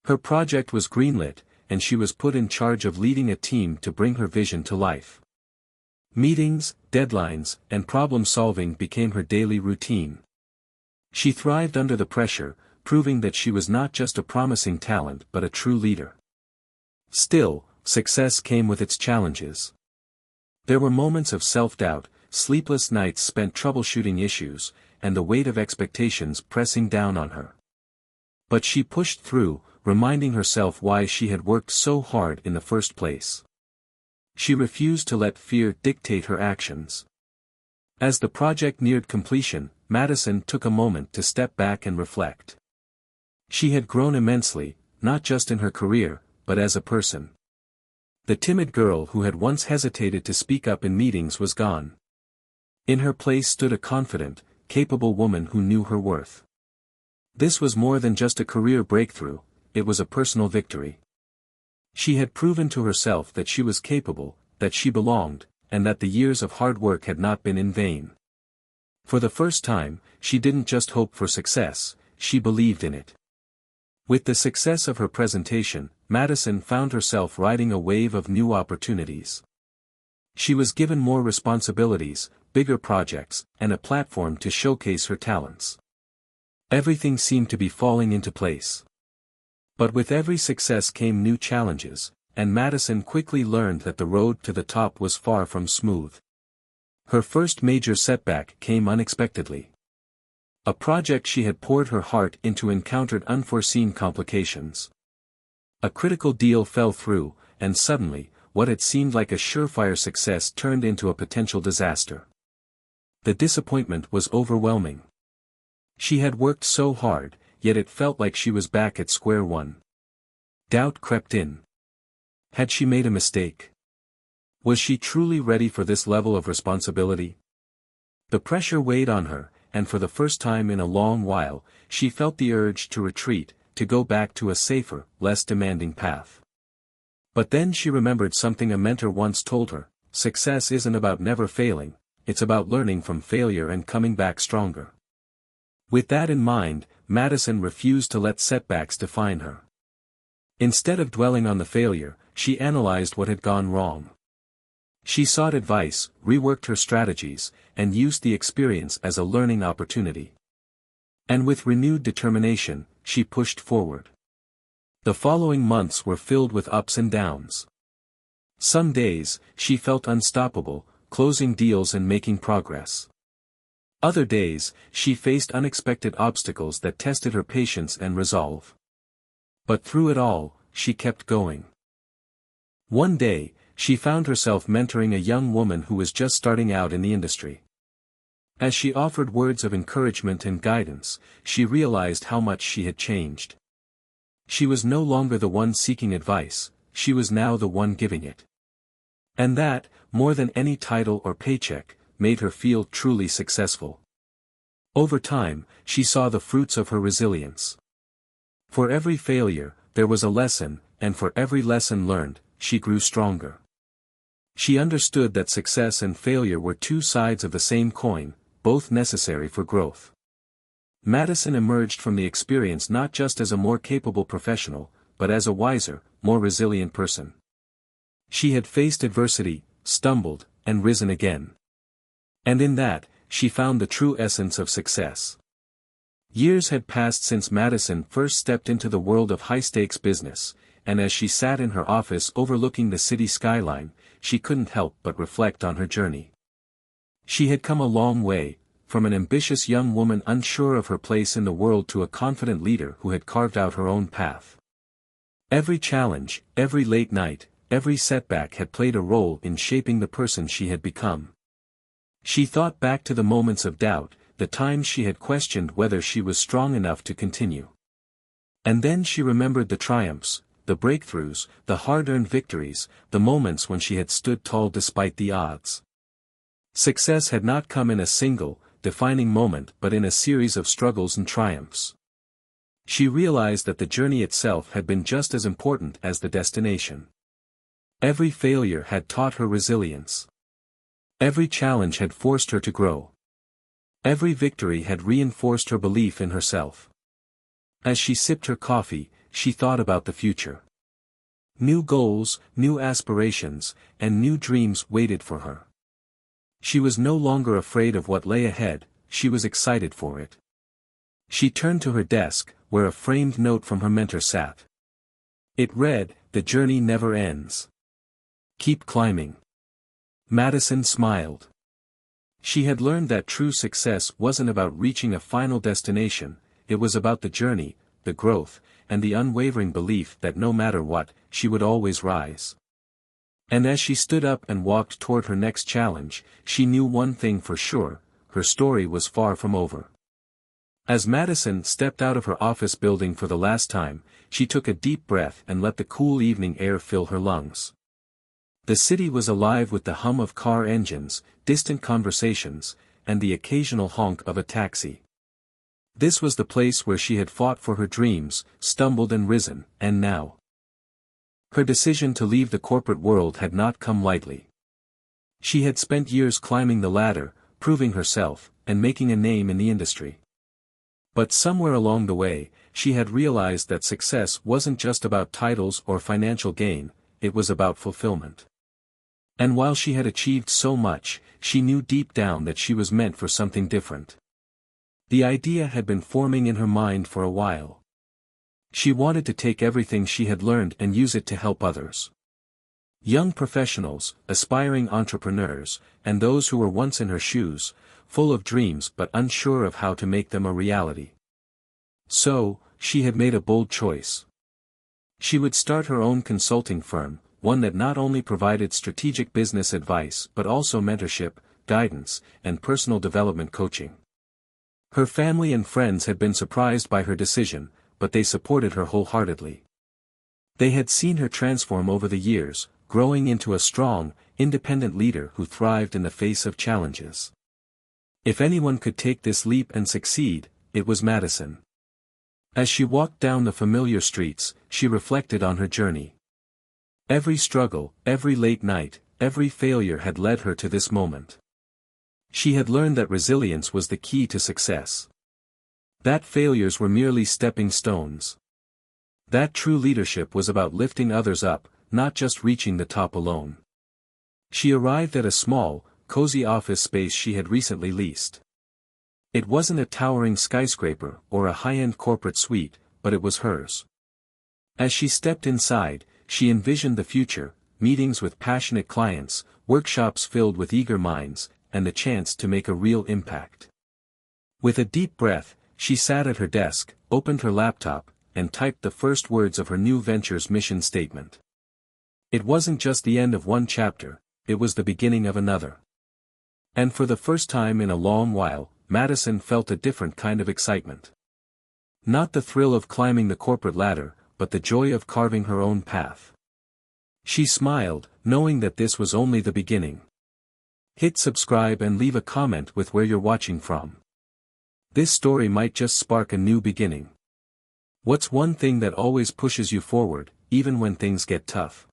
Her project was greenlit, and she was put in charge of leading a team to bring her vision to life. Meetings, deadlines, and problem-solving became her daily routine. She thrived under the pressure, proving that she was not just a promising talent but a true leader. Still, success came with its challenges. There were moments of self-doubt, sleepless nights spent troubleshooting issues, and the weight of expectations pressing down on her. But she pushed through, reminding herself why she had worked so hard in the first place. She refused to let fear dictate her actions. As the project neared completion, Madison took a moment to step back and reflect. She had grown immensely, not just in her career, but as a person. The timid girl who had once hesitated to speak up in meetings was gone. In her place stood a confident, capable woman who knew her worth. This was more than just a career breakthrough, it was a personal victory. She had proven to herself that she was capable, that she belonged, and that the years of hard work had not been in vain. For the first time, she didn't just hope for success, she believed in it. With the success of her presentation, Madison found herself riding a wave of new opportunities. She was given more responsibilities, bigger projects, and a platform to showcase her talents. Everything seemed to be falling into place. But with every success came new challenges, and Madison quickly learned that the road to the top was far from smooth. Her first major setback came unexpectedly. A project she had poured her heart into encountered unforeseen complications. A critical deal fell through, and suddenly, what had seemed like a surefire success turned into a potential disaster. The disappointment was overwhelming. She had worked so hard, yet it felt like she was back at square one. Doubt crept in. Had she made a mistake? Was she truly ready for this level of responsibility? The pressure weighed on her, and for the first time in a long while, she felt the urge to retreat, to go back to a safer, less demanding path. But then she remembered something a mentor once told her: success isn't about never failing, it's about learning from failure and coming back stronger. With that in mind, Madison refused to let setbacks define her. Instead of dwelling on the failure, she analyzed what had gone wrong. She sought advice, reworked her strategies, and used the experience as a learning opportunity. And with renewed determination, she pushed forward. The following months were filled with ups and downs. Some days, she felt unstoppable, closing deals and making progress. Other days, she faced unexpected obstacles that tested her patience and resolve. But through it all, she kept going. One day, she found herself mentoring a young woman who was just starting out in the industry. As she offered words of encouragement and guidance, she realized how much she had changed. She was no longer the one seeking advice, she was now the one giving it. And that, more than any title or paycheck, made her feel truly successful. Over time, she saw the fruits of her resilience. For every failure, there was a lesson, and for every lesson learned, she grew stronger. She understood that success and failure were two sides of the same coin, both necessary for growth. Madison emerged from the experience not just as a more capable professional, but as a wiser, more resilient person. She had faced adversity, stumbled, and risen again. And in that, she found the true essence of success. Years had passed since Madison first stepped into the world of high-stakes business, and as she sat in her office overlooking the city skyline, she couldn't help but reflect on her journey. She had come a long way, from an ambitious young woman unsure of her place in the world to a confident leader who had carved out her own path. Every challenge, every late night, every setback had played a role in shaping the person she had become. She thought back to the moments of doubt, the times she had questioned whether she was strong enough to continue. And then she remembered the triumphs, the breakthroughs, the hard-earned victories, the moments when she had stood tall despite the odds. Success had not come in a single, defining moment but in a series of struggles and triumphs. She realized that the journey itself had been just as important as the destination. Every failure had taught her resilience. Every challenge had forced her to grow. Every victory had reinforced her belief in herself. As she sipped her coffee, she thought about the future. New goals, new aspirations, and new dreams waited for her. She was no longer afraid of what lay ahead, she was excited for it. She turned to her desk, where a framed note from her mentor sat. It read, "The journey never ends. Keep climbing." Madison smiled. She had learned that true success wasn't about reaching a final destination, it was about the journey, the growth, and the unwavering belief that no matter what, she would always rise. And as she stood up and walked toward her next challenge, she knew one thing for sure, her story was far from over. As Madison stepped out of her office building for the last time, she took a deep breath and let the cool evening air fill her lungs. The city was alive with the hum of car engines, distant conversations, and the occasional honk of a taxi. This was the place where she had fought for her dreams, stumbled and risen, and now. Her decision to leave the corporate world had not come lightly. She had spent years climbing the ladder, proving herself, and making a name in the industry. But somewhere along the way, she had realized that success wasn't just about titles or financial gain, it was about fulfillment. And while she had achieved so much, she knew deep down that she was meant for something different. The idea had been forming in her mind for a while. She wanted to take everything she had learned and use it to help others. Young professionals, aspiring entrepreneurs, and those who were once in her shoes, full of dreams but unsure of how to make them a reality. So, she had made a bold choice. She would start her own consulting firm, one that not only provided strategic business advice but also mentorship, guidance, and personal development coaching. Her family and friends had been surprised by her decision, but they supported her wholeheartedly. They had seen her transform over the years, growing into a strong, independent leader who thrived in the face of challenges. If anyone could take this leap and succeed, it was Madison. As she walked down the familiar streets, she reflected on her journey. Every struggle, every late night, every failure had led her to this moment. She had learned that resilience was the key to success. That failures were merely stepping stones. That true leadership was about lifting others up, not just reaching the top alone. She arrived at a small, cozy office space she had recently leased. It wasn't a towering skyscraper or a high-end corporate suite, but it was hers. As she stepped inside, she envisioned the future, meetings with passionate clients, workshops filled with eager minds, and the chance to make a real impact. With a deep breath, she sat at her desk, opened her laptop, and typed the first words of her new venture's mission statement. It wasn't just the end of one chapter, it was the beginning of another. And for the first time in a long while, Madison felt a different kind of excitement. Not the thrill of climbing the corporate ladder, but the joy of carving her own path. She smiled, knowing that this was only the beginning. Hit subscribe and leave a comment with where you're watching from. This story might just spark a new beginning. What's one thing that always pushes you forward, even when things get tough?